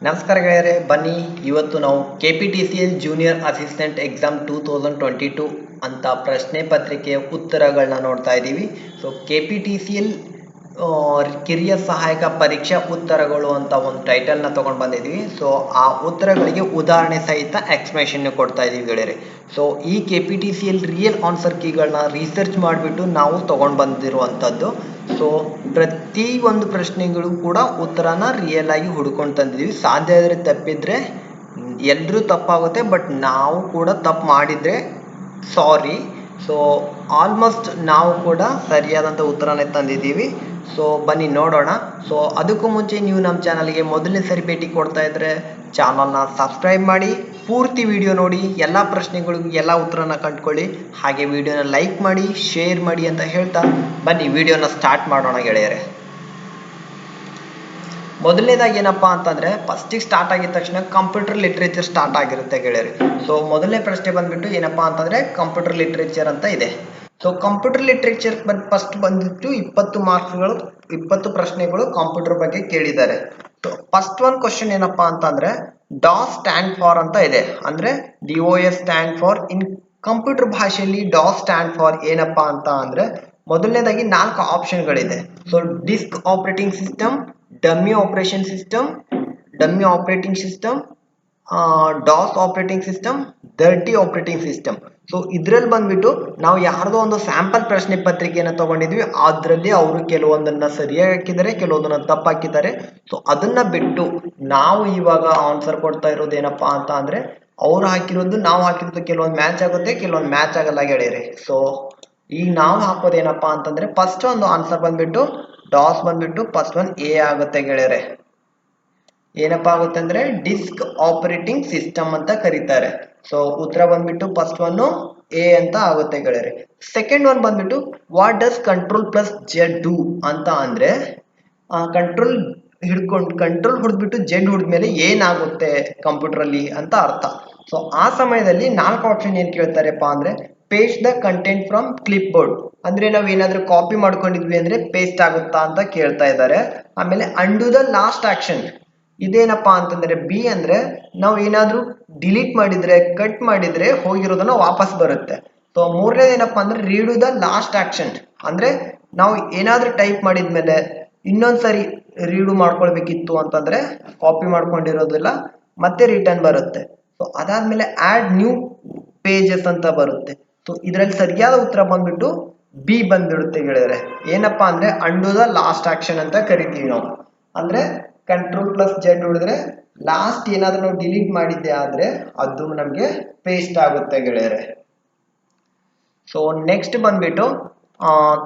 ನಮಸ್ಕಾರ ಗೆಳೆಯರೆ, ಬನ್ನಿ ಇವತ್ತು ನಾವು KPTCL ಜೂನಿಯರ್ ಅಸಿಸ್ಟೆಂಟ್ ಎಕ್ಸಾಮ್ 2022 ಅಂತ ಪ್ರಶ್ನೆ ಪತ್ರಿಕೆಯ ಉತ್ತರಗಳನ್ನ ನೋಡ್ತಾ ಇದ್ದೀವಿ. ಸೊ KPTCL ಕಿರಿಯ ಸಹಾಯಕ ಪರೀಕ್ಷಾ ಉತ್ತರಗಳು ಅಂತ ಒಂದು ಟೈಟಲ್ನ ತೊಗೊಂಡು ಬಂದಿದ್ದೀವಿ. ಸೊ ಆ ಉತ್ತರಗಳಿಗೆ ಉದಾಹರಣೆ ಸಹಿತ ಎಕ್ಸ್ಪ್ಲನೇಷನ್ ಕೊಡ್ತಾ ಇದ್ದೀವಿ ಗೆಳೆಯರೆ. ಸೊ ಈ KPTCL ರಿಯಲ್ ಆನ್ಸರ್ ಕೀಗಳನ್ನ ರಿಸರ್ಚ್ ಮಾಡಿಬಿಟ್ಟು ನಾವು ತೊಗೊಂಡು ಬಂದಿರುವಂಥದ್ದು. ಸೊ ಪ್ರತಿ ಒಂದು ಪ್ರಶ್ನೆಗಳು ಕೂಡ ಉತ್ತರನ ರಿಯಲ್ ಆಗಿ ಹುಡ್ಕೊಂಡು ತಂದಿದ್ದೀವಿ. ಸಾಧ್ಯ ಆದರೆ ತಪ್ಪಿದ್ರೆ ಎಲ್ಲರೂ ತಪ್ಪಾಗುತ್ತೆ, ಬಟ್ ನಾವು ಕೂಡ ತಪ್ಪು ಮಾಡಿದರೆ ಸಾರಿ. ಸೊ ಆಲ್ಮೋಸ್ಟ್ ನಾವು ಕೂಡ ಸರಿಯಾದಂಥ ಉತ್ತರನೇ ತಂದಿದ್ದೀವಿ. ಸೊ ಬನ್ನಿ ನೋಡೋಣ. ಸೊ ಅದಕ್ಕೂ ಮುಂಚೆ ನೀವು ನಮ್ಮ ಚಾನಲ್ಗೆ ಮೊದಲನೇ ಸರಿ ಭೇಟಿ ಕೊಡ್ತಾ ಇದ್ದರೆ ಚಾನಲ್ನ ಸಬ್ಸ್ಕ್ರೈಬ್ ಮಾಡಿ, ಪೂರ್ತಿ ವಿಡಿಯೋ ನೋಡಿ, ಎಲ್ಲ ಪ್ರಶ್ನೆಗಳಿಗೂ ಎಲ್ಲ ಉತ್ತರನ ಕಂಡುಕೊಳ್ಳಿ. ಹಾಗೆ ವಿಡಿಯೋನ ಲೈಕ್ ಮಾಡಿ, ಶೇರ್ ಮಾಡಿ ಅಂತ ಹೇಳ್ತಾ ಬನ್ನಿ ವಿಡಿಯೋನ ಸ್ಟಾರ್ಟ್ ಮಾಡೋಣ ಗೆಳೆಯರೆ. ಮೊದಲನೇದಾಗಿ ಏನಪ್ಪಾ ಅಂತಂದ್ರೆ ಫಸ್ಟಿಗೆ ಸ್ಟಾರ್ಟ್ ಆಗಿದ ತಕ್ಷಣ ಕಂಪ್ಯೂಟರ್ ಲಿಟ್ರೇಚರ್ ಸ್ಟಾರ್ಟ್ ಆಗಿರುತ್ತೆ ಗೆಳೆಯರೆ. ಸೊ ಮೊದಲನೇ ಪ್ರಶ್ನೆ ಬಂದ್ಬಿಟ್ಟು ಏನಪ್ಪಾ ಅಂತಂದ್ರೆ ಕಂಪ್ಯೂಟರ್ ಲಿಟ್ರೇಚರ್ ಅಂತ ಇದೆ. ಸೊ ಕಂಪ್ಯೂಟರ್ ಲಿಟ್ರೇಚರ್ ಫಸ್ಟ್ ಬಂದ್ಬಿಟ್ಟು 20 ಮಾರ್ಕ್ಸ್ಗಳು, 20 ಪ್ರಶ್ನೆಗಳು ಕಂಪ್ಯೂಟರ್ ಬಗ್ಗೆ ಕೇಳಿದ್ದಾರೆ. ಸೊ ಫಸ್ಟ್ ಒಂದು ಕ್ವಶನ್ ಏನಪ್ಪಾ ಅಂತಂದ್ರೆ ಡಾಸ್ ಸ್ಟ್ಯಾಂಡ್ ಫಾರ್ ಅಂತ ಇದೆ. ಅಂದ್ರೆ DOS stand for in computer ಭಾಷೆಯಲ್ಲಿ ಡಾಸ್ ಸ್ಟ್ಯಾಂಡ್ ಫಾರ್ ಏನಪ್ಪಾ ಅಂತ ಅಂದ್ರೆ ಮೊದಲನೇದಾಗಿ 4 ಆಪ್ಷನ್ಗಳಿದೆ. So disk operating system, dummy operating system, DOS operating system, dirty operating system. So ಇದ್ರಲ್ಲಿ ಬಂದ್ಬಿಟ್ಟು ನಾವು ಯಾರ್ದೋ ಒಂದು ಸ್ಯಾಂಪಲ್ ಪ್ರಶ್ನೆ ಪತ್ರಿಕೆಯನ್ನು ತಗೊಂಡಿದ್ವಿ. ಅದರಲ್ಲಿ ಅವರು ಕೆಲವೊಂದನ್ನ ಸರಿಯಾಗಿ ಹಾಕಿದ್ದಾರೆ, ಕೆಲವೊಂದನ್ನ ತಪ್ಪು ಹಾಕಿದ್ದಾರೆ. ಸೊ ಅದನ್ನ ಬಿಟ್ಟು ನಾವು ಇವಾಗ ಆನ್ಸರ್ ಕೊಡ್ತಾ ಇರೋದು ಏನಪ್ಪಾ ಅಂತ ಅಂದ್ರೆ ಅವ್ರು ಹಾಕಿರೋದು ನಾವು ಹಾಕಿರೋದು ಕೆಲವೊಂದು ಮ್ಯಾಚ್ ಆಗುತ್ತೆ, ಕೆಲವೊಂದು ಮ್ಯಾಚ್ ಆಗಲ್ಲ ಗೆಳೆಯರೆ. ಸೊ ಈಗ ನಾವು ಹಾಕೋದೇನಪ್ಪಾ ಅಂತಂದ್ರೆ ಫಸ್ಟ್ ಒಂದು ಆನ್ಸರ್ ಬಂದ್ಬಿಟ್ಟು ಡಾಸ್ ಬಂದ್ಬಿಟ್ಟು ಫಸ್ಟ್ ಒನ್ ಎ ಆಗುತ್ತೆ ಗೆಳೆಯರೆ. ಏನಪ್ಪಾ ಆಗುತ್ತೆ ಅಂದ್ರೆ ಡಿಸ್ಕ್ ಆಪರೇಟಿಂಗ್ ಸಿಸ್ಟಮ್ ಅಂತ ಕರೀತಾರೆ. ಸೊ ಉತ್ತರ ಬಂದ್ಬಿಟ್ಟು ಫಸ್ಟ್ ಒನ್ ಎ ಅಂತ ಆಗುತ್ತೆ ಗೆಳೆಯರೆ. ಸೆಕೆಂಡ್ ಒನ್ ಬಂದ್ಬಿಟ್ಟು what does control plus Z do ಅಂತ ಅಂದ್ರೆ ಕಂಟ್ರೋಲ್ ಹೊಡೆದ್ಬಿಟ್ಟು ಜೆಡ್ ಹೊಡೆದ್ಮೇಲೆ ಏನಾಗುತ್ತೆ ಕಂಪ್ಯೂಟರ್ ಅಲ್ಲಿ ಅಂತ ಅರ್ಥ. ಸೊ ಆ ಸಮಯದಲ್ಲಿ 4 ಆಪ್ಷನ್ ಏನ್ ಕೇಳ್ತಾರಪ್ಪ ಅಂದ್ರೆ paste the content from clip board, ಅಂದ್ರೆ ನಾವ್ ಏನಾದ್ರೂ ಕಾಪಿ ಮಾಡ್ಕೊಂಡಿದ್ವಿ ಅಂದ್ರೆ ಪೇಸ್ಟ್ ಆಗುತ್ತಾ ಅಂತ ಕೇಳ್ತಾ ಇದ್ದಾರೆ. ಆಮೇಲೆ ಅಂಡು ದ ಲಾಸ್ಟ್ ಆಕ್ಷನ್ ಇದೇನಪ್ಪಾ ಅಂತಂದ್ರೆ ಬಿ, ಅಂದ್ರೆ ನಾವು ಏನಾದ್ರೂ ಡಿಲೀಟ್ ಮಾಡಿದ್ರೆ, ಕಟ್ ಮಾಡಿದ್ರೆ ಹೋಗಿರೋದನ್ನ ವಾಪಸ್ ಬರುತ್ತೆ. ಸೊ ಮೂರನೇದು ಏನಪ್ಪಾ ಅಂದ್ರೆ ರೀಡು ದ ಲಾಸ್ಟ್ ಆಕ್ಷನ್, ಅಂದ್ರೆ ನಾವು ಏನಾದ್ರೂ ಟೈಪ್ ಮಾಡಿದ್ಮೇಲೆ ಇನ್ನೊಂದ್ಸರಿ ರೀಡು ಮಾಡ್ಕೊಳ್ಬೇಕಿತ್ತು ಅಂತಂದ್ರೆ ಕಾಪಿ ಮಾಡ್ಕೊಂಡಿರೋದಿಲ್ಲ ಮತ್ತೆ ರಿಟರ್ನ್ ಬರುತ್ತೆ. ಸೊ ಅದಾದ್ಮೇಲೆ ಆಡ್ ನ್ಯೂ ಪೇಜಸ್ ಅಂತ ಬರುತ್ತೆ. ಸೊ ಇದರಲ್ಲಿ ಸರಿಯಾದ ಉತ್ತರ ಬಂದ್ಬಿಟ್ಟು ಬಿ ಬಂದ್ಬಿಡುತ್ತೆ ಗೆಳೆಯರೆ. ಏನಪ್ಪಾ ಅಂದ್ರೆ ಅಂಡು ದ ಲಾಸ್ಟ್ ಆಕ್ಷನ್ ಅಂತ ಕರಿತೀವಿ ನಾವು. ಅಂದ್ರೆ ಕಂಟ್ರೋಲ್ ಪ್ಲಸ್ ಜೆಡ್ ಹೊಡೆದ್ರೆ ಲಾಸ್ಟ್ ಏನಾದ್ರೂ ನಾವು ಡಿಲೀಟ್ ಮಾಡಿದ್ದೆ ಆದ್ರೆ ಅದು ನಮ್ಗೆ ಪೇಸ್ಟ್ ಆಗುತ್ತೆ ಗೆಳೆಯರೆ. ಸೊ ನೆಕ್ಸ್ಟ್ ಬಂದ್ಬಿಟ್ಟು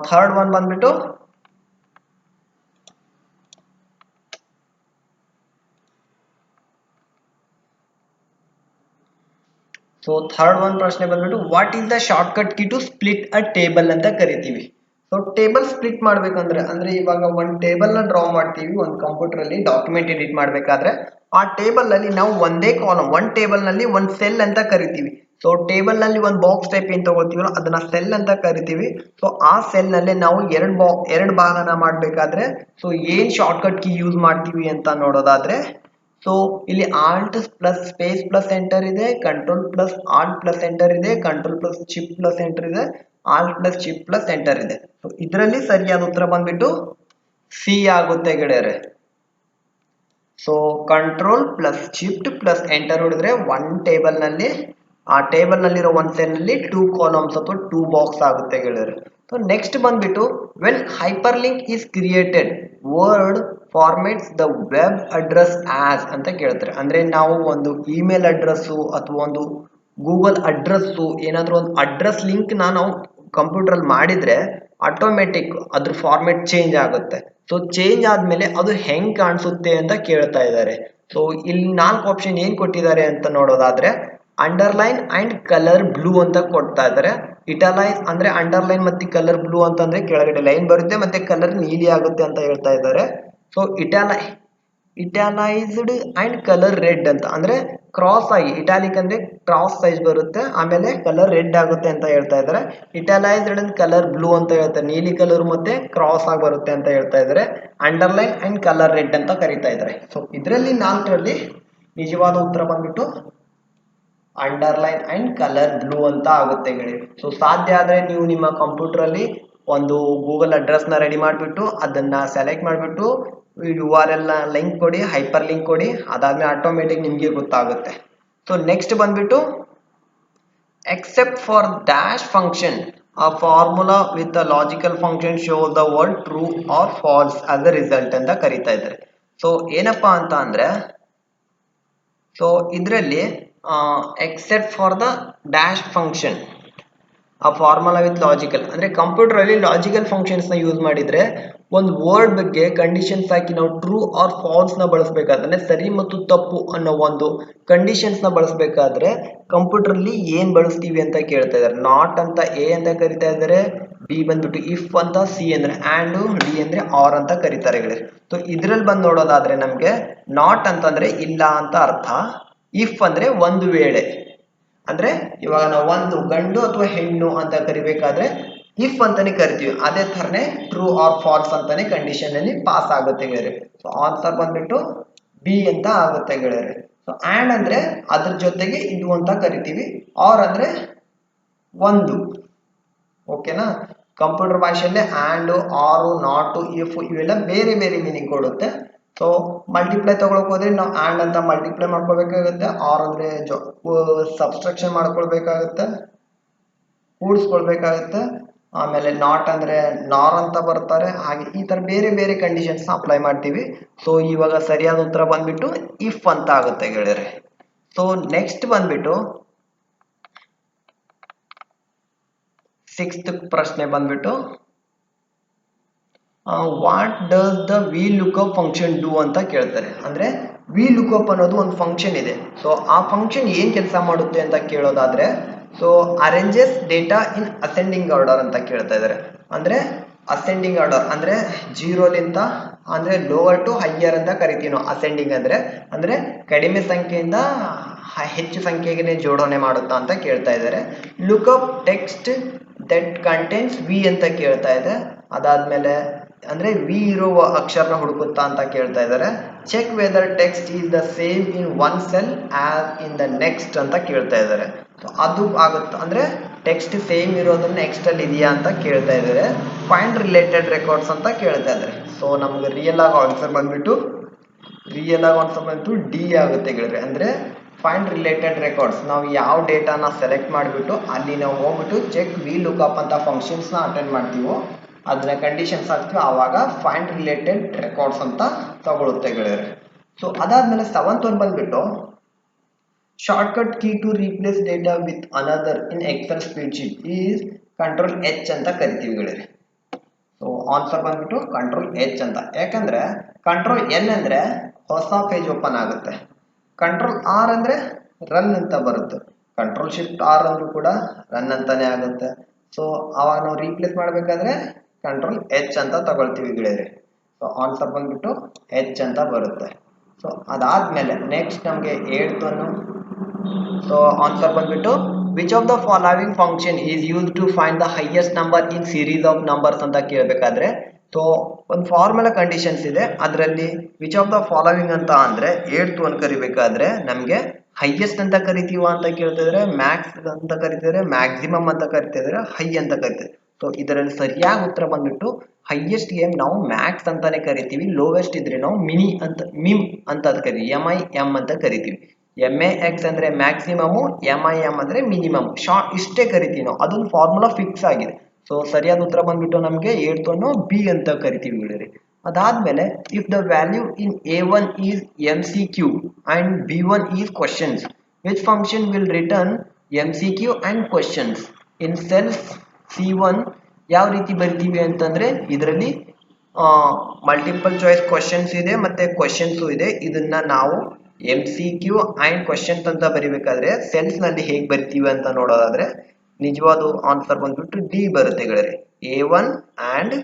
ಥರ್ಡ್ ಒನ್ ಬಂದ್ಬಿಟ್ಟು ಥರ್ಡ್ ಒನ್ ಪ್ರಶ್ನೆ ಬಂದ್ಬಿಟ್ಟು what is the shortcut key to split a table ಅಂತ ಕರಿತೀವಿ. ಸೊ ಟೇಬಲ್ ಸ್ಪ್ಲಿಟ್ ಮಾಡ್ಬೇಕಂದ್ರೆ ಅಂದ್ರೆ ಇವಾಗ ಒಂದು ಟೇಬಲ್ ನ ಡ್ರಾ ಮಾಡ್ತೀವಿ ಒಂದು ಕಂಪ್ಯೂಟರ್ ಅಲ್ಲಿ ಡಾಕ್ಯುಮೆಂಟ್ ಎಡಿಟ್ ಮಾಡ್ಬೇಕಾದ್ರೆ. ಆ ಟೇಬಲ್ ಅಲ್ಲಿ ನಾವು ಒಂದೇ ಕಾಲಮ್, ಒಂದ್ ಟೇಬಲ್ ನಲ್ಲಿ ಒಂದ್ ಸೆಲ್ ಅಂತ ಕರಿತೀವಿ. ಸೊ ಟೇಬಲ್ ನಲ್ಲಿ ಒಂದು ಬಾಕ್ಸ್ ಟೈಪ್ ಏನ್ ತಗೊಳ್ತೀವೋ ಅದನ್ನ ಸೆಲ್ ಅಂತ ಕರಿತೀವಿ. ಸೊ ಆ ಸೆಲ್ ನಲ್ಲಿ ನಾವು ಎರಡು ಭಾಗನ ಮಾಡ್ಬೇಕಾದ್ರೆ ಸೊ ಏನ್ ಶಾರ್ಟ್ ಕಟ್ ಕೀ ಯೂಸ್ ಮಾಡ್ತೀವಿ ಅಂತ ನೋಡೋದಾದ್ರೆ ಸೊ ಇಲ್ಲಿ alt plus space plus enter ಇದೆ, control plus alt plus enter ಇದೆ, control plus shift plus enter ಇದೆ, alt plus shift plus enter ಇದೆ. ಸೊ ಇದರಲ್ಲಿ ಸರಿಯಾದ ಉತ್ತರ ಬಂದ್ಬಿಟ್ಟು ಸಿ ಆಗುತ್ತೆ ಗೆಳೆಯರೆ. So control plus shift plus enter ಹೊಡೆದ್ರೆ ಒನ್ ಟೇಬಲ್ ನಲ್ಲಿ ಆ ಟೇಬಲ್ ನಲ್ಲಿರೋ ಒಂದ್ ಸೆಲ್ ನಲ್ಲಿ 2 ಕಾಲಮ್ಸ್ ಅಥವಾ 2 ಬಾಕ್ಸ್ ಆಗುತ್ತೆ ಗೆಳೆಯರೆ. ಸೊ ನೆಕ್ಸ್ಟ್ ಬಂದ್ಬಿಟ್ಟು when hyperlink is created word formats the web address as ಅಂತ ಕೇಳ್ತಾರೆ. ಅಂದ್ರೆ ನಾವು ಒಂದು ಇಮೇಲ್ ಅಡ್ರೆಸ್ಸು ಅಥವಾ ಒಂದು ಗೂಗಲ್ ಅಡ್ರೆಸ್ಸು ಏನಾದ್ರೂ ಒಂದು ಅಡ್ರೆಸ್ ಲಿಂಕ್ ನಾವು ಕಂಪ್ಯೂಟರ್ ಅಲ್ಲಿ ಮಾಡಿದ್ರೆ ಆಟೋಮೆಟಿಕ್ ಅದ್ರ ಫಾರ್ಮೇಟ್ ಚೇಂಜ್ ಆಗುತ್ತೆ. ಸೊ ಚೇಂಜ್ ಆದ್ಮೇಲೆ ಅದು ಹೆಂಗ್ ಕಾಣಿಸುತ್ತೆ ಅಂತ ಕೇಳ್ತಾ ಇದ್ದಾರೆ. ಸೊ ಇಲ್ಲಿ 4 ಆಪ್ಷನ್ ಏನ್ ಕೊಟ್ಟಿದ್ದಾರೆ ಅಂತ ನೋಡೋದಾದ್ರೆ ಅಂಡರ್ಲೈನ್ ಅಂಡ್ ಕಲರ್ ಬ್ಲೂ ಅಂತ ಕೊಡ್ತಾ ಇದ್ದಾರೆ. ಇಟಾಲೈಸ್ ಅಂದ್ರೆ ಅಂಡರ್ಲೈನ್ ಮತ್ತೆ ಕಲರ್ ಬ್ಲೂ ಅಂತಂದ್ರೆ ಕೆಳಗಡೆ ಲೈನ್ ಬರುತ್ತೆ ಮತ್ತೆ ಕಲರ್ ನೀಲಿ ಆಗುತ್ತೆ ಅಂತ ಹೇಳ್ತಾ ಇದ್ದಾರೆ. ಸೊ ಇಟಾಲೈಸ್ಡ್ ಅಂಡ್ ಕಲರ್ ರೆಡ್ ಅಂತ ಅಂದ್ರೆ ಕ್ರಾಸ್ ಆಗಿ ಇಟಾಲಿಕ್ ಅಂದ್ರೆ ಕ್ರಾಸ್ ಸೈಜ್ ಬರುತ್ತೆ ಆಮೇಲೆ ಕಲರ್ ರೆಡ್ ಆಗುತ್ತೆ ಅಂತ ಹೇಳ್ತಾ ಇದ್ದಾರೆ. ಇಟಾಲೈಸ್ಡ್ ಅಂಡ್ ಕಲರ್ ಬ್ಲೂ ಅಂತ ಹೇಳ್ತಾರೆ, ನೀಲಿ ಕಲರ್ ಮತ್ತೆ ಕ್ರಾಸ್ ಆಗಿ ಬರುತ್ತೆ ಅಂತ ಹೇಳ್ತಾ ಇದ್ದಾರೆ. ಅಂಡರ್ಲೈನ್ ಅಂಡ್ ಕಲರ್ ರೆಡ್ ಅಂತ ಕರೀತಾ ಇದ್ದಾರೆ. ಸೊ ಇದರಲ್ಲಿ 4ರಲ್ಲಿ ನಿಜವಾದ ಉತ್ತರ ಬಂದ್ಬಿಟ್ಟು ಅಂಡರ್ಲೈನ್ ಅಂಡ್ ಕಲರ್ ಬ್ಲೂ ಅಂತ ಆಗುತ್ತೆ ಗೆಳೆಯರೆ. ಸೊ ಸಾಧ್ಯ ಆದ್ರೆ ನೀವು ನಿಮ್ಮ ಕಂಪ್ಯೂಟರ್ ಅಲ್ಲಿ ಒಂದು ಗೂಗಲ್ ಅಡ್ರೆಸ್ ನ ರೆಡಿ ಮಾಡಿಬಿಟ್ಟು ಅದನ್ನ ಸೆಲೆಕ್ಟ್ ಮಾಡಿಬಿಟ್ಟು URL ನ ಲಿಂಕ್ ಕೊಡಿ, ಹೈಪರ್ ಲಿಂಕ್ ಕೊಡಿ, ಅದಾದ್ಮೇಲೆ ಆಟೋಮೆಟಿಕ್ ನಿಮ್ಗೆ ಗೊತ್ತಾಗುತ್ತೆ. ಸೊ ನೆಕ್ಸ್ಟ್ ಬಂದ್ಬಿಟ್ಟು except for dash function a formula with a logical function shows the word true or false as a result ಅಂತ ಕರೀತಾ ಇದ್ದಾರೆ. ಸೊ ಏನಪ್ಪಾ ಅಂತ ಅಂದ್ರೆ ಸೊ ಇದರಲ್ಲಿ except for the dash function ಆ ಫಾರ್ಮುಲಾ ವಿತ್ ಲಾಜಿಕಲ್ ಅಂದ್ರೆ ಕಂಪ್ಯೂಟರ್ ಅಲ್ಲಿ ಲಾಜಿಕಲ್ ಫಂಕ್ಷನ್ಸ್ ನ ಯೂಸ್ ಮಾಡಿದ್ರೆ ಒಂದು ವರ್ಡ್ ಬಗ್ಗೆ ಕಂಡೀಷನ್ಸ್ ಹಾಕಿ ನಾವು ಟ್ರೂ ಆರ್ ಫಾಲ್ಸ್ ನ ಬಳಸಬೇಕಾದ್ರೆ ಸರಿ ಮತ್ತು ತಪ್ಪು ಅನ್ನೋ ಒಂದು ಕಂಡೀಷನ್ಸ್ ನ ಬಳಸಬೇಕಾದ್ರೆ ಕಂಪ್ಯೂಟರ್ ಅಲ್ಲಿ ಏನ್ ಬಳಸ್ತೀವಿ ಅಂತ ಕೇಳ್ತಾ ಇದ್ದಾರೆ. ನಾಟ್ ಅಂತ ಎ ಅಂತ ಕರಿತಾ ಇದ್ದಾರೆ, ಬಿ ಬಂದ್ಬಿಟ್ಟು ಇಫ್ ಅಂತ, ಸಿ ಅಂದ್ರೆ ಆ್ಯಂಡ್, ಡಿ ಅಂದ್ರೆ ಆರ್ ಅಂತ ಕರೀತಾರೆ ಗೆಳೆಯರೆ. ಸೊ ಇದ್ರಲ್ಲಿ ಬಂದು ನೋಡೋದಾದ್ರೆ ನಮ್ಗೆ ನಾಟ್ ಅಂತಂದ್ರೆ ಇಲ್ಲ ಅಂತ ಅರ್ಥ, ಇಫ್ ಅಂದ್ರೆ ಒಂದು ವೇಳೆ ಅಂದ್ರೆ ಇವಾಗ ನಾವು ಒಂದು ಗಂಡು ಅಥವಾ ಹೆಣ್ಣು ಅಂತ ಕರಿಬೇಕಾದ್ರೆ ಇಫ್ ಅಂತಾನೆ ಕರಿತೀವಿ, ಅದೇ ತರನೇ ಟ್ರೂ ಆರ್ ಫಾಲ್ಸ್ ಅಂತಾನೆ ಕಂಡೀಷನ್ ಅಲ್ಲಿ ಪಾಸ್ ಆಗುತ್ತೆ ಗೆಳೆಯರೆ. ಸೊ ಆನ್ಸರ್ ಬಂದ್ಬಿಟ್ಟು ಬಿ ಅಂತ ಆಗುತ್ತೆ ಗೆಳೆಯರೆ. ಸೊ ಆ್ಯಂಡ್ ಅಂದ್ರೆ ಅದ್ರ ಜೊತೆಗೆ ಇದು ಅಂತ ಕರಿತೀವಿ, ಆರ್ ಅಂದ್ರೆ ಒಂದು. ಓಕೆನಾ, ಕಂಪ್ಯೂಟರ್ ಭಾಷೆಯಲ್ಲೇ ಆ್ಯಂಡ್, ಆರು, ನಾಟು, ಇಫ್ ಇವೆಲ್ಲ ಬೇರೆ ಬೇರೆ ಮೀನಿಂಗ್ ಕೊಡುತ್ತೆ. ಸೊ ಮಲ್ಟಿಪ್ಲೈ ತಗೊಳಕ್ ಹೋದ್ರೆ ನಾವು ಆ್ಯಂಡ್ ಅಂತ ಮಲ್ಟಿಪ್ಲೈ ಮಾಡ್ಕೊಳ್ಬೇಕಾಗುತ್ತೆ, ಆರ್ ಅಂದ್ರೆ ಸಬ್ಸ್ಟ್ರಕ್ಷನ್ ಮಾಡ್ಕೊಳ್ಬೇಕಾಗುತ್ತೆ, ಕೂಡಿಸ್ಕೊಳ್ಬೇಕಾಗುತ್ತೆ, ಆಮೇಲೆ ನಾಟ್ ಅಂದ್ರೆ ನಾರ್ ಅಂತ ಬರ್ತಾರೆ. ಹಾಗೆ ಈ ತರ ಬೇರೆ ಬೇರೆ ಕಂಡೀಷನ್ಸ್ ಅಪ್ಲೈ ಮಾಡ್ತೀವಿ. ಸೊ ಇವಾಗ ಸರಿಯಾದ ಉತ್ತರ ಬಂದ್ಬಿಟ್ಟು ಇಫ್ ಅಂತ ಆಗುತ್ತೆ ಗೆಳೆಯರೆ. ಸೊ ನೆಕ್ಸ್ಟ್ ಬಂದ್ಬಿಟ್ಟು 6th ಪ್ರಶ್ನೆ ಬಂದ್ಬಿಟ್ಟು what does the V lookup function do ಅಂತ ಕೇಳ್ತಾರೆ. ಅಂದ್ರೆ ವಿ ಲುಕ್ಅಪ್ ಅನ್ನೋದು ಒಂದು ಫಂಕ್ಷನ್ ಇದೆ. ಸೊ ಆ ಫಂಕ್ಷನ್ ಏನ್ ಕೆಲಸ ಮಾಡುತ್ತೆ ಅಂತ ಕೇಳೋದಾದ್ರೆ so arranges data in ascending order ಅಂತ ಕೇಳ್ತಾ ಇದ್ದಾರೆ. ಅಂದ್ರೆ ಅಸೆಂಡಿಂಗ್ ಆರ್ಡರ್ ಅಂದ್ರೆ ಜೀರೋಲಿಂದ ಅಂದ್ರೆ ಲೋವರ್ ಟು ಹೈಯರ್ ಅಂತ ಕರಿತೀವಿ ನಾವು. ಅಸೆಂಡಿಂಗ್ ಅಂದ್ರೆ ಅಂದ್ರೆ ಕಡಿಮೆ ಸಂಖ್ಯೆಯಿಂದ ಹೆಚ್ಚು ಸಂಖ್ಯೆಗೆ ಜೋಡಣೆ ಮಾಡುತ್ತಾ ಅಂತ ಕೇಳ್ತಾ ಇದ್ದಾರೆ. Lookup text that contents V ಅಂತ ಕೇಳ್ತಾ ಇದೆ. ಅದಾದ್ಮೇಲೆ ಅಂದ್ರೆ ವಿ ಇರುವ ಅಕ್ಷರನ ಹುಡುಕುತ್ತಾ ಅಂತ ಕೇಳ್ತಾ ಇದ್ದಾರೆ. Check whether text is the same in one cell as in the next ಅಂತ ಕೇಳ್ತಾ ಇದ್ದಾರೆ. ಸೊ ಅದು ಆಗುತ್ತೆ ಅಂದ್ರೆ ಟೆಕ್ಸ್ಟ್ ಸೇಮ್ ಇರೋದು ನೆಕ್ಸ್ಟ್ ಅಲ್ಲಿ ಇದೆಯಾ ಅಂತ ಕೇಳ್ತಾ ಇದ್ದಾರೆ. ಫೈಂಡ್ ರಿಲೇಟೆಡ್ ರೆಕಾರ್ಡ್ಸ್ ಅಂತ ಕೇಳ್ತಾ ಇದ್ದಾರೆ. ಸೊ ನಮ್ಗೆ ರಿಯಲ್ ಆಗಿ ಆನ್ಸರ್ ಬಂದ್ಬಿಟ್ಟು ಡಿ ಆಗುತ್ತೆ ಗೆಳೆಯರೆ. ಅಂದ್ರೆ ಫೈಂಡ್ ರಿಲೇಟೆಡ್ ರೆಕಾರ್ಡ್ಸ್, ನಾವು ಯಾವ ಡೇಟಾನ ಸೆಲೆಕ್ಟ್ ಮಾಡಿಬಿಟ್ಟು ಅಲ್ಲಿ ನಾವು ಹೋಗ್ಬಿಟ್ಟು ಚೆಕ್ ವಿ ಲುಕ್ಅಪ್ ಅಂತ ಫಂಕ್ಷನ್ಸ್ನ ಅಟೆಂಡ್ ಮಾಡ್ತೀವೋ ಅದನ್ನ ಕಂಡೀಷನ್ಸ್ ಹಾಕ್ತೀವಿ, ಆವಾಗ ಫೈಂಡ್ ರಿಲೇಟೆಡ್ ರೆಕಾರ್ಡ್ಸ್ ಅಂತ ತಗೊಳುತ್ತೆ ಗೆಳೆಯರೆ. ಸೊ ಅದಾದ್ಮೇಲೆ 7th one ಬಂದ್ಬಿಟ್ಟು shortcut key to replace data with another in Excel spreadsheet is control H ಅಂತ ಕರಿತೀವಿ ಗೆಳೆಯರೆ. ಸೊ ಆನ್ಸರ್ ಬಂದ್ಬಿಟ್ಟು ಕಂಟ್ರೋಲ್ ಎಚ್ ಅಂತ. ಯಾಕಂದ್ರೆ ಕಂಟ್ರೋಲ್ ಎನ್ ಅಂದ್ರೆ ಹೊಸ ಪೇಜ್ ಓಪನ್ ಆಗುತ್ತೆ, ಕಂಟ್ರೋಲ್ ಆರ್ ಅಂದ್ರೆ ರನ್ ಅಂತ ಬರುತ್ತೆ, ಕಂಟ್ರೋಲ್ ಶಿಫ್ಟ್ ಆರ್ ಅಂದ್ರೂ ಕೂಡ ರನ್ ಅಂತಾನೆ ಆಗುತ್ತೆ. ಸೊ ಅವಾಗ ನಾವು ರೀಪ್ಲೇಸ್ ಮಾಡಬೇಕಾದ್ರೆ ಕಂಟ್ರೋಲ್ ಎಚ್ ಅಂತ ತಗೊಳ್ತೀವಿ ಗೆಳೆಯರೆ. ಸೊ ಆನ್ಸರ್ ಬಂದ್ಬಿಟ್ಟು ಎಚ್ ಅಂತ ಬರುತ್ತೆ. ಸೊ ಅದಾದ್ಮೇಲೆ ನೆಕ್ಸ್ಟ್ ನಮಗೆ 8th one. ಸೊ ಆನ್ಸರ್ ಬಂದ್ಬಿಟ್ಟು which of the following function is use to find the highest number in series of numbers ಅಂತ ಕೇಳಬೇಕಾದ್ರೆ ಸೊ ಒಂದು ಫಾರ್ಮುಲಾ ಕಂಡೀಷನ್ಸ್ ಇದೆ, ಅದರಲ್ಲಿ ವಿಚ್ ಆಫ್ ದ ಫಾಲೋವಿಂಗ್ ಅಂತ ಅಂದ್ರೆ 8th one ಕರಿಬೇಕಾದ್ರೆ ನಮಗೆ ಹೈಯೆಸ್ಟ್ ಅಂತ ಕರಿತೀವ ಅಂತ ಕೇಳ್ತಿದ್ರೆ, ಮ್ಯಾಕ್ಸ್ ಅಂತ ಕರಿತಿದ್ರೆ, ಮ್ಯಾಕ್ಸಿಮಮ್ ಅಂತ ಕರಿತಿದ್ರೆ, ಹೈ ಅಂತ ಕರಿತಿದ್ರೆ. ಸೊ ಇದರಲ್ಲಿ ಸರಿಯಾಗಿ ಉತ್ತರ ಬಂದ್ಬಿಟ್ಟು ಹೈಯೆಸ್ಟ್ ಗೆ ನಾವು ಮ್ಯಾಕ್ಸ್ ಅಂತಾನೆ ಕರಿತೀವಿ, ಲೋವೆಸ್ಟ್ ಇದ್ರೆ ನಾವು ಮಿಮ್ ಅಂತ ಕರಿತೀವಿ, MIM ಅಂತ ಕರಿತೀವಿ. MAX ಅಂದ್ರೆ ಮ್ಯಾಕ್ಸಿಮಮ್, MIM ಅಂದ್ರೆ ಮಿನಿಮಮ್. ಶಾರ್ಟ್ ಇಷ್ಟೇ ಕರಿತೀವಿ ನಾವು, ಅದೊಂದು ಫಾರ್ಮುಲಾ ಫಿಕ್ಸ್ ಆಗಿದೆ. ಸೊ ಸರಿಯಾದ ಉತ್ತರ ಬಂದ್ಬಿಟ್ಟು ನಮಗೆ 8th one ಬಿ ಅಂತ ಕರಿತೀವಿ ಗೆಳೆಯರೆ. ಅದಾದ್ಮೇಲೆ if the value in A1 is MCQ and B1 is questions which function will return MCQ and questions in cells C1 ಯಾವ ರೀತಿ ಬರ್ತೀವಿ ಅಂತಂದ್ರೆ ಇದರಲ್ಲಿ ಮಲ್ಟಿಪಲ್ ಚಾಯ್ಸ್ ಕ್ವಶನ್ಸ್ ಇದೆ ಮತ್ತೆ ಕ್ವಶನ್ಸು ಇದೆ. ಇದನ್ನ ನಾವು MCQ ಅಂಡ್ ಕ್ವಶನ್ಸ್ ಅಂತ ಬರಿಬೇಕಾದ್ರೆ ಸೆಲ್ಸ್ ನಲ್ಲಿ ಹೇಗೆ ಬರ್ತೀವಿ ಅಂತ ನೋಡೋದಾದ್ರೆ ನಿಜವಾದ ಆನ್ಸರ್ ಬಂದ್ಬಿಟ್ಟು ಡಿ ಬರುತ್ತೆ ಗೆಳೆಯರೆ. A1 and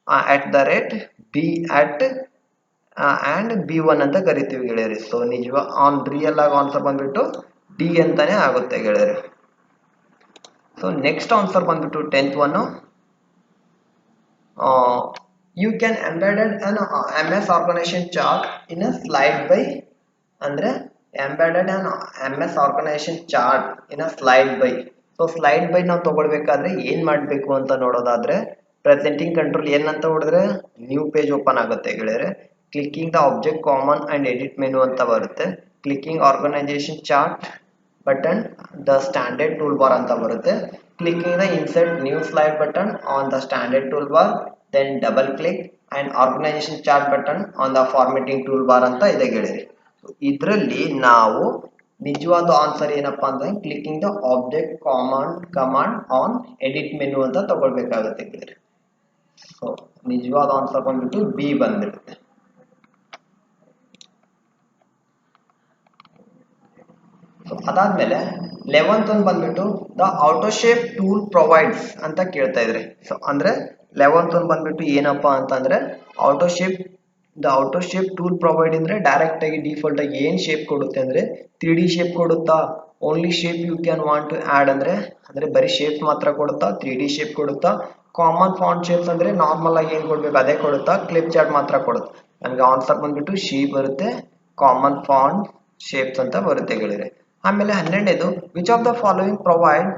@ B @ and B1 ಅಂತ ಕರಿತೀವಿ ಗೆಳೆಯರಿ. ಸೊ ನಿಜವ ರಿಯಲ್ ಆಗಿ ಆನ್ಸರ್ ಬಂದ್ಬಿಟ್ಟು ಡಿ ಅಂತಾನೆ ಆಗುತ್ತೆ ಗೆಳೆಯರಿ. ಸೊ ನೆಕ್ಸ್ಟ್ ಆನ್ಸರ್ ಬಂದ್ಬಿಟ್ಟು 10th one, you can embedded an MS organisation chart in a slide by, ಅಂದ್ರೆ embedded an MS organisation chart in a slide by. So slide by ನಾವು ತಗೊಳ್ಬೇಕಾದ್ರೆ ಏನ್ ಮಾಡಬೇಕು ಅಂತ ನೋಡೋದಾದ್ರೆ, ಪ್ರೆಸೆಂಟಿಂಗ್ ಕಂಟ್ರೋಲ್ ಏನ್ ಅಂತ ಹೊಡೆದ್ರೆ ನ್ಯೂ ಪೇಜ್ ಓಪನ್ ಆಗುತ್ತೆ ಗೆಳೆಯರೆ. Clicking the object command and edit menu ಅಂತ ಬರುತ್ತೆ. Clicking organisation chart button the standard toolbar ಅಂತ ಬರುತ್ತೆ. Clicking the insert new slide button on the standard toolbar, then double click and organisation chart button on the formatting toolbar ಅಂತ ಇದೆ ಗೆಳೆಯರಿ. ಇದರಲ್ಲಿ ನಾವು ನಿಜವಾದ answer ಏನಪ್ಪಾ ಅಂದ್ರೆ clicking the object command on edit menu ಅಂತ ತಗೊಳ್ಬೇಕಾಗುತ್ತೆ ಗೆಳೆಯರಿ. ಸೊ ನಿಜವಾದ ಆನ್ಸರ್ ಬಂದ್ಬಿಟ್ಟು ಬಿ ಬಂದ್ಬಿಡುತ್ತೆ. ಅದಾದ್ಮೇಲೆ 11th ಒಂದು ಬಂದ್ಬಿಟ್ಟು the auto shape tool provides ಅಂತ ಕೇಳ್ತಾ ಇದ್ರಿ. ಸೊ ಅಂದ್ರೆ 11th ಒಂದು ಬಂದ್ಬಿಟ್ಟು ಏನಪ್ಪಾ ಅಂತಂದ್ರೆ ಆಟೋ ಶೇಪ್ ಟೂಲ್ ಪ್ರೊವೈಡ್ ಅಂದ್ರೆ ಡೈರೆಕ್ಟ್ ಆಗಿ ಡಿಫಾಲ್ಟ್ ಆಗಿ ಏನ್ ಶೇಪ್ ಕೊಡುತ್ತೆ ಅಂದ್ರೆ 3D ಶೇಪ್ ಕೊಡುತ್ತಾ, only shape you can want to add ಅಂದ್ರೆ ಬರೀ ಶೇಪ್ ಮಾತ್ರ ಕೊಡುತ್ತಾ, 3D ಶೇಪ್ ಕೊಡುತ್ತಾ, ಕಾಮನ್ ಫಾಂಟ್ ಶೇಪ್ಸ್ ಅಂದ್ರೆ ನಾರ್ಮಲ್ ಆಗಿ ಏನ್ ಕೊಡ್ಬೇಕು ಅದೇ ಕೊಡುತ್ತಾ, ಕ್ಲಿಪ್ ಚಾರ್ಟ್ ಮಾತ್ರ ಕೊಡುತ್ತೆ. ನಮ್ಗೆ ಆನ್ಸರ್ ಬಂದ್ಬಿಟ್ಟು ಶಿ ಬರುತ್ತೆ, ಕಾಮನ್ ಫಾಂಟ್ ಶೇಪ್ಸ್ ಅಂತ ಬರುತ್ತೆ ಗೆಳೆಯರೆ. ಆಮೇಲೆ 12ನೇದು which of the following provide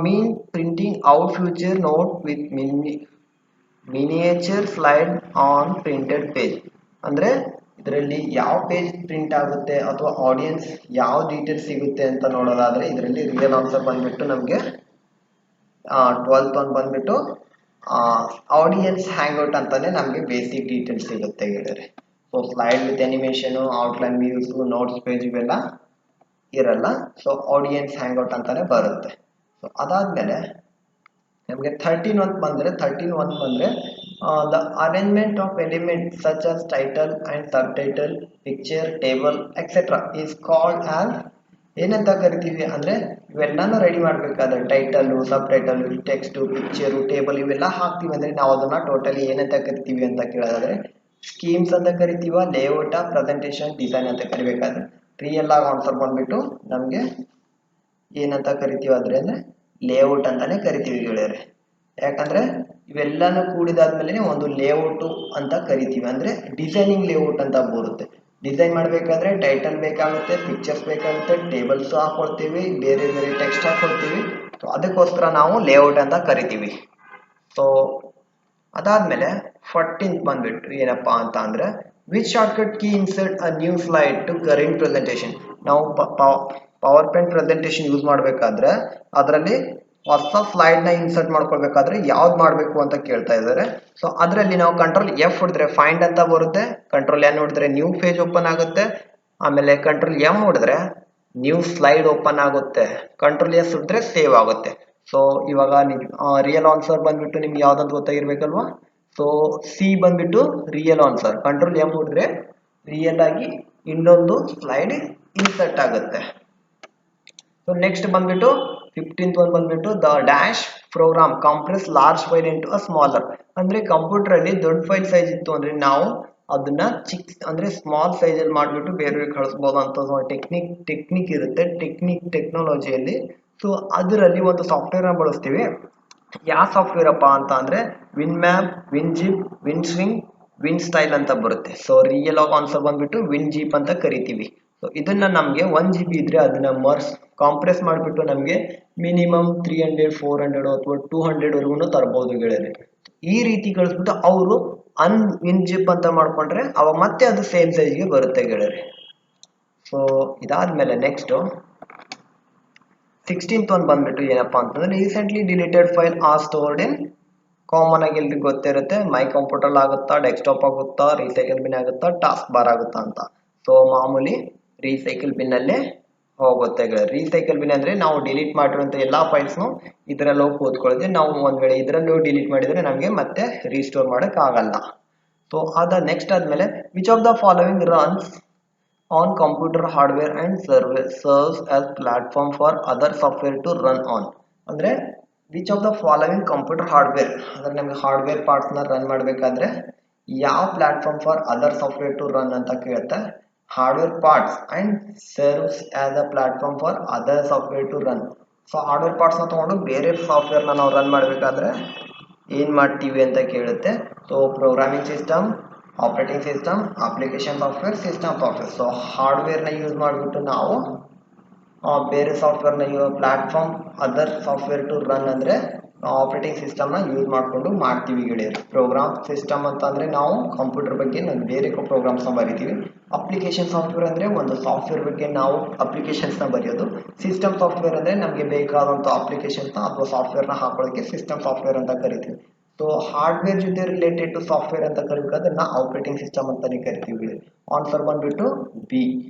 mean printing out future note with miniature slide on printed page. ಅಂದ್ರೆ ಇದರಲ್ಲಿ ಯಾವ ಪೇಜ್ ಪ್ರಿಂಟ್ ಆಗುತ್ತೆ ಅಥವಾ ಆಡಿಯನ್ಸ್ ಯಾವ ಡೀಟೇಲ್ಸ್ ಸಿಗುತ್ತೆ ಅಂತ ನೋಡೋದಾದ್ರೆ ಇದರಲ್ಲಿ ರಿಯಲ್ ಆನ್ಸರ್ ಬಂದ್ಬಿಟ್ಟು ನಮಗೆ 12th ಒಂದು ಬಂದ್ಬಿಟ್ಟು ಆಡಿಯನ್ಸ್ ಹ್ಯಾಂಗ್ಔಟ್ ಅಂತಾನೆ ನಮಗೆ ಬೇಸಿಕ್ ಡೀಟೇಲ್ಸ್ ಸಿಗುತ್ತೆ ಗೆಳೆಯರೆ. So slide with animation, outline views, notes page ಇವೆಲ್ಲ ಇರಲ್ಲ. ಸೊ ಆಡಿಯನ್ಸ್ ಹ್ಯಾಂಗ್ಔಟ್ ಅಂತಾನೆ ಬರುತ್ತೆ. ಸೊ ಅದಾದ್ಮೇಲೆ ನಮಗೆ 13 ಬಂದ್ರೆ the arrangement of element such as title and sub title, picture, table etcetera is called as ಏನಂತ ಕರಿತೀವಿ ಅಂದ್ರೆ ಇವೆಲ್ಲಾನು ರೆಡಿ ಮಾಡ್ಬೇಕಾದ್ರೆ ಟೈಟಲ್, ಸಬ್ ಟೈಟಲ್, ಟೆಕ್ಸ್ಟ್, ಪಿಕ್ಚರ್, ಟೇಬಲ್ ಇವೆಲ್ಲ ಹಾಕ್ತಿವಿ ಅಂದ್ರೆ ನಾವು ಅದನ್ನ ಟೋಟಲಿ ಏನಂತ ಕರಿತೀವಿ ಅಂತ ಕೇಳೋದಾದ್ರೆ ಸ್ಕೀಮ್ಸ್ ಅಂತ ಕರಿತೀವ, ಲೇಔಟ್, ಪ್ರೆಸೆಂಟೇಷನ್, ಡಿಸೈನ್ ಅಂತ ಕರಿಬೇಕಾದ್ರೆ ರಿಯಲ್ ಆಗಿ ಆನ್ಸರ್ ಬಂದ್ಬಿಟ್ಟು ನಮ್ಗೆ ಏನಂತ ಕರಿತೀವಿ ಅಂದ್ರೆ ಲೇಔಟ್ ಅಂತಾನೆ ಕರಿತೀವಿ ಗೆಳೆಯರೆ. ಯಾಕಂದ್ರೆ ಇವೆಲ್ಲಾನು ಕೂಡಿದಾದ್ಮೇಲೆ ಒಂದು ಲೇಔಟ್ ಅಂತ ಕರಿತೀವಿ, ಅಂದ್ರೆ ಡಿಸೈನಿಂಗ್ ಲೇಔಟ್ ಅಂತ ಬರುತ್ತೆ. ಡಿಸೈನ್ ಮಾಡಬೇಕಾದ್ರೆ ಟೈಟಲ್ ಬೇಕಾಗುತ್ತೆ, ಪಿಕ್ಚರ್ಸ್ ಬೇಕಾಗುತ್ತೆ, ಟೇಬಲ್ಸ್ ಹಾಕೊಳ್ತೀವಿ, ಬೇರೆ ಬೇರೆ ಟೆಕ್ಸ್ಟ್ ಹಾಕೊಳ್ತೀವಿ. ಸೊ ಅದಕ್ಕೋಸ್ಕರ ನಾವು ಲೇಔಟ್ ಅಂತ ಕರಿತೀವಿ. ಸೊ ಅದಾದ್ಮೇಲೆ 14th ಬಂದ್ಬಿಟ್ಟು ಏನಪ್ಪಾ ಅಂತ ಅಂದ್ರೆ which shortcut key insert a new slide to current presentation. ನಾವು ಪವರ್ ಪಾಯಿಂಟ್ ಪ್ರೆಸೆಂಟೇಷನ್ ಯೂಸ್ ಮಾಡಬೇಕಾದ್ರೆ ಅದರಲ್ಲಿ ಹೊಸ ಸ್ಲೈಡ್ ನ ಇನ್ಸರ್ಟ್ ಮಾಡ್ಕೊಳ್ಬೇಕಾದ್ರೆ ಯಾವ್ದು ಮಾಡಬೇಕು ಅಂತ ಕೇಳ್ತಾ ಇದ್ದಾರೆ. ಸೊ ಅದರಲ್ಲಿ ನಾವು ಕಂಟ್ರೋಲ್ F ಹೊಡೆದ್ರೆ ಫೈಂಡ್ ಅಂತ ಬರುತ್ತೆ, ಕಂಟ್ರೋಲ್ N ಹೊಡೆದ್ರೆ ನ್ಯೂ ಪೇಜ್ ಓಪನ್ ಆಗುತ್ತೆ, ಆಮೇಲೆ ಕಂಟ್ರೋಲ್ M ಹೊಡೆದ್ರೆ ನ್ಯೂ ಸ್ಲೈಡ್ ಓಪನ್ ಆಗುತ್ತೆ, ಕಂಟ್ರೋಲ್ S ಹೊಡೆದ್ರೆ ಸೇವ್ ಆಗುತ್ತೆ. ಸೊ ಇವಾಗ ರಿಯಲ್ ಆನ್ಸರ್ ಬಂದ್ಬಿಟ್ಟು ನಿಮ್ಗೆ ಯಾವ್ದಂತ ಗೊತ್ತಾಗಿರ್ಬೇಕಲ್ವಾ. ಸೊ ಸಿ ಬಂದ್ಬಿಟ್ಟು ರಿಯಲ್ ಆನ್ಸರ್. ಕಂಟ್ರೋಲ್ M ಹೊಡೆದ್ರೆ ರಿಯಲ್ ಆಗಿ ಇನ್ನೊಂದು ಸ್ಲೈಡ್ ಇನ್ಸರ್ಟ್ ಆಗುತ್ತೆ. ಸೊ ನೆಕ್ಸ್ಟ್ ಬಂದ್ಬಿಟ್ಟು 15th ಒಂದು ಬಂದ್ಬಿಟ್ಟು the dash program compress large file into a smaller. ಅಂದ್ರೆ ಕಂಪ್ಯೂಟರ್ ಅಲ್ಲಿ ದೊಡ್ಡ ಫೈಲ್ ಸೈಜ್ ಇತ್ತು ಅಂದ್ರೆ ನಾವು ಅದನ್ನ ಅಂದ್ರೆ ಸ್ಮಾಲ್ ಸೈಜ್ ಅಲ್ಲಿ ಮಾಡ್ಬಿಟ್ಟು ಬೇರೆ ಕಳಿಸಬಹುದು ಅಂತ ಟೆಕ್ನಿಕ್ ಇರುತ್ತೆ ಟೆಕ್ನಾಲಜಿಯಲ್ಲಿ. ಸೊ ಅದರಲ್ಲಿ ಒಂದು ಸಾಫ್ಟ್ವೇರ್ ನ ಬಳಸ್ತೀವಿ. ಯಾವ ಸಾಫ್ಟ್ವೇರ್ ಅಪ್ಪ ಅಂತ ಅಂದ್ರೆ win map, win zip, win swing, win style ಅಂತ ಬರುತ್ತೆ. ಸೊ ರಿಯಲ್ ಆಫ್ ಆನ್ಸರ್ ಬಂದ್ಬಿಟ್ಟು ವಿನ್ ಜೀಪ್ ಅಂತ ಕರಿತೀವಿ. ಸೊ ಇದನ್ನ ನಮ್ಗೆ 1 GB ಇದ್ರೆ ಅದನ್ನ ಕಾಂಪ್ರೆಸ್ ಮಾಡಿಬಿಟ್ಟು ನಮಗೆ ಮಿನಿಮಮ್ 300, 400 ಅಥವಾ 200 ವರೆಗೂ ತರಬಹುದು ಗೆಳೆಯರೆ. ಈ ರೀತಿ ಕಳಿಸ್ಬಿಟ್ಟು ಅವರು ವಿನ್ ಜಿಪ್ ಅಂತ ಮಾಡ್ಕೊಂಡ್ರೆ ಅವಾಗ ಮತ್ತೆ ಅದು ಸೇಮ್ ಸೈಜ್ಗೆ ಬರುತ್ತೆ ಗೆಳೆಯರೆ. ಸೊ ಇದಾದ್ಮೇಲೆ ನೆಕ್ಸ್ಟ್ 16th ಒಂದು ಬಂದ್ಬಿಟ್ಟು ಏನಪ್ಪಾ ಅಂತಂದ್ರೆ recently deleted file are stored in. Common ಆಗಿ ಎಲ್ರಿಗೂ ಗೊತ್ತಿರುತ್ತೆ, ಮೈ ಕಂಪ್ಯೂಟರ್ ಆಗುತ್ತಾ, ಡೆಸ್ಕ್ಟಾಪ್ ಆಗುತ್ತಾ, ರೀಸೈಕಲ್ ಬಿನ್ ಆಗುತ್ತಾ, ಟಾಸ್ಕ್ ಬಾರ್ ಆಗುತ್ತಾ ಅಂತ. ಸೊ ಮಾಮೂಲಿ ರೀಸೈಕಲ್ ಬಿನ್ ಅಲ್ಲೇ ಹೋಗುತ್ತೆ ಗೆಳೆಯರೆ. ರೀಸೈಕಲ್ ಬಿನ್ ಅಂದ್ರೆ ನಾವು ಡಿಲೀಟ್ ಮಾಡಿರುವಂತ ಎಲ್ಲಾ ಫೈಲ್ಸ್ನು ಇದರಲ್ಲಿ ಹೋಗಿ ಕೂತ್ಕೊಳ್ಳುತ್ತೆ. ನಾವು ಒಂದ್ ವೇಳೆ ಇದರಲ್ಲಿ ಡಿಲೀಟ್ ಮಾಡಿದ್ರೆ ನಮಗೆ ಮತ್ತೆ ರೀಸ್ಟೋರ್ ಮಾಡಕ್ ಆಗಲ್ಲ. ಸೊ ನೆಕ್ಸ್ಟ್ ಆದ್ಮೇಲೆ which of the following runs on computer hardware and serves as platform for other software to run on. ಅಂದ್ರೆ which of the following computer hardware ಅಂದ್ರೆ ನಮಗೆ ಹಾರ್ಡ್ವೇರ್ ಪಾರ್ಟ್ಸ್ ನ ರನ್ ಮಾಡಬೇಕಾದ್ರೆ ಯಾವ platform for other software to run ಅಂತ ಕೇಳುತ್ತೆ. Hardware parts and serves as a platform for other software to run. So hardware ಪಾರ್ಟ್ಸ್ನ ತೊಗೊಂಡು ಬೇರೆ ಸಾಫ್ಟ್ವೇರ್ನ ನಾವು ರನ್ ಮಾಡಬೇಕಾದ್ರೆ ಏನು ಮಾಡ್ತೀವಿ ಅಂತ ಕೇಳುತ್ತೆ. So programming system, operating system, application software, system software. So ಹಾರ್ಡ್ವೇರ್ನ ಯೂಸ್ ಮಾಡಿಬಿಟ್ಟು ನಾವು ಬೇರೆ ಸಾಫ್ಟ್ವೇರ್ನ platform other software to run ಅಂದರೆ ಆಪರೇಟಿಂಗ್ ಸಿಸ್ಟಮ್ನ ಯೂಸ್ ಮಾಡಿಕೊಂಡು ಮಾಡ್ತೀವಿ ಗೆಳೆಯರು. ಪ್ರೋಗ್ರಾಮ್ ಸಿಸ್ಟಮ್ ಅಂತಂದರೆ ನಾವು ಕಂಪ್ಯೂಟರ್ ಬಗ್ಗೆ ನಾವು ಬೇರೆ ಪ್ರೋಗ್ರಾಮ್ಸ್ನ ಬರಿತೀವಿ. ಅಪ್ಲಿಕೇಶನ್ ಸಾಫ್ಟ್ವೇರ್ ಅಂದರೆ ಒಂದು ಸಾಫ್ಟ್ವೇರ್ ಬಗ್ಗೆ ನಾವು ಅಪ್ಲಿಕೇಶನ್ಸ್ನ ಬರೆಯೋದು. ಸಿಸ್ಟಮ್ ಸಾಫ್ಟ್ವೇರ್ ಅಂದರೆ ನಮಗೆ ಬೇಕಾದಂಥ ಅಪ್ಲಿಕೇಶನ್ಸ್ನ ಅಥವಾ ಸಾಫ್ಟ್ವೇರ್ನ ಹಾಕೊಳ್ಳೋಕ್ಕೆ ಸಿಸ್ಟಮ್ ಸಾಫ್ಟ್ವೇರ್ ಅಂತ ಕರಿತೀವಿ. ಸೊ ಹಾರ್ಡ್ವೇರ್ ಜೊತೆ ರಿಲೇಟೆಡ್ ಟು ಸಾಫ್ಟ್ವೇರ್ ಅಂತ ಕರಿಬೇಕಾದ್ರೆ ಆಪರೇಟಿಂಗ್ ಸಿಸ್ಟಮ್ ಅಂತಲೇ ಕರಿತೀವಿ. ಆನ್ಸರ್ ಬಂದುಬಿಟ್ಟು ಬಿ,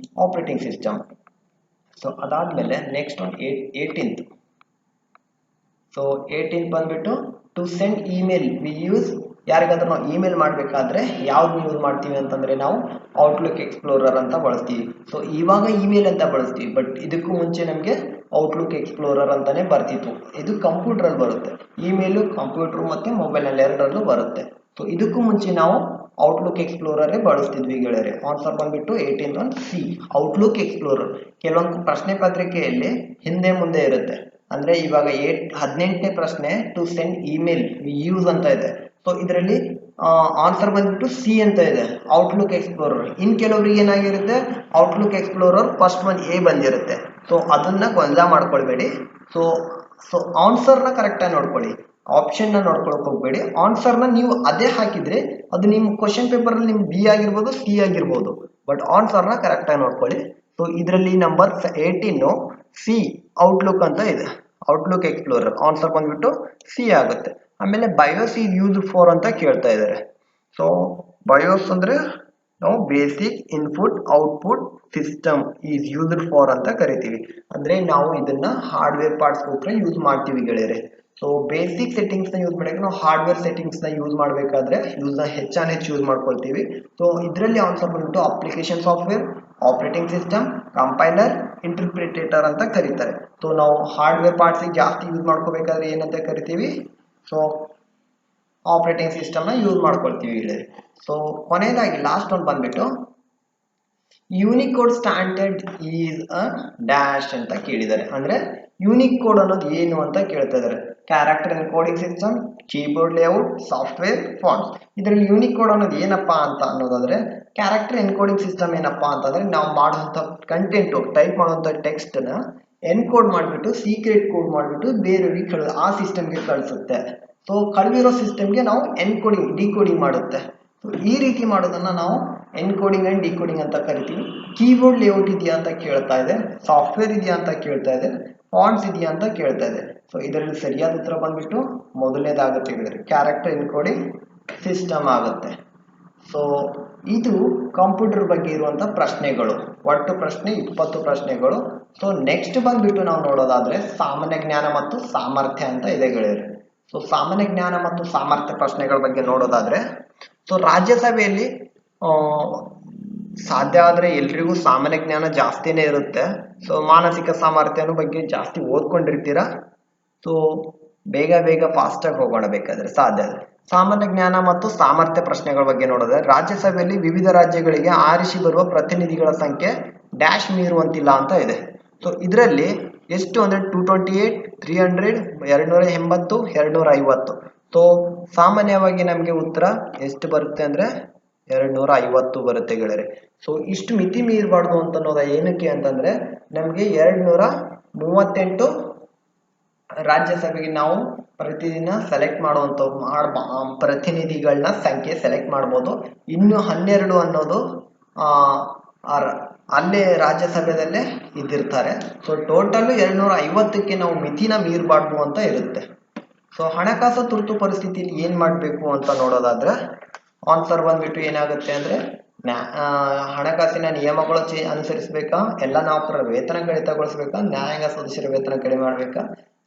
ಆಪರೇಟಿಂಗ್ ಸಿಸ್ಟಮ್. ಸೊ ಅದಾದಮೇಲೆ ನೆಕ್ಸ್ಟ್ ಒಂದು 18th. ಸೊ 18th ಬಂದುಬಿಟ್ಟು to send email we use. ಯಾರಿಗಾದ್ರೂ ನಾವು ಇಮೇಲ್ ಮಾಡಬೇಕಾದ್ರೆ ಯಾವ್ದು ಯೂಸ್ ಮಾಡ್ತೀವಿ ಅಂತಂದರೆ ನಾವು ಔಟ್ಲುಕ್ ಎಕ್ಸ್ಪ್ಲೋರರ್ ಅಂತ ಬಳಸ್ತೀವಿ. ಸೊ ಇವಾಗ ಇಮೇಲ್ ಅಂತ ಬಳಸ್ತೀವಿ, ಬಟ್ ಇದಕ್ಕೂ ಮುಂಚೆ ನಮಗೆ ಔಟ್ಲುಕ್ ಎಕ್ಸ್ಪ್ಲೋರರ್ ಅಂತಲೇ ಬರ್ತಿತ್ತು. ಇದು ಕಂಪ್ಯೂಟ್ರಲ್ಲಿ ಬರುತ್ತೆ. ಇಮೇಲು ಕಂಪ್ಯೂಟ್ರು ಮತ್ತು ಮೊಬೈಲ್ನಲ್ಲಿ ಎರಡರಲ್ಲೂ ಬರುತ್ತೆ. ಸೊ ಇದಕ್ಕೂ ಮುಂಚೆ ನಾವು ಔಟ್ಲುಕ್ ಎಕ್ಸ್ಪ್ಲೋರರೇ ಬಳಸ್ತಿದ್ವಿ ಗೆಳೆಯರೆ. ಆನ್ಸರ್ ಬಂದುಬಿಟ್ಟು 18th ಒಂದು ಸಿ, ಔಟ್ಲುಕ್ ಎಕ್ಸ್ಪ್ಲೋರರ್. ಕೆಲವೊಂದು ಪ್ರಶ್ನೆ ಪತ್ರಿಕೆಯಲ್ಲಿ ಹಿಂದೆ ಮುಂದೆ ಇರುತ್ತೆ. ಅಂದರೆ ಇವಾಗ 18ನೇ ಪ್ರಶ್ನೆ to send email we use ಅಂತ ಇದೆ. ಸೊ ಇದರಲ್ಲಿ ಆನ್ಸರ್ ಬಂದ್ಬಿಟ್ಟು ಸಿ ಅಂತ ಇದೆ, ಔಟ್ಲುಕ್ ಎಕ್ಸ್ಪ್ಲೋರರ್. ಇನ್ನು ಕೆಲವರಿಗೆ ಏನಾಗಿರುತ್ತೆ, outlook explorer first one A ಬಂದಿರುತ್ತೆ. ಸೊ ಅದನ್ನು ಗೊಂದಲ ಮಾಡ್ಕೊಳ್ಬೇಡಿ. ಸೊ ಸೊ ಆನ್ಸರ್ನ ಕರೆಕ್ಟಾಗಿ ನೋಡ್ಕೊಳ್ಳಿ, ಆಪ್ಷನ್ನ ನೋಡ್ಕೊಳಕ್ಕೆ ಹೋಗಬೇಡಿ. ಆನ್ಸರ್ನ ನೀವು ಅದೇ ಹಾಕಿದರೆ ಅದು ನಿಮ್ಮ ಕ್ವಶನ್ ಪೇಪರಲ್ಲಿ ನಿಮ್ಮ ಬಿ ಆಗಿರ್ಬೋದು, ಸಿ ಆಗಿರ್ಬೋದು, ಬಟ್ ಆನ್ಸರ್ನ ಕರೆಕ್ಟಾಗಿ ನೋಡ್ಕೊಳ್ಳಿ. ಸೊ ಇದರಲ್ಲಿ ನಂಬರ್ 18 ಸಿ, ಔಟ್ಲುಕ್ ಅಂತ ಇದೆ, ಔಟ್ಲುಕ್ ಎಕ್ಸ್ಪ್ಲೋರರ್. ಆನ್ಸರ್ ಬಂದ್ಬಿಟ್ಟು ಸಿ ಆಗುತ್ತೆ. ಆಮೇಲೆ ಬಯೋಸ್ ಈಸ್ ಯೂಸ್ಡ್ ಫಾರ್ ಅಂತ ಕೇಳ್ತಾ ಇದ್ದಾರೆ. ಸೊ ಬಯೋಸ್ ಅಂದರೆ ನಾವು basic input output system is used for ಅಂತ ಕರಿತೀವಿ. ಅಂದರೆ ನಾವು ಇದನ್ನ ಹಾರ್ಡ್ವೇರ್ ಪಾರ್ಟ್ಸ್ಗೋಸ್ಕರ ಯೂಸ್ ಮಾಡ್ತೀವಿ ಗೆಳೆಯರೆ. ಸೊ ಬೇಸಿಕ್ ಸೆಟ್ಟಿಂಗ್ಸ್ನ ಯೂಸ್ ಮಾಡೋಕೆ ನಾವು ಹಾರ್ಡ್ವೇರ್ ಸೆಟ್ಟಿಂಗ್ಸ್ನ ಯೂಸ್ ಮಾಡಬೇಕಾದ್ರೆ ಹೆಚ್ಚಾನ್ ಹೆಚ್ಚು ಯೂಸ್ ಮಾಡ್ಕೊಳ್ತೀವಿ. ಸೊ ಇದರಲ್ಲಿ ಆನ್ಸರ್ ಬಂದ್ಬಿಟ್ಟು application software, operating system, compiler, interpreter ಅಂತ ಕರೀತಾರೆ. ಸೊ ನಾವು ಹಾರ್ಡ್ವೇರ್ ಪಾರ್ಟ್ಸಿಗೆ ಜಾಸ್ತಿ ಯೂಸ್ ಮಾಡ್ಕೋಬೇಕಾದ್ರೆ ಏನಂತ ಕರಿತೀವಿ, ಸೊ ಆಪರೇಟಿಂಗ್ ಸಿಸ್ಟಮ್ನ ಯೂಸ್ ಮಾಡ್ಕೊಳ್ತೀವಿ ಇಲ್ಲಿ. ಸೊ ಕೊನೆಯದಾಗಿ ಲಾಸ್ಟ್ ಒಂದು ಬಂದ್ಬಿಟ್ಟು Unicode standard is a dash ಅಂತ ಕೇಳಿದ್ದಾರೆ. ಅಂದರೆ ಯೂನಿಕ್ ಕೋಡ್ ಅನ್ನೋದು ಏನು ಅಂತ ಕೇಳ್ತಾ ಇದ್ದಾರೆ. Character encoding system, keyboard layout, software, fonts. ಇದರಲ್ಲಿ ಯೂನಿಕ್ ಕೋಡ್ ಅನ್ನೋದು ಏನಪ್ಪಾ ಅಂತ ಅನ್ನೋದಾದ್ರೆ, ಕ್ಯಾರೆಕ್ಟರ್ ಎನ್ಕೋಡಿಂಗ್ ಸಿಸ್ಟಮ್ ಏನಪ್ಪಾ ಅಂತಂದ್ರೆ ನಾವು ಮಾಡುವಂಥ ಕಂಟೆಂಟು, ಟೈಪ್ ಮಾಡುವಂಥ ಟೆಕ್ಸ್ಟ್ನ ಎನ್ಕೋಡ್ ಮಾಡಿಬಿಟ್ಟು ಸೀಕ್ರೆಟ್ ಕೋಡ್ ಮಾಡಿಬಿಟ್ಟು ಬೇರೆಯವರಿಗೆ ಆ ಸಿಸ್ಟಮ್ಗೆ ಕಳಿಸುತ್ತೆ. ಸೊ ಕಳೆದಿರೋ ಸಿಸ್ಟಮ್ಗೆ ನಾವು ಎನ್ಕೋಡಿಂಗ್ ಡಿಕೋಡಿಂಗ್ ಮಾಡುತ್ತೆ. ಸೊ ಈ ರೀತಿ ಮಾಡೋದನ್ನು ನಾವು ಎನ್ಕೋಡಿಂಗ್ ಆ್ಯಂಡ್ ಡಿಕೋಡಿಂಗ್ ಅಂತ ಕರಿತೀವಿ. ಕೀಬೋರ್ಡ್ ಲೇಔಟ್ ಇದೆಯಾ ಅಂತ ಕೇಳ್ತಾ ಇದೆ, ಸಾಫ್ಟ್ವೇರ್ ಇದೆಯಾ ಅಂತ ಕೇಳ್ತಾ ಇದೆ, ಫಾಂಟ್ಸ್ ಇದೆಯಾ ಅಂತ ಕೇಳ್ತಾ ಇದೆ. ಸೊ ಇದರಲ್ಲಿ ಸರಿಯಾದ ಉತ್ತರ ಬಂದ್ಬಿಟ್ಟು ಮೊದಲನೇದಾಗುತ್ತೆ ಹೇಳಿದ್ರೆ ಕ್ಯಾರೆಕ್ಟರ್ ಎನ್ಕೋಡಿಂಗ್ ಸಿಸ್ಟಮ್ ಆಗುತ್ತೆ. ಸೊ ಇದು ಕಂಪ್ಯೂಟರ್ ಬಗ್ಗೆ ಇರುವಂಥ ಪ್ರಶ್ನೆಗಳು. ಒಟ್ಟು ಪ್ರಶ್ನೆ 20 ಪ್ರಶ್ನೆಗಳು. ಸೊ ನೆಕ್ಸ್ಟ್ ಬಂದ್ಬಿಟ್ಟು ನಾವು ನೋಡೋದಾದ್ರೆ ಸಾಮಾನ್ಯ ಜ್ಞಾನ ಮತ್ತು ಸಾಮರ್ಥ್ಯ ಅಂತ ಇದೆ ಗೆಳೆಯರು. ಸೊ ಸಾಮಾನ್ಯ ಜ್ಞಾನ ಮತ್ತು ಸಾಮರ್ಥ್ಯ ಪ್ರಶ್ನೆಗಳ ಬಗ್ಗೆ ನೋಡೋದಾದ್ರೆ, ಸೊ ರಾಜ್ಯಸಭೆಯಲ್ಲಿ ಸಾಧ್ಯ ಆದರೆ ಎಲ್ರಿಗೂ ಸಾಮಾನ್ಯ ಜ್ಞಾನ ಜಾಸ್ತಿನೇ ಇರುತ್ತೆ. ಸೊ ಮಾನಸಿಕ ಸಾಮರ್ಥ್ಯನ ಬಗ್ಗೆ ಜಾಸ್ತಿ ಓದ್ಕೊಂಡಿರ್ತೀರ. ಸೊ ಬೇಗ ಫಾಸ್ಟಾಗಿ ಹೋಗೋಣ ಬೇಕಾದ್ರೆ ಸಾಧ್ಯ ಆದರೆ. ಸಾಮಾನ್ಯ ಜ್ಞಾನ ಮತ್ತು ಸಾಮರ್ಥ್ಯ ಪ್ರಶ್ನೆಗಳ ಬಗ್ಗೆ ನೋಡಿದ್ರೆ, ರಾಜ್ಯಸಭೆಯಲ್ಲಿ ವಿವಿಧ ರಾಜ್ಯಗಳಿಗೆ ಆರಿಸಿ ಬರುವ ಪ್ರತಿನಿಧಿಗಳ ಸಂಖ್ಯೆ ಡ್ಯಾಶ್ ಮೀರುವಂತಿಲ್ಲ ಅಂತ ಇದೆ. ಸೊ ಇದರಲ್ಲಿ ಎಷ್ಟು ಅಂದರೆ 228, 300, 280, 250. ಸೊ ಸಾಮಾನ್ಯವಾಗಿ ನಮಗೆ ಉತ್ತರ ಎಷ್ಟು ಬರುತ್ತೆ ಅಂದರೆ 250 ಬರುತ್ತೆ ಗೆಳೆಯರೆ. ಸೊ ಇಷ್ಟು ಮಿತಿ ಮೀರಬಾರ್ದು ಅಂತ ಅನ್ನೋದು ಏನಕ್ಕೆ ಅಂತಂದರೆ, ನಮಗೆ 238 ರಾಜ್ಯಸಭೆಗೆ ನಾವು ಪ್ರತಿದಿನ ಸೆಲೆಕ್ಟ್ ಮಾಡುವಂಥ ಪ್ರತಿನಿಧಿಗಳನ್ನ ಸಂಖ್ಯೆ ಸೆಲೆಕ್ಟ್ ಮಾಡ್ಬೋದು. ಇನ್ನು 12 ಅನ್ನೋದು ಅಲ್ಲೇ ರಾಜ್ಯಸಭೆಯಲ್ಲೇ ಇದ್ದಿರ್ತಾರೆ. ಸೊ ಟೋಟಲ್ 250ಕ್ಕೆ ನಾವು ಮಿತಿನ ಮೀರಬಾರ್ದು ಅಂತ ಇರುತ್ತೆ. ಸೊ ಹಣಕಾಸು ತುರ್ತು ಪರಿಸ್ಥಿತಿಯಲ್ಲಿ ಏನು ಮಾಡಬೇಕು ಅಂತ ನೋಡೋದಾದ್ರೆ, ಆನ್ಸರ್ ಬಂದ್ಬಿಟ್ಟು ಏನಾಗುತ್ತೆ ಅಂದರೆ ಹಣಕಾಸಿನ ನಿಯಮಗಳು ಅನುಸರಿಸಬೇಕಾ, ಎಲ್ಲ ನೌಕರರ ವೇತನ ಕಡಿತಗೊಳಿಸಬೇಕಾ, ನ್ಯಾಯಾಂಗ ಸದಸ್ಯರ ವೇತನ ಕಡಿಮೆ ಮಾಡಬೇಕಾ,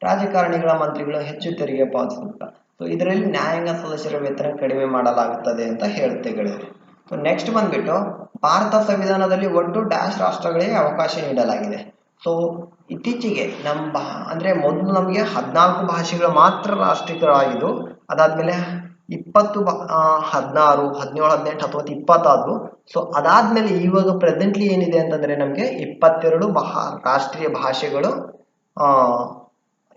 ರಾಜಕಾರಣಿಗಳ ಮಂತ್ರಿಗಳು ಹೆಚ್ಚು ತೆರಿಗೆ ಪಾವತಿಸಬೇಕಾ. ಸೊ ಇದರಲ್ಲಿ ನ್ಯಾಯಾಂಗ ಸದಸ್ಯರ ವೇತನ ಕಡಿಮೆ ಮಾಡಲಾಗುತ್ತದೆ ಅಂತ ಹೇಳುತ್ತೆ ಗೆಳೆಯರು. ಸೊ ನೆಕ್ಸ್ಟ್ ಬಂದ್ಬಿಟ್ಟು ಭಾರತ ಸಂವಿಧಾನದಲ್ಲಿ ಒಟ್ಟು ಡ್ಯಾಶ್ ರಾಷ್ಟ್ರಗಳಿಗೆ ಅವಕಾಶ ನೀಡಲಾಗಿದೆ. ಸೊ ಇತ್ತೀಚೆಗೆ ಅಂದರೆ ಮೊದಲು ನಮಗೆ 14 ಭಾಷೆಗಳು ಮಾತ್ರ ರಾಷ್ಟ್ರೀಕವಾಗಿದ್ದು, ಅದಾದಮೇಲೆ 16, 17, 18, 19, 20 ಆದ್ವು. ಸೊ ಅದಾದ್ಮೇಲೆ ಇವಾಗ ಪ್ರೆಸೆಂಟ್ಲಿ ಏನಿದೆ ಅಂತಂದ್ರೆ ನಮಗೆ 22 ರಾಷ್ಟ್ರೀಯ ಭಾಷೆಗಳು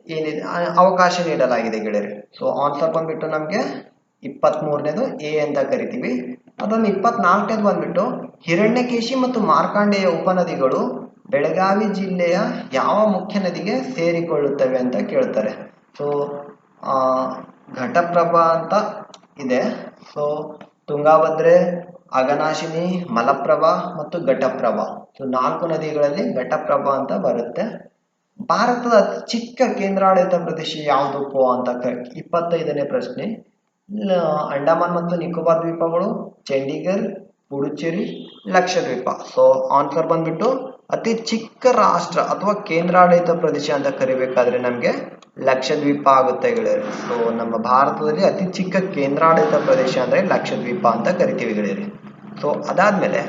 ಏನಿದೆ ಅವಕಾಶ ನೀಡಲಾಗಿದೆ ಗೆಳೆಯರೆ. ಸೊ ಆನ್ಸರ್ ಬಂದ್ಬಿಟ್ಟು ನಮಗೆ 23ನೇದು ಎ ಅಂತ ಕರಿತೀವಿ. ಅದನ್ನು 24ನೇದು ಬಂದ್ಬಿಟ್ಟು ಹಿರಣ್ಯಕೇಶಿ ಮತ್ತು ಮಾರ್ಕಾಂಡೇಯ ಉಪನದಿಗಳು ಬೆಳಗಾವಿ ಜಿಲ್ಲೆಯ ಯಾವ ಮುಖ್ಯ ನದಿಗೆ ಸೇರಿಕೊಳ್ಳುತ್ತವೆ ಅಂತ ಕೇಳ್ತಾರೆ. ಸೊ ಘಟಪ್ರಭಾ ಅಂತ ಇದೆ. ಸೊ ತುಂಗಾಭದ್ರೆ, ಅಘನಾಶಿನಿ, ಮಲಪ್ರಭಾ ಮತ್ತು ಘಟಪ್ರಭಾ. ಸೊ 4 ನದಿಗಳಲ್ಲಿ ಘಟಪ್ರಭಾ ಅಂತ ಬರುತ್ತೆ. ಭಾರತದ ಅತಿ ಚಿಕ್ಕ ಕೇಂದ್ರಾಡಳಿತ ಪ್ರದೇಶ ಯಾವುದಪ್ಪ ಅಂತ 25ನೇ ಪ್ರಶ್ನೆ. ಅಂಡಮಾನ್ ಮತ್ತು ನಿಕೋಬಾರ್ ದ್ವೀಪಗಳು, ಚಂಡೀಗಢ, ಪುಡುಚೇರಿ, ಲಕ್ಷದ್ವೀಪ. ಸೊ ಆನ್ಸರ್ ಬಂದ್ಬಿಟ್ಟು ಅತಿ ಚಿಕ್ಕ ರಾಷ್ಟ್ರ ಅಥವಾ ಕೇಂದ್ರಾಡಳಿತ ಪ್ರದೇಶ ಅಂತ ಕರಿಬೇಕಾದ್ರೆ ನಮಗೆ ಲಕ್ಷದ್ವೀಪ ಆಗುತ್ತೆ ಗೆಳೆಯರೆ. ಸೊ ನಮ್ಮ ಭಾರತದಲ್ಲಿ ಅತಿ ಚಿಕ್ಕ ಕೇಂದ್ರಾಡಳಿತ ಪ್ರದೇಶ ಅಂದ್ರೆ ಲಕ್ಷದ್ವೀಪ ಅಂತ ಕರಿತೀವಿ ಗೆಳೆಯರೆ. ಸೊ ಅದಾದ್ಮೇಲೆ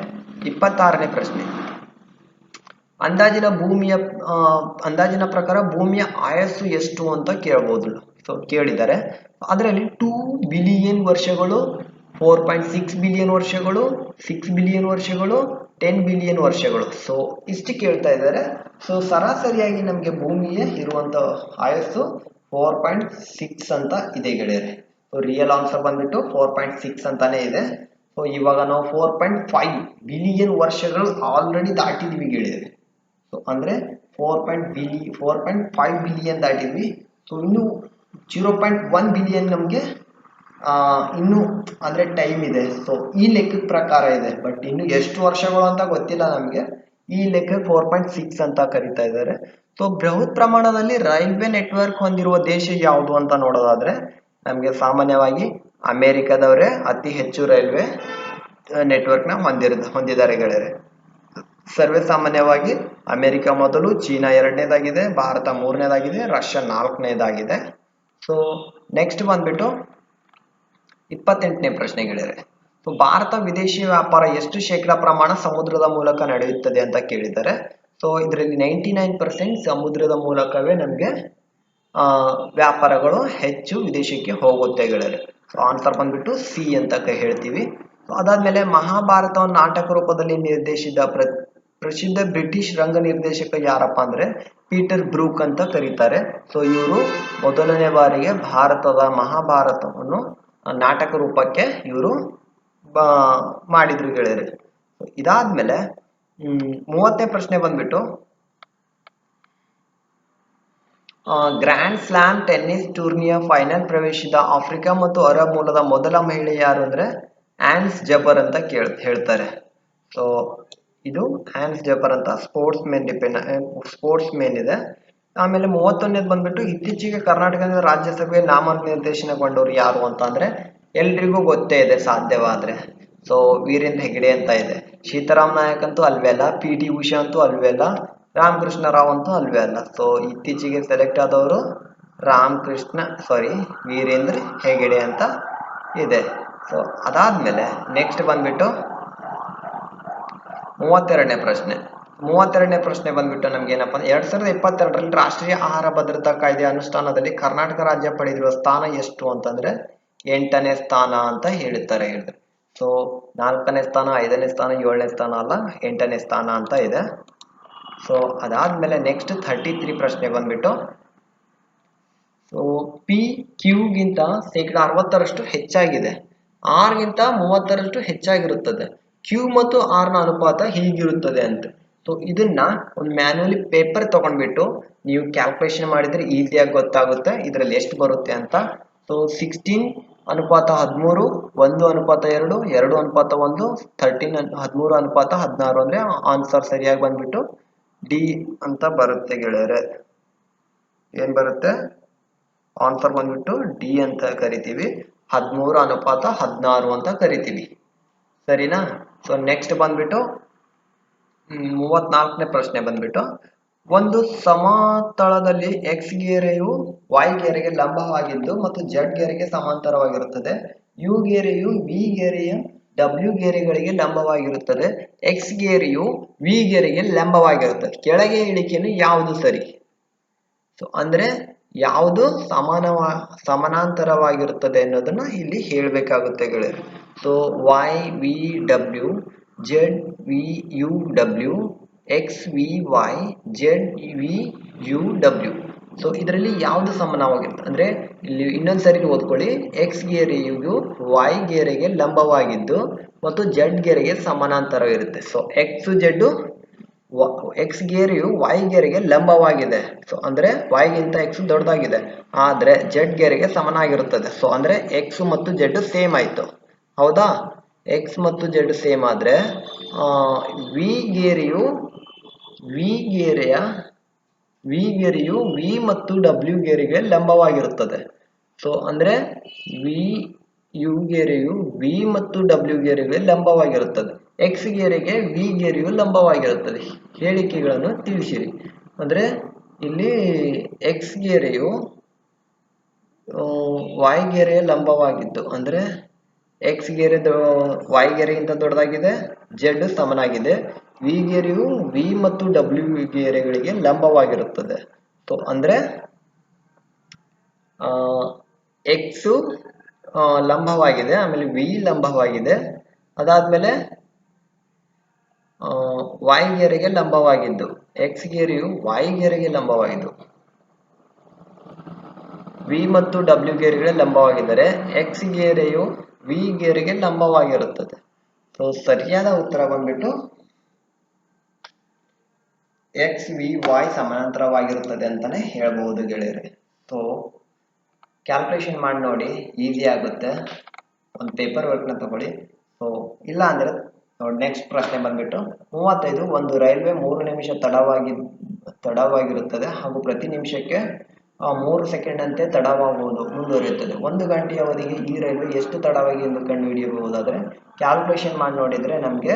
26ನೇ ಪ್ರಶ್ನೆ. ಅಂದಾಜಿನ ಪ್ರಕಾರ ಭೂಮಿಯ ಆಯಸ್ಸು ಎಷ್ಟು ಅಂತ ಕೇಳಬಹುದು. ಸೊ ಕೇಳಿದ್ದಾರೆ. ಅದರಲ್ಲಿ 2 ಬಿಲಿಯನ್ ವರ್ಷಗಳು, 4.6 ಬಿಲಿಯನ್ ವರ್ಷಗಳು, 6 ಬಿಲಿಯನ್ ವರ್ಷಗಳು, 10 ಬಿಲಿಯನ್ ವರ್ಷಗಳು. ಸೊ ಇಷ್ಟು ಕೇಳ್ತಾ ಇದ್ದಾರೆ. ಸೊ ಸರಾಸರಿಯಾಗಿ ನಮಗೆ ಭೂಮಿಯ ಇರುವಂತ ಆಯಸ್ಸು 4.6 ಅಂತ ಇದೆ ಗೆಳೆಯರೆ. ಸೊ ರಿಯಲ್ ಆನ್ಸರ್ ಬಂದ್ಬಿಟ್ಟು 4.6 ಅಂತಾನೆ ಇದೆ. ಸೊ ಇವಾಗ ನಾವು 4.5 ಬಿಲಿಯನ್ ವರ್ಷಗಳು ಆಲ್ರೆಡಿ ದಾಟಿದೀವಿ ಗೆಳೆಯರೆ. ಸೊ ಅಂದ್ರೆ 4.5 ಬಿಲಿಯನ್ ದಾಟಿದ್ವಿ. ಸೊ ಇನ್ನು 0.1 ಬಿಲಿಯನ್ ನಮಗೆ ಇನ್ನು ಅಂದ್ರೆ ಟೈಮ್ ಇದೆ. ಸೊ ಈ ಲೆಕ್ಕದ ಪ್ರಕಾರ ಇದೆ, ಬಟ್ ಇನ್ನು ಎಷ್ಟು ವರ್ಷಗಳು ಅಂತ ಗೊತ್ತಿಲ್ಲ ನಮಗೆ. ಈ ಲೆಕ್ಕ 4.6 ಅಂತ ಕರಿತಾ ಇದ್ದಾರೆ. ಸೊ ಬೃಹತ್ ಪ್ರಮಾಣದಲ್ಲಿ ರೈಲ್ವೆ ನೆಟ್ವರ್ಕ್ ಹೊಂದಿರುವ ದೇಶ ಯಾವುದು ಅಂತ ನೋಡೋದಾದ್ರೆ ನಮಗೆ ಸಾಮಾನ್ಯವಾಗಿ ಅಮೆರಿಕದವರೇ ಅತಿ ಹೆಚ್ಚು ರೈಲ್ವೆ ನೆಟ್ವರ್ಕ್ ನ ಹೊಂದಿದ್ದಾರೆ ಗೆಳೆಯರೆ. ಸರ್ವೇ ಸಾಮಾನ್ಯವಾಗಿ ಅಮೆರಿಕ ಮೊದಲು, ಚೀನಾ 2ನೇದಾಗಿದೆ, ಭಾರತ 3ನೇದಾಗಿದೆ, ರಷ್ಯಾ 4ನೇದಾಗಿದೆ. ಸೊ ನೆಕ್ಸ್ಟ್ ಬಂದ್ಬಿಟ್ಟು 28ನೇ ಪ್ರಶ್ನೆ ಗೆಳೆಯರೆ. ಸೊ ಭಾರತ ವಿದೇಶಿ ವ್ಯಾಪಾರ ಎಷ್ಟು ಶೇಕಡಾ ಪ್ರಮಾಣ ಸಮುದ್ರದ ಮೂಲಕ ನಡೆಯುತ್ತದೆ ಅಂತ ಕೇಳಿದ್ದಾರೆ. ಸೊ ಇದರಲ್ಲಿ 99% ಸಮುದ್ರದ ಮೂಲಕವೇ ನಮಗೆ ವ್ಯಾಪಾರಗಳು ಹೆಚ್ಚು ವಿದೇಶಕ್ಕೆ ಹೋಗುತ್ತೆ ಗೆಳೆಯರೆ. ಸೊ ಆನ್ಸರ್ ಬಂದ್ಬಿಟ್ಟು ಸಿ ಅಂತ ಹೇಳ್ತೀವಿ. ಅದಾದ್ಮೇಲೆ ಮಹಾಭಾರತವನ್ನು ನಾಟಕ ರೂಪದಲ್ಲಿ ನಿರ್ದೇಶಿಸಿದ ಪ್ರಸಿದ್ಧ ಬ್ರಿಟಿಷ್ ರಂಗ ನಿರ್ದೇಶಕ ಯಾರಪ್ಪ ಅಂದ್ರೆ ಪೀಟರ್ ಬ್ರೂಕ್ ಅಂತ ಕರೀತಾರೆ. ಸೊ ಇವರು ಮೊದಲನೇ ಬಾರಿಗೆ ಭಾರತದ ಮಹಾಭಾರತವನ್ನು ನಾಟಕ ರೂಪಕ್ಕೆ ಇವರು ಮಾಡಿದ್ರು ಗೆಳೆಯರೆ. ಇದಾದ್ಮೇಲೆ 30ನೇ ಪ್ರಶ್ನೆ ಬಂದ್ಬಿಟ್ಟು ಗ್ರ್ಯಾಂಡ್ ಸ್ಲಾಮ್ ಟೆನ್ನಿಸ್ ಟೂರ್ನಿಯ ಫೈನಲ್ ಪ್ರವೇಶಿಸಿದ ಆಫ್ರಿಕಾ ಮತ್ತು ಅರಬ್ ಮೂಲದ ಮೊದಲ ಮಹಿಳೆ ಯಾರು ಅಂದ್ರೆ ಆನ್ಸ್ ಜಬರ್ ಅಂತ ಹೇಳ್ತಾರೆ. ಸೊ ಇದು ಆನ್ಸ್ ಜಬರ್ ಅಂತ ಸ್ಪೋರ್ಟ್ಸ್ ಮೇನ್ ಇದೆ. ಆಮೇಲೆ 31ನೇದು ಬಂದ್ಬಿಟ್ಟು ಇತ್ತೀಚೆಗೆ ಕರ್ನಾಟಕದ ರಾಜ್ಯಸಭೆ ನಾಮನಿರ್ದೇಶನಗೊಂಡವರು ಯಾರು ಅಂತ ಅಂದ್ರೆ ಎಲ್ರಿಗೂ ಗೊತ್ತೇ ಇದೆ ಸಾಧ್ಯವಾದ್ರೆ. ಸೊ ವೀರೇಂದ್ರ ಹೆಗ್ಗಡೆ ಅಂತ ಇದೆ. ಸೀತಾರಾಮ್ ನಾಯಕ್ ಅಂತೂ ಅಲ್ವೇ ಅಲ್ಲ, PT ಉಷಾ ಅಂತೂ ಅಲ್ವೇ ಅಲ್ಲ, ರಾಮಕೃಷ್ಣ ರಾವ್ ಅಂತೂ ಅಲ್ವೇ ಅಲ್ಲ. ಸೊ ಇತ್ತೀಚೆಗೆ ಸೆಲೆಕ್ಟ್ ಆದವರು ವೀರೇಂದ್ರ ಹೆಗ್ಗಡೆ ಅಂತ ಇದೆ. ಸೊ ಅದಾದ್ಮೇಲೆ ನೆಕ್ಸ್ಟ್ ಬಂದ್ಬಿಟ್ಟು 32ನೇ ಪ್ರಶ್ನೆ ಬಂದ್ಬಿಟ್ಟು ನಮ್ಗೆ ಏನಪ್ಪಾ 2022ರಲ್ಲಿ ರಾಷ್ಟ್ರೀಯ ಆಹಾರ ಭದ್ರತಾ ಕಾಯ್ದೆ ಅನುಷ್ಠಾನದಲ್ಲಿ ಕರ್ನಾಟಕ ರಾಜ್ಯ ಪಡೆದಿರುವ ಸ್ಥಾನ ಎಷ್ಟು ಅಂತಂದ್ರೆ 8ನೇ ಸ್ಥಾನ ಅಂತ ಹೇಳ್ತಾರೆ. ಸೊ 4ನೇ ಸ್ಥಾನ, 5ನೇ ಸ್ಥಾನ, 7ನೇ ಸ್ಥಾನ ಅಲ್ಲ, 8ನೇ ಸ್ಥಾನ ಅಂತ ಇದೆ. ಸೊ ಅದಾದ್ಮೇಲೆ ನೆಕ್ಸ್ಟ್ 33 ಪ್ರಶ್ನೆ ಬಂದ್ಬಿಟ್ಟು ಸೊ PQ ಗಿಂತ 60% ಹೆಚ್ಚಾಗಿದೆ, R ಗಿಂತ 30% ಹೆಚ್ಚಾಗಿರುತ್ತದೆ. Q ಮತ್ತು R ನ ಅನುಪಾತ ಹೀಗಿರುತ್ತದೆ ಅಂತ. ಸೊ ಇದನ್ನ ಒಂದು ಮ್ಯಾನ್ಯುಯಲಿ ಪೇಪರ್ ತಗೊಂಡ್ಬಿಟ್ಟು ನೀವು ಕ್ಯಾಲ್ಕುಲೇಷನ್ ಮಾಡಿದ್ರೆ ಈಸಿಯಾಗಿ ಗೊತ್ತಾಗುತ್ತೆ ಇದ್ರಲ್ಲಿ ಎಷ್ಟು ಬರುತ್ತೆ ಅಂತ. ಸೊ 16:13, 1:2, 2:1, 13:16 ಅಂದ್ರೆ ಆನ್ಸರ್ ಸರಿಯಾಗಿ ಬಂದ್ಬಿಟ್ಟು ಡಿ ಅಂತ ಬರುತ್ತೆ ಗೆಳೆಯರೆ. ಏನ್ ಬರುತ್ತೆ ಆನ್ಸರ್ ಬಂದ್ಬಿಟ್ಟು ಡಿ ಅಂತ ಕರಿತೀವಿ. 13:16 ಅಂತ ಕರಿತೀವಿ, ಸರಿನಾ? ಸೊ ನೆಕ್ಸ್ಟ್ ಬಂದ್ಬಿಟ್ಟು 34ನೇ ಪ್ರಶ್ನೆ ಬಂದ್ಬಿಟ್ಟು ಒಂದು ಸಮತಳದಲ್ಲಿ X ಗೆರೆಯು Y ಗೆರೆಗೆ ಲಂಬವಾಗಿದ್ದು ಮತ್ತು Z ಗೆರೆಗೆ ಸಮಾಂತರವಾಗಿರುತ್ತದೆ. U ಗೆರೆಯು V ಗೆರೆಯ W ಗೆರೆಗಳಿಗೆ ಲಂಬವಾಗಿರುತ್ತದೆ. X ಗೆರೆಯು V ಗೆರೆಗೆ ಲಂಬವಾಗಿರುತ್ತದೆ. ಕೆಳಗೆ ಇಳಿಕೆಯನ್ನು ಯಾವುದು ಸರಿ? ಸೊ ಅಂದ್ರೆ ಯಾವುದು ಸಮಾನಾಂತರವಾಗಿರುತ್ತದೆ ಅನ್ನೋದನ್ನ ಇಲ್ಲಿ ಹೇಳಬೇಕಾಗುತ್ತೆ ಗೆಳೆಯರು. So Y V W Z V U W X V Y Z V U W. So ಇದರಲ್ಲಿ ಯಾವುದು ಸಮಾನವಾಗಿರುತ್ತೆ ಅಂದರೆ ಇಲ್ಲಿ ಇನ್ನೊಂದ್ಸರಿ ಓದ್ಕೊಳ್ಳಿ. ಎಕ್ಸ್ ಗೆರೆಯು ವೈ ಗೆರೆಗೆ ಲಂಬವಾಗಿದ್ದು ಮತ್ತು ಜೆಡ್ ಗೆರೆಗೆ ಸಮಾನಾಂತರ ಇರುತ್ತೆ. ಸೊ ಎಕ್ಸ್ ಗೆರೆಯು ವೈ ಗೆರೆಗೆ ಲಂಬವಾಗಿದೆ. ಸೊ ಅಂದ್ರೆ ವೈ ಗಿಂತ ಎಕ್ಸ್ ದೊಡ್ಡದಾಗಿದೆ, ಆದ್ರೆ ಜೆಡ್ ಗೆರೆಗೆ ಸಮನಾಗಿರುತ್ತದೆ. ಸೊ ಅಂದ್ರೆ ಎಕ್ಸ್ ಮತ್ತು ಜೆಡ್ ಸೇಮ್ ಆಯ್ತು, ಹೌದಾ? ಎಕ್ಸ್ ಮತ್ತು ಜೆಡ್ ಸೇಮ್ ಆದ್ರೆ ವಿ ಗೆರೆಯು ವಿ ಮತ್ತು ಡಬ್ಲ್ಯೂ ಗೆರೆಗೆ ಲಂಬವಾಗಿರುತ್ತದೆ. ಸೊ ಅಂದ್ರೆ ವಿ ಯು ಗೆರೆಯು ವಿ ಮತ್ತು ಡಬ್ಲ್ಯೂ ಗೆರೆಗೆ ಲಂಬವಾಗಿರುತ್ತದೆ. ಎಕ್ಸ್ ಗೆರೆಗೆ ವಿ ಗೆರೆಯು ಲಂಬವಾಗಿರುತ್ತದೆ. ಹೇಳಿಕೆಗಳನ್ನು ತಿಳಿಸಿರಿ. ಅಂದ್ರೆ ಇಲ್ಲಿ ಎಕ್ಸ್ ಗೆರೆಯು ವೈ ಗೆರೆಯ ಲಂಬವಾಗಿದ್ದು ಅಂದ್ರೆ ಎಕ್ಸ್ ಗೆರೆ ವೈ ಗೆರೆಗಿಂತ ದೊಡ್ಡದಾಗಿದೆ, ಜೆಡ್ ಸಮನಾಗಿದೆ. ವಿ ಗೆರೆಯು ವಿ ಮತ್ತು ಡಬ್ಲ್ಯೂ ಗೆರೆಗಳಿಗೆ ಲಂಬವಾಗಿರುತ್ತದೆ. ಸೊ ಅಂದ್ರೆ ಎಕ್ಸ್ ಲಂಬವಾಗಿದೆ, ಆಮೇಲೆ ವಿ ಲಂಬವಾಗಿದೆ, ಅದಾದ್ಮೇಲೆ ವೈ ಗೆರೆಗೆ ಲಂಬವಾಗಿದ್ದು ಎಕ್ಸ್ ಗೆರೆಯು ವೈ ಗೆರೆಗೆ ಲಂಬವಾಗಿದ್ದು ವಿ ಮತ್ತು ಡಬ್ಲ್ಯೂ ಗೆರೆಗೆ ಲಂಬವಾಗಿದ್ದರೆ ಎಕ್ಸ್ ಗೆರೆಯು ವಿ ಗೆರೆಗೆ ಲಂಬವಾಗಿರುತ್ತದೆ. ಸೊ ಸರಿಯಾದ ಉತ್ತರ ಬಂದ್ಬಿಟ್ಟು ಎಕ್ಸ್ ವಿ ವೈ ಸಮಾನಾಂತರವಾಗಿರುತ್ತದೆ ಅಂತಾನೆ ಹೇಳ್ಬಹುದು ಗೆಳೆಯರೆ. ಸೊ ಕ್ಯಾಲ್ಕುಲೇಷನ್ ಮಾಡಿ ನೋಡಿ, ಈಸಿ ಆಗುತ್ತೆ. ಒಂದು ಪೇಪರ್ ವರ್ಕ್ನ ತಗೊಳ್ಳಿ. ಸೊ ಇಲ್ಲ ಅಂದ್ರೆ ನೋಡಿ, ನೆಕ್ಸ್ಟ್ ಪ್ರಶ್ನೆ ಬಂದ್ಬಿಟ್ಟು 35. ಒಂದು ರೈಲ್ವೆ 3 ನಿಮಿಷ ತಡವಾಗಿರುತ್ತದೆ ಹಾಗೂ ಪ್ರತಿ ನಿಮಿಷಕ್ಕೆ 3 ಸೆಕೆಂಡ್ ಅಂತೆ ತಡವಾಗುವುದು ಮುಂದುವರಿಯುತ್ತದೆ. 1 ಗಂಟೆಯ ಅವಧಿಗೆ ಈ ರೈಲ್ವೆ ಎಷ್ಟು ತಡವಾಗಿ ಎಂದು ಕಂಡುಹಿಡಿಯಬಹುದಾದ್ರೆ ಕ್ಯಾಲ್ಕುಲೇಷನ್ ಮಾಡಿ ನೋಡಿದ್ರೆ ನಮಗೆ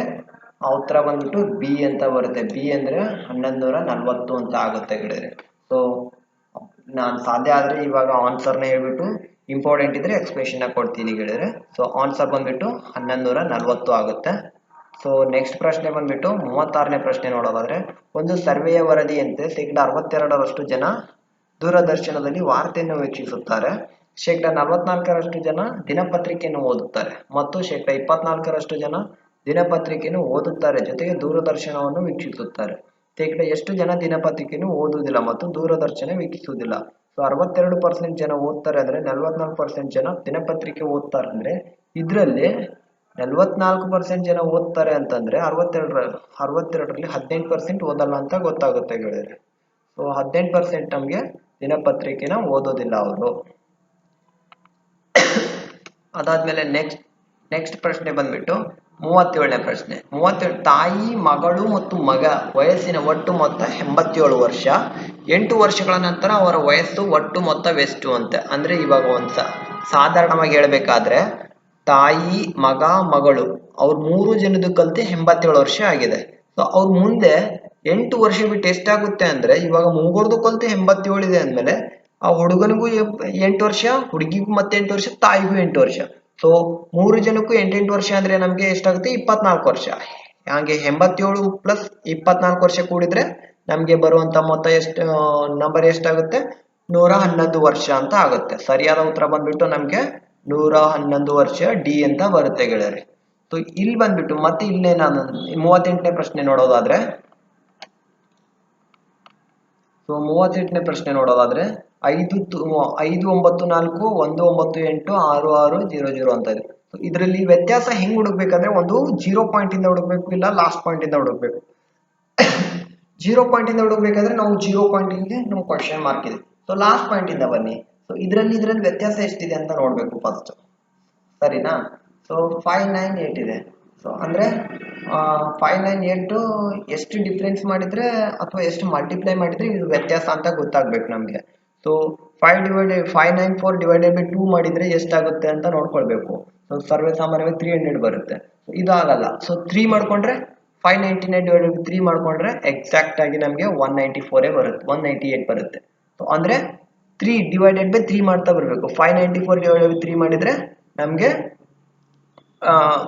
ಉತ್ತರ ಬಂದ್ಬಿಟ್ಟು ಬಿ ಅಂತ ಬರುತ್ತೆ. ಬಿ ಅಂದ್ರೆ 1140 ಅಂತ ಆಗುತ್ತೆ ಗೆಳೆಯರೆ. ಸೊ ನಾನು ಸಾಧ್ಯ ಆದ್ರೆ ಇವಾಗ ಆನ್ಸರ್ನ ಹೇಳ್ಬಿಟ್ಟು ಇಂಪಾರ್ಟೆಂಟ್ ಇದ್ರೆ ಎಕ್ಸ್ಪ್ಲೇಷನ್ ಕೊಡ್ತೀನಿ ಗೆಳೆಯರೆ. ಸೊ ಆನ್ಸರ್ ಬಂದ್ಬಿಟ್ಟು 1140 ಆಗುತ್ತೆ. ಸೊ ನೆಕ್ಸ್ಟ್ ಪ್ರಶ್ನೆ ಬಂದ್ಬಿಟ್ಟು 36ನೇ ಪ್ರಶ್ನೆ ನೋಡೋದಾದ್ರೆ, ಒಂದು ಸರ್ವೆಯ ವರದಿಯಂತೆ 62% ಜನ ದೂರದರ್ಶನದಲ್ಲಿ ವಾರ್ತೆಯನ್ನು ವೀಕ್ಷಿಸುತ್ತಾರೆ, 44% ಜನ ದಿನಪತ್ರಿಕೆಯನ್ನು ಓದುತ್ತಾರೆ ಮತ್ತು 24% ಜನ ದಿನಪತ್ರಿಕೆಯನ್ನು ಓದುತ್ತಾರೆ ಜೊತೆಗೆ ದೂರದರ್ಶನವನ್ನು ವೀಕ್ಷಿಸುತ್ತಾರೆ. ಎಷ್ಟು ಜನ ದಿನಪತ್ರಿಕೆಯನ್ನು ಓದುವುದಿಲ್ಲ ಮತ್ತು ದೂರದರ್ಶನ ವೀಕ್ಷಿಸುವುದಿಲ್ಲ? ಸೊ 62% ಜನ ಓದ್ತಾರೆ ಅಂದ್ರೆ 44% ಜನ ದಿನಪತ್ರಿಕೆ ಓದ್ತಾರೆ. ಅಂದ್ರೆ ಇದರಲ್ಲಿ 44% ಜನ ಓದ್ತಾರೆ ಅಂತಂದ್ರೆ 62ರಲ್ಲಿ 18% ಓದಲ್ಲ ಅಂತ ಗೊತ್ತಾಗುತ್ತೆ ಗೆಳೆಯರೆ. ಸೊ 18% ನಮ್ಗೆ ದಿನಪತ್ರಿಕೆನ ಓದೋದಿಲ್ಲ ಅವರು. ಅದಾದ್ಮೇಲೆ ನೆಕ್ಸ್ಟ್ ಪ್ರಶ್ನೆ ಬಂದ್ಬಿಟ್ಟು 37ನೇ ಪ್ರಶ್ನೆ. 37 ತಾಯಿ, ಮಗಳು ಮತ್ತು ಮಗ ವಯಸ್ಸಿನ ಒಟ್ಟು ಮೊತ್ತ 87 ವರ್ಷ. 8 ವರ್ಷಗಳ ನಂತರ ಅವರ ವಯಸ್ಸು ಒಟ್ಟು ಮೊತ್ತವೆಷ್ಟು ಅಂತ. ಅಂದ್ರೆ ಇವಾಗ ಸಾಧಾರಣವಾಗಿ ಹೇಳ್ಬೇಕಾದ್ರೆ ತಾಯಿ, ಮಗ, ಮಗಳು ಅವ್ರ 3 ಜನದ್ದು ಕಲ್ತು 87 ವರ್ಷ ಆಗಿದೆ. ಸೊ ಅವ್ರ ಮುಂದೆ 8 ವರ್ಷ ಬಿಟ್ಟು ಎಷ್ಟಾಗುತ್ತೆ ಅಂದ್ರೆ ಇವಾಗ ಮೂಗರ್ದು ಕಲ್ತು 87 ಇದೆ ಅಂದ್ಮೇಲೆ ಆ ಹುಡುಗನಿಗೂ 8 ವರ್ಷ, ಹುಡುಗಿಗೂ ಮತ್ತೆ 8 ವರ್ಷ, ತಾಯಿಗೂ 8 ವರ್ಷ. ಸೊ 3 ಜನಕ್ಕೂ 8 ವರ್ಷ ಅಂದ್ರೆ ನಮ್ಗೆ ಎಷ್ಟಾಗುತ್ತೆ? 24 ವರ್ಷ. ಹಾಗೆ 87 ಪ್ಲಸ್ 24 ವರ್ಷ ಕೂಡಿದ್ರೆ ನಮ್ಗೆ ಬರುವಂತ ಮೊತ್ತ ನಂಬರ್ ಎಷ್ಟಾಗುತ್ತೆ? 111 ವರ್ಷ ಅಂತ ಆಗುತ್ತೆ. ಸರಿಯಾದ ಉತ್ತರ ಬಂದ್ಬಿಟ್ಟು ನಮ್ಗೆ 111 ವರ್ಷ, ಡಿ ಅಂತ ಬರುತ್ತೆ ಗೆಳೆಯರೆ. ಸೊ ಇಲ್ಲಿ ಬಂದ್ಬಿಟ್ಟು ಮತ್ತೆ ಇಲ್ಲೇ ನಾನು 38ನೇ ಪ್ರಶ್ನೆ ನೋಡೋದಾದ್ರೆ, ಸೊ 38ನೇ ಪ್ರಶ್ನೆ ನೋಡೋದಾದ್ರೆ 594198660 ಅಂತ ಇದೆ. ಇದರಲ್ಲಿ ವ್ಯತ್ಯಾಸ ಹೆಂಗ್ ಹುಡುಕ್ಬೇಕಂದ್ರೆ ಒಂದು 0 ಪಾಯಿಂಟ್ ಇಂದ ಹುಡುಕ್ಬೇಕು, ಇಲ್ಲ ಲಾಸ್ಟ್ ಪಾಯಿಂಟ್ ಇಂದ ಹುಡುಕ್ಬೇಕು. 0 ಪಾಯಿಂಟ್ ಇಂದ ಹುಡುಕ್ಬೇಕಾದ್ರೆ ನಾವು 0 ಪಾಯಿಂಟ್ ಇಂದ ನಾವು ಕ್ವಶನ್ ಮಾರ್ಕ್ ಇದೆ. ಸೊ ಲಾಸ್ಟ್ ಪಾಯಿಂಟ್ ಇಂದ ಬನ್ನಿ. ಸೊ ಇದರಲ್ಲಿ ವ್ಯತ್ಯಾಸ ಎಷ್ಟಿದೆ ಅಂತ ನೋಡ್ಬೇಕು ಫಸ್ಟ್, ಸರಿನಾ? ಸೊ 598 ಇದೆ. ಸೊ ಅಂದ್ರೆ 598 ಎಷ್ಟು ಡಿಫ್ರೆನ್ಸ್ ಮಾಡಿದ್ರೆ ಅಥವಾ ಎಷ್ಟು ಮಲ್ಟಿಪ್ಲೈ ಮಾಡಿದ್ರೆ ಇದು ವ್ಯತ್ಯಾಸ ಅಂತ ಗೊತ್ತಾಗ್ಬೇಕು ನಮ್ಗೆ. ಸೊ 594 ಡಿವೈಡೆಡ್ ಬೈ 2 ಮಾಡಿದ್ರೆ ಎಷ್ಟಾಗುತ್ತೆ ಅಂತ ನೋಡ್ಕೊಳ್ಬೇಕು. ಸೊ ಸರ್ವೇ ಸಾಮಾನ್ಯವಾಗಿ 300 ಬರುತ್ತೆ. ಇದು ಆಗಲ್ಲ. ಸೊ 3 ಮಾಡ್ಕೊಂಡ್ರೆ 599 ಡಿವೈಡೆಡ್ ಬೈ 3 ಮಾಡ್ಕೊಂಡ್ರೆ ಎಕ್ಸಾಕ್ಟ್ ಆಗಿ ನಮ್ಗೆ 194 ಬರುತ್ತೆ, 198 ಬರುತ್ತೆ. ಸೊ ಅಂದ್ರೆ 3 ಡಿವೈಡೆಡ್ ಬೈ 3 ಮಾಡ್ತಾ ಬರ್ಬೇಕು. 594 ಡಿವೈಡೆಡ್ ಬೈ 3 ಮಾಡಿದ್ರೆ ನಮ್ಗೆ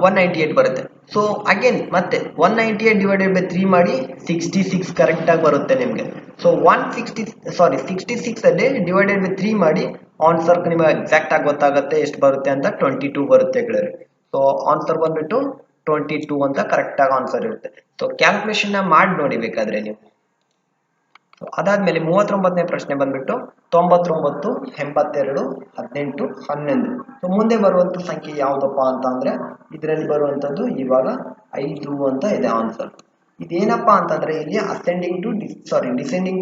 198 ಬರುತ್ತೆ. ಸೊ ಅಗೇನ್ ಮತ್ತೆ 198 ಡಿವೈಡೆಡ್ ಬೈ 3 ಮಾಡಿ 66 ಕರೆಕ್ಟ್ ಆಗಿ ಬರುತ್ತೆ ನಿಮ್ಗೆ. ಸೊ 66 ಅಲ್ಲಿ ಡಿವೈಡೆಡ್ ವಿತ್ 3 ಮಾಡಿ ಆನ್ಸರ್ ನಿಮಗೆ ಎಕ್ಸಾಕ್ಟ್ ಆಗಿ ಗೊತ್ತಾಗುತ್ತೆ ಎಷ್ಟು ಬರುತ್ತೆ ಅಂತ 22 ಬರುತ್ತೆ ಗೆಳೆಯರೆ. ಸೊ ಆನ್ಸರ್ ಬಂದ್ಬಿಟ್ಟು 22 ಅಂತ ಕರೆಕ್ಟ್ ಆಗಿ ಆನ್ಸರ್ ಇರುತ್ತೆ. ಸೊ ಕ್ಯಾಲ್ಕುಲೇಷನ್ ಮಾಡಿ ನೋಡಿ ಬೇಕಾದ್ರೆ ನೀವು. ಅದಾದ್ಮೇಲೆ 39ನೇ ಪ್ರಶ್ನೆ ಬಂದ್ಬಿಟ್ಟು 99, 82, 18, 11. ಸೊ ಮುಂದೆ ಬರುವಂತ ಸಂಖ್ಯೆ ಯಾವ್ದಪ್ಪ ಅಂತ ಅಂದ್ರೆ ಇದರಲ್ಲಿ ಬರುವಂತದ್ದು ಇವಾಗ 5 ಅಂತ ಇದೆ ಆನ್ಸರ್. ಇದೇನಪ್ಪಾ ಅಂತಂದ್ರೆ ಇಲ್ಲಿ ಡಿಸೆಂಡಿಂಗ್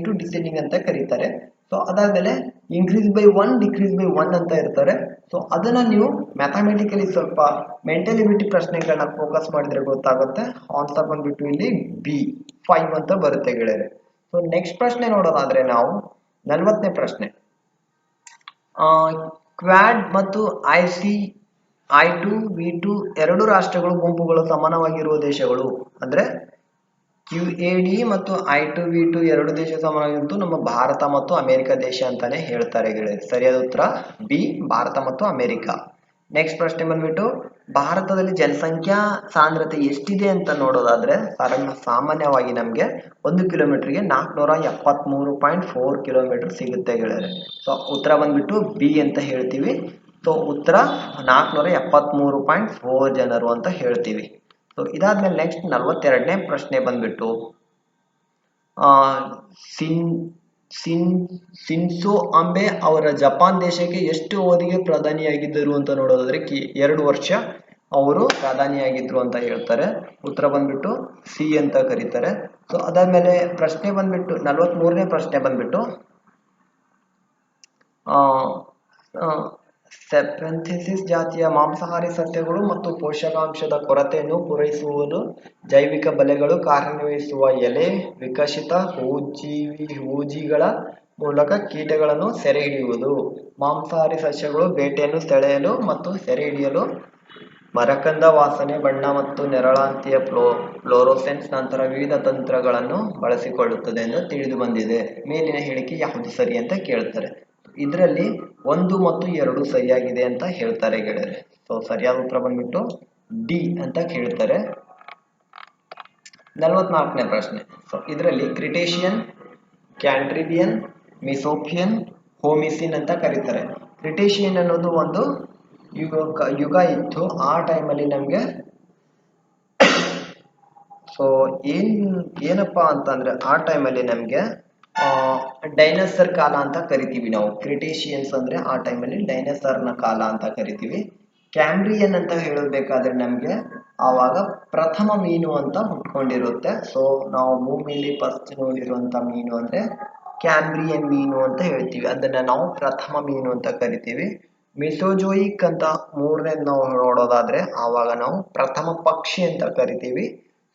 ಟು ಡಿಸೆಂಡಿಂಗ್ ಅಂತ ಕರೀತಾರೆ. ಸೊ ಅದಾದ್ಮೇಲೆ ಇನ್ಕ್ರೀಸ್ ಬೈ 1 ಡಿಕ್ರೀಸ್ ಬೈ 1 ಅಂತ ಇರ್ತಾರೆ. ಸೊ ಅದನ್ನ ನೀವು ಮ್ಯಾಥಮೆಟಿಕಲಿ ಸ್ವಲ್ಪ ಮೆಂಟಲಿಬಿಟಿ ಪ್ರಶ್ನೆಗಳನ್ನ ಫೋಕಸ್ ಮಾಡಿದ್ರೆ ಗೊತ್ತಾಗುತ್ತೆ. ಆನ್ಸರ್ ಬಂದ್ಬಿಟ್ಟು ಇಲ್ಲಿ ಬಿ 5 ಅಂತ ಬರುತ್ತೆ ಗೆಳೆಯರೆ. ಸೊ ನೆಕ್ಸ್ಟ್ ಪ್ರಶ್ನೆ ನೋಡೋದಾದ್ರೆ ನಾವು 40ನೇ ಪ್ರಶ್ನೆ. ಕ್ವಾಡ್ ಮತ್ತು I2 V2 ಎರಡು ರಾಷ್ಟ್ರಗಳು ಗುಂಪುಗಳು ಸಮಾನವಾಗಿರುವ ದೇಶಗಳು ಅಂದ್ರೆ QAD ಮತ್ತು I2 V2 ಎರಡು ದೇಶ ಸಮಾನವಾಗಿದ್ದು ನಮ್ಮ ಭಾರತ ಮತ್ತು ಅಮೆರಿಕ ದೇಶ ಅಂತಾನೆ ಹೇಳ್ತಾರೆ ಗೆಳೆಯರೆ. ಸರಿಯಾದ ಉತ್ತರ ಬಿ ಭಾರತ ಮತ್ತು ಅಮೆರಿಕ. ನೆಕ್ಸ್ಟ್ ಪ್ರಶ್ನೆ ಬಂದ್ಬಿಟ್ಟು ಭಾರತದಲ್ಲಿ ಜನಸಂಖ್ಯಾ ಸಾಂದ್ರತೆ ಎಷ್ಟಿದೆ ಅಂತ ನೋಡೋದಾದ್ರೆ ಸಾಮಾನ್ಯವಾಗಿ ನಮಗೆ 1 ಕಿಲೋಮೀಟರ್ಗೆ 473.4 ಕಿಲೋಮೀಟರ್ ಸಿಗುತ್ತೆ ಗೆಳೆಯರೆ. ಸೊ ಉತ್ತರ ಬಂದ್ಬಿಟ್ಟು ಬಿ ಅಂತ ಹೇಳ್ತೀವಿ. ಸೊ ಉತ್ತರ 473.4 ಜನರು ಅಂತ ಹೇಳ್ತೀವಿ. ಸೊ ಇದಾದ್ಮೇಲೆ ನೆಕ್ಸ್ಟ್ 42ನೇ ಪ್ರಶ್ನೆ ಬಂದ್ಬಿಟ್ಟು ಸಿನ್ಸೋ ಅಂಬೆ ಅವರ ಜಪಾನ್ ದೇಶಕ್ಕೆ ಎಷ್ಟು ಅವಧಿಗೆ ಪ್ರಧಾನಿಯಾಗಿದ್ದರು ಅಂತ ನೋಡೋದಾದ್ರೆ 2 ವರ್ಷ ಅವರು ಪ್ರಧಾನಿಯಾಗಿದ್ರು ಅಂತ ಹೇಳ್ತಾರೆ. ಉತ್ತರ ಬಂದ್ಬಿಟ್ಟು ಸಿ ಅಂತ ಕರೀತಾರೆ. ಸೊ ಅದಾದ್ಮೇಲೆ ಪ್ರಶ್ನೆ ಬಂದ್ಬಿಟ್ಟು 43ನೇ ಪ್ರಶ್ನೆ ಬಂದ್ಬಿಟ್ಟು ಸೆಪೆಂಥೆಸಿಸ್ ಜಾತಿಯ ಮಾಂಸಾಹಾರಿ ಸಸ್ಯಗಳು ಮತ್ತು ಪೋಷಕಾಂಶದ ಕೊರತೆಯನ್ನು ಪೂರೈಸುವುದು ಜೈವಿಕ ಬಲೆಗಳು ಕಾರ್ಯನಿರ್ವಹಿಸುವ ಎಲೆ ವಿಕಸಿತ ಹೂಜೀವಿಗಳ ಮೂಲಕ ಕೀಟಗಳನ್ನು ಸೆರೆ ಹಿಡಿಯುವುದು. ಮಾಂಸಾಹಾರಿ ಸಸ್ಯಗಳು ಬೇಟೆಯನ್ನು ಸೆಳೆಯಲು ಮತ್ತು ಸೆರೆ ಹಿಡಿಯಲು ಮರಕಂದ ವಾಸನೆ ಬಣ್ಣ ಮತ್ತು ನೆರಳಾಂತಿಯ ಫ್ಲೋರೋಸೆನ್ಸ್ ನಂತರ ವಿವಿಧ ತಂತ್ರಗಳನ್ನು ಬಳಸಿಕೊಳ್ಳುತ್ತದೆ ಎಂದು ತಿಳಿದು ಬಂದಿದೆ. ಮೇಲಿನ ಹೇಳಿಕೆ ಯಾವುದು ಸರಿ ಅಂತ ಕೇಳ್ತಾರೆ. ಇದರಲ್ಲಿ 1 ಮತ್ತು 2 ಸರಿಯಾಗಿದೆ ಅಂತ ಹೇಳ್ತಾರೆ ಗೆಳೆಯರೆ. ಸೊ ಸರಿಯಾದ ಉತ್ತರ ಬಂದ್ಬಿಟ್ಟು ಡಿ ಅಂತ ಹೇಳ್ತಾರೆ. 44ನೇ ಪ್ರಶ್ನೆ. ಸೊ ಇದರಲ್ಲಿ ಕ್ರಿಟೇಷಿಯನ್, ಕ್ಯಾಂಟ್ರಿಬಿಯನ್, ಮಿಸೋಫಿಯನ್, ಹೋಮಿಸಿನ್ ಅಂತ ಕರೀತಾರೆ. ಕ್ರಿಟೇಷಿಯನ್ ಅನ್ನೋದು ಒಂದು ಯುಗ ಇತ್ತು. ಆ ಟೈಮಲ್ಲಿ ನಮಗೆ ಸೊ ಏನಪ್ಪಾ ಅಂತಂದ್ರೆ ಆ ಟೈಮಲ್ಲಿ ನಮಗೆ ಡೈನೋಸರ್ ಕಾಲ ಅಂತ ಕರಿತೀವಿ ನಾವು. ಕ್ರಿಟೇಷಿಯನ್ಸ್ ಅಂದ್ರೆ ಆ ಟೈಮಲ್ಲಿ ಡೈನೋಸರ್ನ ಕಾಲ ಅಂತ ಕರಿತೀವಿ. ಕ್ಯಾಂಬ್ರಿಯನ್ ಅಂತ ಹೇಳಬೇಕಾದ್ರೆ ನಮಗೆ ಆವಾಗ ಪ್ರಥಮ ಮೀನು ಅಂತ ಹುಟ್ಕೊಂಡಿರುತ್ತೆ. ಸೊ ನಾವು ಭೂಮಿಯಲ್ಲಿ ಫಸ್ಟ್ ನೋಡಿರುವಂತ ಮೀನು ಅಂದ್ರೆ ಕ್ಯಾಂಬ್ರಿಯನ್ ಮೀನು ಅಂತ ಹೇಳ್ತೀವಿ. ಅದನ್ನ ನಾವು ಪ್ರಥಮ ಮೀನು ಅಂತ ಕರಿತೀವಿ. ಮಿಸೋಜೋಯಿಕ್ ಅಂತ ಮೂರನೇದು ನಾವು ನೋಡೋದಾದ್ರೆ ಆವಾಗ ನಾವು ಪ್ರಥಮ ಪಕ್ಷಿ ಅಂತ ಕರಿತೀವಿ.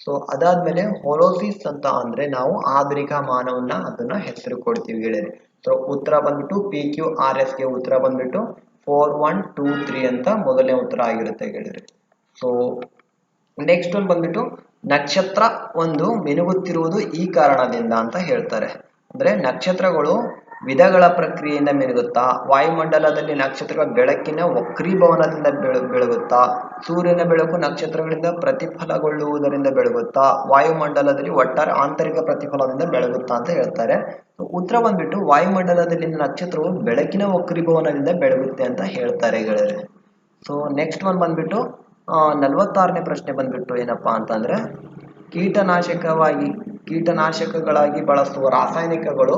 ಸೊ ಅದಾದ್ಮೇಲೆ ಹೊಲೋಸಿಸ್ ಅಂತ ಅಂದ್ರೆ ನಾವು ಆಧುನಿಕ ಮಾನವನ್ನ ಅದನ್ನ ಹೆಸರು ಕೊಡ್ತೀವಿ ಗೆಳೆಯರೆ. ಸೊ ಉತ್ತರ ಬಂದ್ಬಿಟ್ಟು PQRS ಗೆ ಉತ್ತರ ಬಂದ್ಬಿಟ್ಟು 4123 ಅಂತ ಮೊದಲನೇ ಉತ್ತರ ಆಗಿರುತ್ತೆ ಗೆಳೆಯರೆ. ಸೊ ನೆಕ್ಸ್ಟ್ ಒಂದು ಬಂದ್ಬಿಟ್ಟು ನಕ್ಷತ್ರ ಒಂದು ಮಿನುಗುತ್ತಿರುವುದು ಈ ಕಾರಣದಿಂದ ಅಂತ ಹೇಳ್ತಾರೆ. ಅಂದ್ರೆ ನಕ್ಷತ್ರಗಳು ವಿಧಗಳ ಪ್ರಕ್ರಿಯೆಯಿಂದ ಮಿನುಗುತ್ತಾ, ವಾಯುಮಂಡಲದಲ್ಲಿ ನಕ್ಷತ್ರಗಳ ಬೆಳಕಿನ ವಕ್ರೀಭವನದಿಂದ ಬೆಳಗುತ್ತಾ, ಸೂರ್ಯನ ಬೆಳಕು ನಕ್ಷತ್ರಗಳಿಂದ ಪ್ರತಿಫಲಗೊಳ್ಳುವುದರಿಂದ ಬೆಳಗುತ್ತಾ, ವಾಯುಮಂಡಲದಲ್ಲಿ ಒಟ್ಟಾರೆ ಆಂತರಿಕ ಪ್ರತಿಫಲದಿಂದ ಬೆಳಗುತ್ತಾ ಅಂತ ಹೇಳ್ತಾರೆ. ಉತ್ತರ ಬಂದ್ಬಿಟ್ಟು ವಾಯುಮಂಡಲದಲ್ಲಿ ನಕ್ಷತ್ರವು ಬೆಳಕಿನ ವಕ್ರೀಭವನದಿಂದ ಬೆಳಗುತ್ತೆ ಅಂತ ಹೇಳ್ತಾರೆ ಗೆಳೆಯರೆ. ಸೊ ನೆಕ್ಸ್ಟ್ ಒಂದು ಬಂದ್ಬಿಟ್ಟು 46ನೇ ಪ್ರಶ್ನೆ ಬಂದ್ಬಿಟ್ಟು ಏನಪ್ಪಾ ಅಂತಂದ್ರೆ ಕೀಟನಾಶಕಗಳಾಗಿ ಬಳಸುವ ರಾಸಾಯನಿಕಗಳು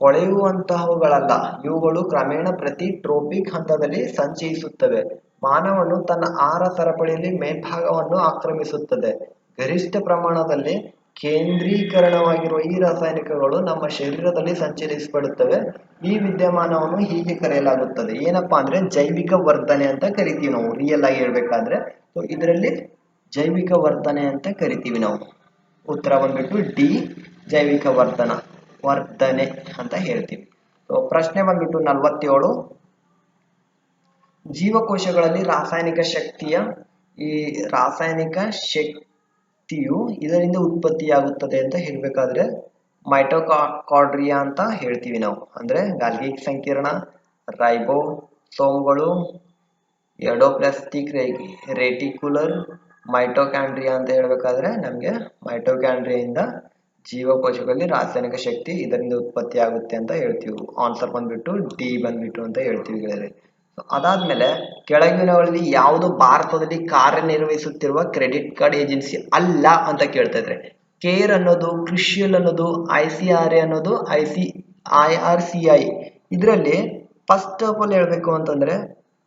ಕೊಳೆಯುವಂತಹವುಗಳಲ್ಲ. ಇವುಗಳು ಕ್ರಮೇಣ ಪ್ರತಿ ಟ್ರೋಪಿಕ್ ಹಂತದಲ್ಲಿ ಸಂಚಯಿಸುತ್ತವೆ. ಮಾನವನು ತನ್ನ ಆಹಾರ ಸರಪಳಿಯಲ್ಲಿ ಮೇಲ್ಭಾಗವನ್ನು ಆಕ್ರಮಿಸುತ್ತದೆ. ಗರಿಷ್ಠ ಪ್ರಮಾಣದಲ್ಲಿ ಕೇಂದ್ರೀಕರಣವಾಗಿರುವ ಈ ರಾಸಾಯನಿಕಗಳು ನಮ್ಮ ಶರೀರದಲ್ಲಿ ಸಂಚರಿಸಲ್ಪಡುತ್ತವೆ. ಈ ವಿದ್ಯಮಾನವನ್ನು ಹೀಗೆ ಕರೆಯಲಾಗುತ್ತದೆ. ಏನಪ್ಪಾ ಅಂದ್ರೆ ಜೈವಿಕ ವರ್ಧನೆ ಅಂತ ಕರಿತೀವಿ ನಾವು ರಿಯಲ್ ಆಗಿ ಹೇಳ್ಬೇಕಾದ್ರೆ. ಸೊ ಇದರಲ್ಲಿ ಜೈವಿಕ ವರ್ಧನೆ ಅಂತ ಕರಿತೀವಿ ನಾವು. ಉತ್ತರ ಬಂದ್ಬಿಟ್ಟು ಡಿ ಜೈವಿಕ ವರ್ಧನೆ ಅಂತ ಹೇಳ್ತೀವಿ. ಸೊ ಪ್ರಶ್ನೆ ಬಂದ್ಬಿಟ್ಟು 47. ಜೀವಕೋಶಗಳಲ್ಲಿ ರಾಸಾಯನಿಕ ಶಕ್ತಿಯು ಇದರಿಂದ ಉತ್ಪತ್ತಿಯಾಗುತ್ತದೆ ಅಂತ ಹೇಳ್ಬೇಕಾದ್ರೆ ಮೈಟೋಕಾಂಡ್ರಿಯಾ ಅಂತ ಹೇಳ್ತೀವಿ ನಾವು. ಅಂದ್ರೆ ಗಾಲ್ಗಿ ಸಂಕೀರ್ಣ, ರೈಬೋಸೋಮ್ಗಳು, ಎಂಡೋಪ್ಲಾಸ್ಟಿಕ್ ರೆಟಿಕ್ಯುಲರ್, ಮೈಟೋಕಾಂಡ್ರಿಯಾ ಅಂತ ಹೇಳ್ಬೇಕಾದ್ರೆ ನಮಗೆ ಮೈಟೋಕಾಂಡ್ರಿಯಿಂದ ಜೀವಕೋಶಗಳಲ್ಲಿ ರಾಸಾಯನಿಕ ಶಕ್ತಿ ಇದರಿಂದ ಉತ್ಪತ್ತಿ ಆಗುತ್ತೆ ಅಂತ ಹೇಳ್ತೀವಿ. ಆನ್ಸರ್ ಬಂದ್ಬಿಟ್ಟು ಡಿ ಬಂದ್ಬಿಟ್ಟು ಅಂತ ಹೇಳ್ತೀವಿ ಗೆಳೆಯರೆ. ಅದಾದ್ಮೇಲೆ ಕೆಳಗಿನಗಳಲ್ಲಿ ಯಾವುದು ಭಾರತದಲ್ಲಿ ಕಾರ್ಯನಿರ್ವಹಿಸುತ್ತಿರುವ ಕ್ರೆಡಿಟ್ ಕಾರ್ಡ್ ಏಜೆನ್ಸಿ ಅಲ್ಲ ಅಂತ ಕೇಳ್ತಾ ಇದ್ರೆ, ಕೇರ್ ಅನ್ನೋದು, ಕ್ರಿಶಿಯಲ್ ಅನ್ನೋದು, ICRA ಅನ್ನೋದು, IRCI. ಇದರಲ್ಲಿ ಫಸ್ಟ್ ಆಫ್ ಆಲ್ ಹೇಳ್ಬೇಕು ಅಂತಂದ್ರೆ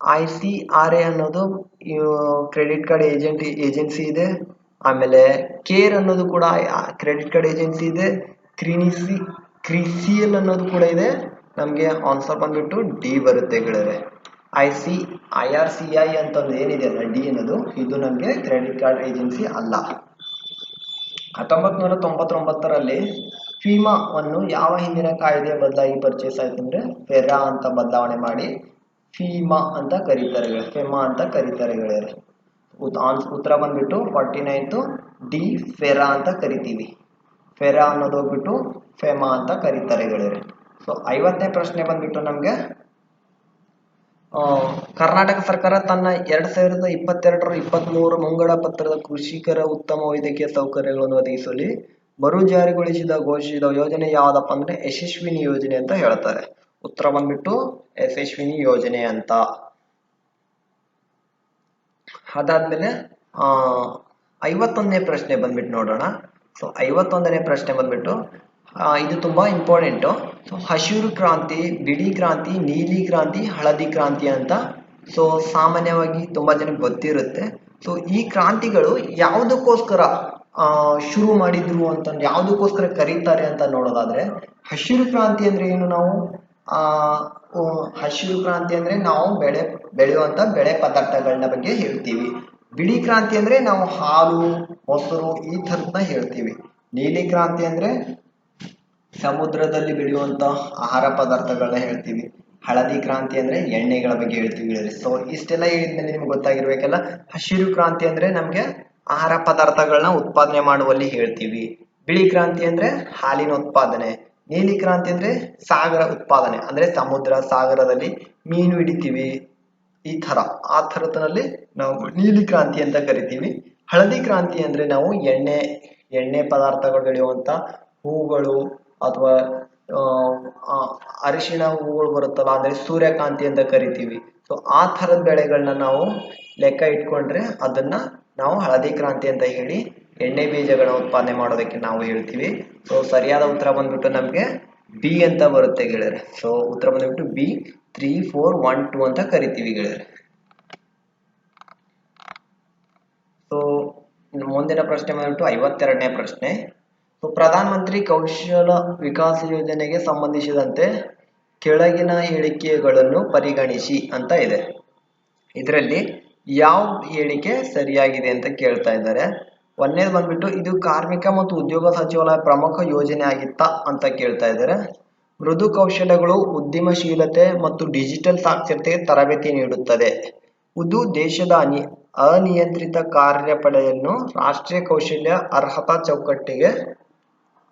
ICRA ಅನ್ನೋದು ಕ್ರೆಡಿಟ್ ಕಾರ್ಡ್ ಏಜೆನ್ಸಿ ಇದೆ. ಆಮೇಲೆ ಕೇರ್ ಅನ್ನೋದು ಕೂಡ ಕ್ರೆಡಿಟ್ ಕಾರ್ಡ್ ಏಜೆನ್ಸಿ ಇದೆ. ಕ್ರಿಸಿಯಲ್ ಅನ್ನೋದು ಕೂಡ ಇದೆ. ನಮಗೆ ಆನ್ಸರ್ ಬಂದ್ಬಿಟ್ಟು ಡಿ ಬರುತ್ತೆ ಗೆಳೆಯರೆ. IRCI ಅಂತಂದು ಏನಿದೆ ಅಲ್ಲ ಡಿ ಅನ್ನೋದು, ಇದು ನಮಗೆ ಕ್ರೆಡಿಟ್ ಕಾರ್ಡ್ ಏಜೆನ್ಸಿ ಅಲ್ಲ. 1999ರಲ್ಲಿ ಫೀಮಾವನ್ನು ಯಾವ ಹಿಂದಿನ ಕಾಯ್ದೆಯ ಬದಲಾಗಿ ಪರ್ಚೇಸ್ ಆಯ್ತು ಅಂದ್ರೆ ಫೆರಾ ಅಂತ ಬದಲಾವಣೆ ಮಾಡಿ ಫೀಮಾ ಅಂತ ಕರೀತಾರೆ, ಫೆಮಾ ಅಂತ ಕರೀತಾರೆ ಗೆಳೆಯರೆ. ಉತ್ತರ ಬಂದ್ಬಿಟ್ಟು 49th ಡಿ ಫೆರಾ ಅಂತ ಕರಿತೀವಿ. ಫೆರಾ ಅನ್ನೋದು ಹೋಗ್ಬಿಟ್ಟು ಫೆಮಾ ಅಂತ ಕರೀತಾರೆ ಗೆಳೆಯರೆ. ಸೊ 50ನೇ ಪ್ರಶ್ನೆ ಬಂದ್ಬಿಟ್ಟು ನಮ್ಗೆ ಕರ್ನಾಟಕ ಸರ್ಕಾರ ತನ್ನ 2022-23 ಮುಂಗಡ ಪತ್ರದ ಕೃಷಿಕರ ಉತ್ತಮ ವೈದ್ಯಕೀಯ ಸೌಕರ್ಯಗಳನ್ನು ಒದಗಿಸುವಲ್ಲಿ ಮರು ಜಾರಿಗೊಳಿಸಿದ ಘೋಷಿಸಿದ ಯೋಜನೆ ಯಾವ್ದಪ್ಪ ಅಂದ್ರೆ ಯಶಸ್ವಿನಿ ಯೋಜನೆ ಅಂತ ಹೇಳ್ತಾರೆ. ಉತ್ತರ ಬಂದ್ಬಿಟ್ಟು ಯಶಸ್ವಿನಿ ಯೋಜನೆ ಅಂತ. ಅದಾದ್ಮೇಲೆ 51ನೇ ಪ್ರಶ್ನೆ ಬಂದ್ಬಿಟ್ಟು ನೋಡೋಣ. ಸೊ 51ನೇ ಪ್ರಶ್ನೆ ಬಂದ್ಬಿಟ್ಟು ಇದು ತುಂಬಾ ಇಂಪಾರ್ಟೆಂಟು. ಸೊ ಹಸಿರು ಕ್ರಾಂತಿ, ಬಿಳಿ ಕ್ರಾಂತಿ, ನೀಲಿ ಕ್ರಾಂತಿ, ಹಳದಿ ಕ್ರಾಂತಿ ಅಂತ ಸೊ ಸಾಮಾನ್ಯವಾಗಿ ತುಂಬಾ ಜನಕ್ಕೆ ಗೊತ್ತಿರುತ್ತೆ. ಸೊ ಈ ಕ್ರಾಂತಿಗಳು ಯಾವುದಕ್ಕೋಸ್ಕರ ಶುರು ಮಾಡಿದ್ರು ಅಂತ, ಯಾವುದಕ್ಕೋಸ್ಕರ ಕರೀತಾರೆ ಅಂತ ನೋಡೋದಾದ್ರೆ, ಹಸಿರು ಕ್ರಾಂತಿ ಅಂದ್ರೆ ಏನು, ನಾವು ಹಸಿರು ಕ್ರಾಂತಿ ಅಂದ್ರೆ ನಾವು ಬೆಳೆಯುವಂತ ಬೆಳೆ ಪದಾರ್ಥಗಳನ್ನ ಬಗ್ಗೆ ಹೇಳ್ತೀವಿ. ಬಿಳಿ ಕ್ರಾಂತಿ ಅಂದ್ರೆ ನಾವು ಹಾಲು, ಮೊಸರು ಈ ಥರದ್ನ ಹೇಳ್ತೀವಿ. ನೀಲಿ ಕ್ರಾಂತಿ ಅಂದ್ರೆ ಸಮುದ್ರದಲ್ಲಿ ಬೆಳೆಯುವಂತ ಆಹಾರ ಪದಾರ್ಥಗಳನ್ನ ಹೇಳ್ತೀವಿ. ಹಳದಿ ಕ್ರಾಂತಿ ಅಂದ್ರೆ ಎಣ್ಣೆಗಳ ಬಗ್ಗೆ ಹೇಳ್ತೀವಿ. ಸೊ ಇಷ್ಟೆಲ್ಲ ಹೇಳಿದ್ಮೇಲೆ ನಿಮ್ಗೆ ಗೊತ್ತಾಗಿರ್ಬೇಕಲ್ಲ, ಹಸಿರು ಕ್ರಾಂತಿ ಅಂದ್ರೆ ನಮ್ಗೆ ಆಹಾರ ಪದಾರ್ಥಗಳನ್ನ ಉತ್ಪಾದನೆ ಮಾಡುವಲ್ಲಿ ಹೇಳ್ತೀವಿ. ಬಿಳಿ ಕ್ರಾಂತಿ ಅಂದ್ರೆ ಹಾಲಿನ ಉತ್ಪಾದನೆ. ನೀಲಿ ಕ್ರಾಂತಿ ಅಂದ್ರೆ ಸಾಗರ ಉತ್ಪಾದನೆ, ಅಂದ್ರೆ ಸಮುದ್ರ ಸಾಗರದಲ್ಲಿ ಮೀನು ಹಿಡಿತೀವಿ, ಈ ತರ ಆ ಥರದಲ್ಲಿ ನಾವು ನೀಲಿ ಕ್ರಾಂತಿ ಅಂತ ಕರಿತೀವಿ. ಹಳದಿ ಕ್ರಾಂತಿ ಅಂದ್ರೆ ನಾವು ಎಣ್ಣೆ ಪದಾರ್ಥಗಳು ಬೆಳೆಯುವಂತ ಹೂಗಳು ಅಥವಾ ಅರಿಶಿಣ ಹೂಗಳು ಬರುತ್ತಲ್ಲ, ಅಂದ್ರೆ ಸೂರ್ಯಕಾಂತಿ ಅಂತ ಕರಿತೀವಿ. ಸೊ ಆ ಥರದ ಬೆಳೆಗಳನ್ನ ನಾವು ಲೆಕ್ಕ ಇಟ್ಕೊಂಡ್ರೆ ಅದನ್ನ ನಾವು ಹಳದಿ ಕ್ರಾಂತಿ ಅಂತ ಹೇಳಿ ಎಣ್ಣೆ ಬೀಜಗಳನ್ನ ಉತ್ಪಾದನೆ ಮಾಡೋದಕ್ಕೆ ನಾವು ಹೇಳ್ತೀವಿ. ಸೊ ಸರಿಯಾದ ಉತ್ತರ ಬಂದ್ಬಿಟ್ಟು ನಮ್ಗೆ ಬಿ ಅಂತ ಬರುತ್ತೆ ಗೆಳೆಯರೆ. ಸೊ ಉತ್ತರ ಬಂದ್ಬಿಟ್ಟು ಬಿ 3, 4, 1, 2 ಅಂತ ಕರಿತೀವಿ ಗೆಳೆಯರೆ. ಸೊ ಮುಂದಿನ ಪ್ರಶ್ನೆ ಬಂದ್ಬಿಟ್ಟು 52ನೇ ಪ್ರಶ್ನೆ. ಸೊ ಪ್ರಧಾನ ಮಂತ್ರಿ ಕೌಶಲ ವಿಕಾಸ ಯೋಜನೆಗೆ ಸಂಬಂಧಿಸಿದಂತೆ ಕೆಳಗಿನ ಹೇಳಿಕೆಗಳನ್ನು ಪರಿಗಣಿಸಿ ಅಂತ ಇದೆ. ಇದರಲ್ಲಿ ಯಾವ ಹೇಳಿಕೆ ಸರಿಯಾಗಿದೆ ಅಂತ ಕೇಳ್ತಾ ಇದ್ದಾರೆ. ಒಂದನೇದು ಬಂದ್ಬಿಟ್ಟು ಇದು ಕಾರ್ಮಿಕ ಮತ್ತು ಉದ್ಯೋಗ ಸಚಿವಾಲಯ ಪ್ರಮುಖ ಯೋಜನೆ ಆಗಿತ್ತಾ ಅಂತ ಕೇಳ್ತಾ ಇದ್ದಾರೆ. ಮೃದು ಕೌಶಲ್ಯಗಳು, ಉದ್ಯಮಶೀಲತೆ ಮತ್ತು ಡಿಜಿಟಲ್ ಸಾಕ್ಷರತೆಗೆ ತರಬೇತಿ ನೀಡುತ್ತದೆ. ಇದು ದೇಶದ ಅನಿಯಂತ್ರಿತ ಕಾರ್ಯಪಡೆಯನ್ನು ರಾಷ್ಟ್ರೀಯ ಕೌಶಲ್ಯ ಅರ್ಹತಾ ಚೌಕಟ್ಟಿಗೆ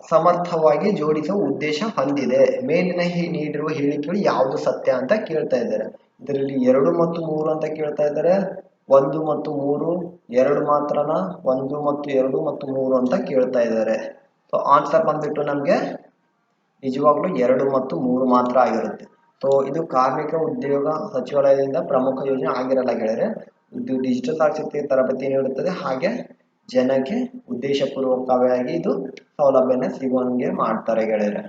ಸಮರ್ಥವಾಗಿ ಜೋಡಿಸುವ ಉದ್ದೇಶ ಹೊಂದಿದೆ. ಮೇಲಿನ ನೀಡಿರುವ ಹೇಳಿಕೆಗಳು ಯಾವುದು ಸತ್ಯ ಅಂತ ಕೇಳ್ತಾ ಇದ್ದಾರೆ. ಇದರಲ್ಲಿ 2 ಮತ್ತು 3 ಅಂತ ಕೇಳ್ತಾ ಇದ್ದಾರೆ. 1 ಮತ್ತು 3, 2 ಮಾತ್ರನಾ, 1 ಮತ್ತು 2 ಮತ್ತು 3 ಅಂತ ಕೇಳ್ತಾ ಇದ್ದಾರೆ. ಸೊ ಆನ್ಸರ್ ಬಂದ್ಬಿಟ್ಟು ನಮ್ಗೆ ನಿಜವಾಗ್ಲೂ 2 ಮತ್ತು 3 ಮಾತ್ರ ಆಗಿರುತ್ತೆ. ಸೊ ಇದು ಕಾರ್ಮಿಕ ಉದ್ಯೋಗ ಸಚಿವಾಲಯದಿಂದ ಪ್ರಮುಖ ಯೋಜನೆ ಆಗಿರಲ್ಲ ಗೆಳೆಯರೆ. ಇದು ಡಿಜಿಟಲ್ ಸಾಕ್ಷರತೆಗೆ ತರಬೇತಿ ನೀಡುತ್ತದೆ, ಹಾಗೆ ಜನಕ್ಕೆ ಉದ್ದೇಶಪೂರ್ವಕವಾಗಿ ಇದು ಸೌಲಭ್ಯನ ಸಿಗುವಂಗೆ ಮಾಡ್ತಾರೆ ಗೆಳೆಯರೆ.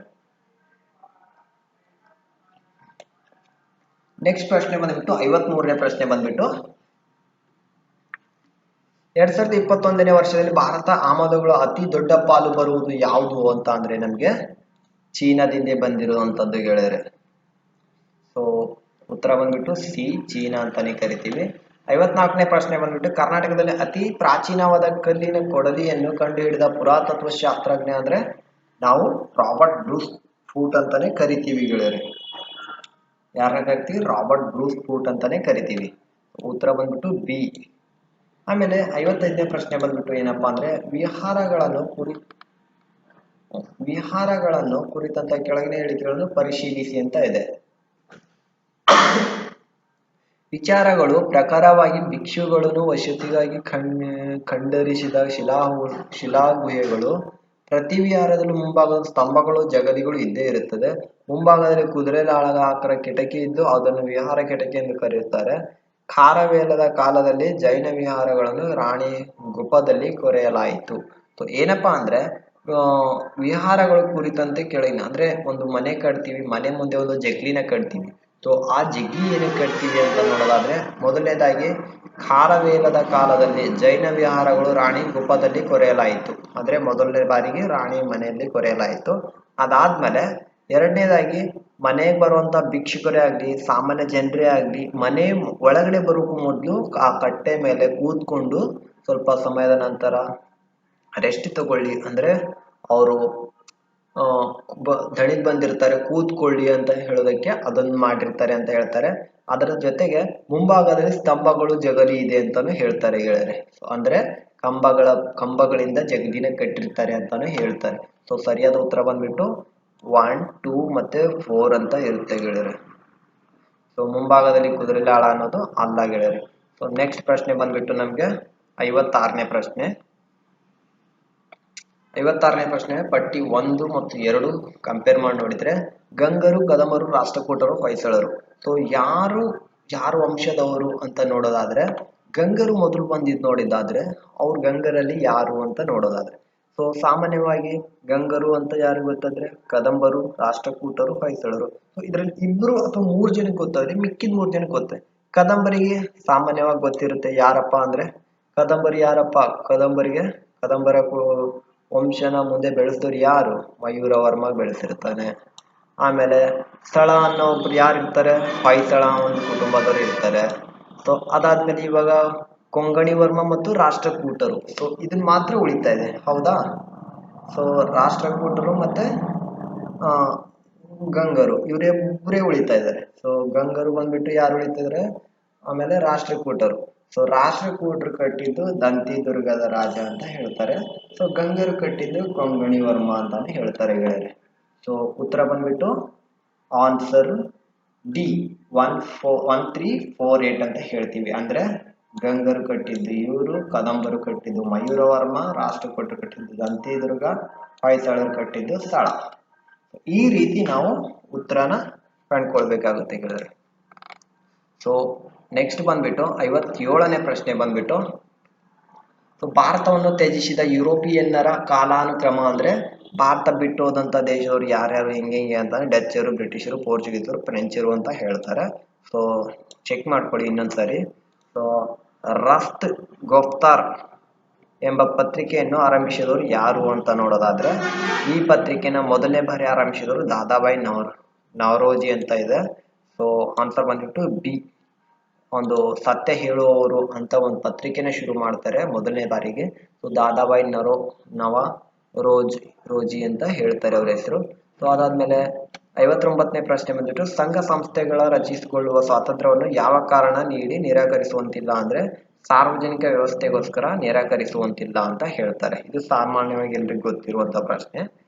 ನೆಕ್ಸ್ಟ್ ಪ್ರಶ್ನೆ ಬಂದ್ಬಿಟ್ಟು 53ನೇ ಪ್ರಶ್ನೆ ಬಂದ್ಬಿಟ್ಟು 2021ನೇ ವರ್ಷದಲ್ಲಿ ಭಾರತ ಆಮದುಗಳು ಅತಿ ದೊಡ್ಡ ಪಾಲು ಬರುವುದು ಯಾವುದು ಅಂತ ಅಂದ್ರೆ ನಮ್ಗೆ ಚೀನಾದಿಂದ ಬಂದಿರುವಂತದ್ದು ಗೆಳೆಯರೆ. ಸೊ ಉತ್ತರ ಬಂದ್ಬಿಟ್ಟು ಸಿ, ಚೀನಾ ಅಂತಾನೆ ಕರಿತೀವಿ. 54ನೇ ಪ್ರಶ್ನೆ ಬಂದ್ಬಿಟ್ಟು ಕರ್ನಾಟಕದಲ್ಲಿ ಅತಿ ಪ್ರಾಚೀನವಾದ ಕಲ್ಲಿನ ಕೊಡಲಿಯನ್ನು ಕಂಡುಹಿಡಿದ ಪುರಾತತ್ವ ಶಾಸ್ತ್ರಜ್ಞ ಅಂದ್ರೆ ನಾವು ರಾಬರ್ಟ್ ಬ್ರೂಸ್ ಫೂಟ್ ಅಂತಾನೆ ಕರಿತೀವಿ ಗೆಳೆಯರೆ. ಯಾರನ್ನ ಕರಿತೀವಿ? ರಾಬರ್ಟ್ ಬ್ರೂಸ್ ಫೂಟ್ ಅಂತಾನೆ ಕರಿತೀವಿ. ಉತ್ತರ ಬಂದ್ಬಿಟ್ಟು ಬಿ. ಆಮೇಲೆ 55ನೇ ಪ್ರಶ್ನೆ ಬಂದ್ಬಿಟ್ಟು ಏನಪ್ಪಾ ಅಂದ್ರೆ ವಿಹಾರಗಳನ್ನು ಕುರಿತಂತ ಕೆಳಗಿನ ಹೇಳಿಕೆಗಳನ್ನು ಪರಿಶೀಲಿಸಿ ಅಂತ ಇದೆ. ವಿಚಾರಗಳು ಪ್ರಕಾರವಾಗಿ ಭಿಕ್ಷುಗಳನ್ನು ವಸತಿಗಾಗಿ ಖಂಡರಿಸಿದ ಶಿಲಾಗುಹೆಗಳು ಪ್ರತಿ ವಿಹಾರದಲ್ಲೂ ಮುಂಭಾಗದ ಸ್ತಂಭಗಳು ಜಗಲಿಗಳು ಇದ್ದೇ ಇರುತ್ತದೆ. ಮುಂಭಾಗದಲ್ಲಿ ಕುದುರೆ ಲಾಳದ ಆಕಾರ ಕಿಟಕಿ ಇದ್ದು ಅದನ್ನು ವಿಹಾರ ಕಿಟಕಿ ಎಂದು ಕರೆಯುತ್ತಾರೆ. ಖಾರವೇಲದ ಕಾಲದಲ್ಲಿ ಜೈನ ವಿಹಾರಗಳನ್ನು ರಾಣಿ ಗುಪದಲ್ಲಿ ಕೊರೆಯಲಾಯಿತು. ಏನಪ್ಪಾ ಅಂದ್ರೆ ವಿಹಾರಗಳ ಕುರಿತಂತೆ ಕೆಳಗಿನ ಅಂದ್ರೆ ಒಂದು ಮನೆ ಕಟ್ತೀವಿ, ಮನೆ ಮುಂದೆ ಒಂದು ಜಗ್ಲಿನ ಕಟ್ತೀವಿ. ಆ ಜಗ್ಲಿ ಏನಕ್ಕೆ ಕಟ್ತೀವಿ ಅಂತ ನೋಡೋದಾದ್ರೆ, ಮೊದಲನೇದಾಗಿ ಖಾರವೇಲದ ಕಾಲದಲ್ಲಿ ಜೈನ ವಿಹಾರಗಳು ರಾಣಿ ಗುಪ್ಪದಲ್ಲಿ ಕೊರೆಯಲಾಯಿತು. ಅಂದ್ರೆ ಮೊದಲನೇ ಬಾರಿಗೆ ರಾಣಿ ಮನೆಯಲ್ಲಿ ಕೊರೆಯಲಾಯಿತು. ಅದಾದ್ಮೇಲೆ ಎರಡನೇದಾಗಿ ಮನೆಗೆ ಬರುವಂತ ಭಿಕ್ಷುಕರೇ ಆಗ್ಲಿ, ಸಾಮಾನ್ಯ ಜನರೇ ಆಗ್ಲಿ, ಮನೆ ಒಳಗಡೆ ಬರೋಕ್ಕೂ ಮೊದಲು ಆ ಕಟ್ಟೆ ಮೇಲೆ ಕೂತ್ಕೊಂಡು ಸ್ವಲ್ಪ ಸಮಯದ ನಂತರ ರೆಸ್ಟ್ ತಗೊಳ್ಳಿ, ಅಂದ್ರೆ ಅವರು ದಣಿದ್ ಬಂದಿರ್ತಾರೆ, ಕೂತ್ಕೊಳ್ಳಿ ಅಂತ ಹೇಳೋದಕ್ಕೆ ಅದನ್ನ ಮಾಡಿರ್ತಾರೆ ಅಂತ ಹೇಳ್ತಾರೆ. ಅದರ ಜೊತೆಗೆ ಮುಂಭಾಗದಲ್ಲಿ ಸ್ತಂಭಗಳು ಜಗಲಿ ಇದೆ ಅಂತಾನು ಹೇಳ್ತಾರೆ ಗೆಳೆಯರೆ. ಅಂದ್ರೆ ಕಂಬಗಳಿಂದ ಜಗಲಿನ ಕಟ್ಟಿರ್ತಾರೆ ಅಂತಾನು ಹೇಳ್ತಾರೆ. ಸರಿಯಾದ ಉತ್ತರ ಬಂದ್ಬಿಟ್ಟು 1, 2 ಮತ್ತೆ 4 ಅಂತ ಇರುತ್ತೆ ಗೆಳೆಯರೆ. ಮುಂಭಾಗದಲ್ಲಿ ಕುದುರೆ ಲಾಳ ಅನ್ನೋದು ಅಲ್ಲ ಗೆಳೆಯರೆ. ನೆಕ್ಸ್ಟ್ ಪ್ರಶ್ನೆ ಬಂದ್ಬಿಟ್ಟು ನಮ್ಗೆ 56ನೇ ಪ್ರಶ್ನೆ. 56ನೇ ಪ್ರಶ್ನೆ ಪಟ್ಟಿ 1 ಮತ್ತು 2 ಕಂಪೇರ್ ಮಾಡಿ ನೋಡಿದ್ರೆ, ಗಂಗರು, ಕದಂಬರು, ರಾಷ್ಟ್ರಕೂಟರು, ಹೊಯ್ಸಳರು. ಯಾರು ವಂಶದವರು ಅಂತ ನೋಡೋದಾದ್ರೆ, ಗಂಗರು ಮೊದಲು ಬಂದಿದ್ದು ನೋಡಿದ್ದಾದ್ರೆ ಅವ್ರು ಗಂಗರಲ್ಲಿ ಯಾರು ಅಂತ ನೋಡೋದಾದ್ರೆ, ಸಾಮಾನ್ಯವಾಗಿ ಗಂಗರು ಅಂತ ಯಾರು ಗೊತ್ತಾದ್ರೆ ಕದಂಬರು, ರಾಷ್ಟ್ರಕೂಟರು, ಹೊಯ್ಸಳರು. ಇದ್ರಲ್ಲಿ 2 ಅಥವಾ 3 ಜನಕ್ಕೆ ಗೊತ್ತಾದ್ರೆ ಮಿಕ್ಕಿದ 3 ಜನಕ್ಕೆ ಗೊತ್ತೆ. ಕದಂಬರಿಗೆ ಸಾಮಾನ್ಯವಾಗಿ ಗೊತ್ತಿರುತ್ತೆ. ಯಾರಪ್ಪ ಅಂದ್ರೆ ಕದಂಬರಿ ಯಾರಪ್ಪ, ಕದಂಬರ ವಂಶನ ಮುಂದೆ ಬೆಳೆಸಿದವ್ರು ಯಾರು, ಮಯೂರ ವರ್ಮ ಬೆಳೆಸಿರ್ತಾನೆ. ಆಮೇಲೆ ಸ್ಥಳ ಅನ್ನೋ ಒಬ್ರು ಯಾರು ಇರ್ತಾರೆ, ಹೊಯ್ಸಳ ಒಂದು ಕುಟುಂಬದವರು ಇರ್ತಾರೆ. ಅದಾದ್ಮೇಲೆ ಇವಾಗ ಕೊಂಗಣಿ ವರ್ಮ ಮತ್ತು ರಾಷ್ಟ್ರಕೂಟರು. ಇದನ್ನ ಮಾತ್ರ ಉಳಿತಾ ಇದೆ, ಹೌದಾ. ರಾಷ್ಟ್ರಕೂಟರು ಮತ್ತೆ ಗಂಗರು ಇವರೇ ಒಬ್ಬರೇ ಉಳಿತಾ ಇದ್ದಾರೆ. ಗಂಗರು ಬಂದ್ಬಿಟ್ಟು ಯಾರು ಉಳಿತಿದ್ರೆ, ಆಮೇಲೆ ರಾಷ್ಟ್ರಕೂಟರು. ರಾಷ್ಟ್ರಕೂಟರು ಕಟ್ಟಿದ್ದು ದಂತಿ ದುರ್ಗದ ರಾಜ ಅಂತ ಹೇಳ್ತಾರೆ. ಗಂಗರು ಕಟ್ಟಿದ್ದು ಕೊಂಗಣಿ ವರ್ಮ ಅಂತಾನೆ ಹೇಳ್ತಾರೆ ಗೆಳೆಯರೆ. ಉತ್ತರ ಬಂದ್ಬಿಟ್ಟು ಆನ್ಸರ್ ಡಿ 1348 ಅಂತ ಹೇಳ್ತೀವಿ. ಅಂದ್ರೆ ಗಂಗರು ಕಟ್ಟಿದ್ದು ಇವರು, ಕದಂಬರು ಕಟ್ಟಿದ್ದು ಮಯೂರ ವರ್ಮ, ರಾಷ್ಟ್ರಕೂಟರು ಕಟ್ಟಿದ್ದು ದಂತಿ ದುರ್ಗ, ಹೊಯ್ಸಳರು ಕಟ್ಟಿದ್ದು ಸ್ಥಳ. ಈ ರೀತಿ ನಾವು ಉತ್ತರನ ಕಂಡ್ಕೊಳ್ಬೇಕಾಗುತ್ತೆ ಗೆಳೆಯರೆ. ನೆಕ್ಸ್ಟ್ ಬಂದ್ಬಿಟ್ಟು 57ನೇ ಪ್ರಶ್ನೆ ಬಂದ್ಬಿಟ್ಟು, ಭಾರತವನ್ನು ತ್ಯಜಿಸಿದ ಯುರೋಪಿಯನ್ನರ ಕಾಲಾನುಕ್ರಮ ಅಂದ್ರೆ ಭಾರತ ಬಿಟ್ಟು ಹೋದಂತ ದೇಶದವರು ಯಾರ್ಯಾರು ಹೆಂಗೆ ಅಂತ ಡಚ್ಚರು, ಬ್ರಿಟಿಷರು, ಪೋರ್ಚುಗೀಸರು, ಫ್ರೆಂಚರು ಅಂತ ಹೇಳ್ತಾರೆ. ಚೆಕ್ ಮಾಡ್ಕೊಳ್ಳಿ ಇನ್ನೊಂದ್ಸರಿ. ರಫ್ತ್ ಗುಫ್ತಾರ್ ಎಂಬ ಪತ್ರಿಕೆಯನ್ನು ಆರಂಭಿಸಿದವರು ಯಾರು ಅಂತ ನೋಡೋದಾದ್ರೆ, ಈ ಪತ್ರಿಕೆನ ಮೊದಲನೇ ಬಾರಿ ಆರಂಭಿಸಿದವರು ದಾದಾಬಾಯಿ ನವರೋಜಿ ಅಂತ ಇದೆ. ಆನ್ಸರ್ ಬಂದ್ಬಿಟ್ಟು ಬಿ, ಒಂದು ಸತ್ಯ ಹೇಳುವವರು ಅಂತ ಒಂದು ಪತ್ರಿಕೆನ ಶುರು ಮಾಡ್ತಾರೆ ಮೊದಲನೇ ಬಾರಿಗೆ. ದಾದಾಬಾಯಿ ನವರೋಜಿ ಅಂತ ಹೇಳ್ತಾರೆ ಅವ್ರ ಹೆಸರು. ಅದಾದ್ಮೇಲೆ 59ನೇ ಪ್ರಶ್ನೆ ಬಂದ್ಬಿಟ್ಟು, ಸಂಘ ಸಂಸ್ಥೆಗಳ ರಚಿಸಿಕೊಳ್ಳುವ ಸ್ವಾತಂತ್ರ್ಯವನ್ನು ಯಾವ ಕಾರಣ ನೀಡಿ ನಿರಾಕರಿಸುವಂತಿಲ್ಲ ಅಂದ್ರೆ ಸಾರ್ವಜನಿಕ ವ್ಯವಸ್ಥೆಗೋಸ್ಕರ ನಿರಾಕರಿಸುವಂತಿಲ್ಲ ಅಂತ ಹೇಳ್ತಾರೆ. ಇದು ಸಾಮಾನ್ಯವಾಗಿ ಎಲ್ರಿಗೂ ಗೊತ್ತಿರುವಂತ ಪ್ರಶ್ನೆ.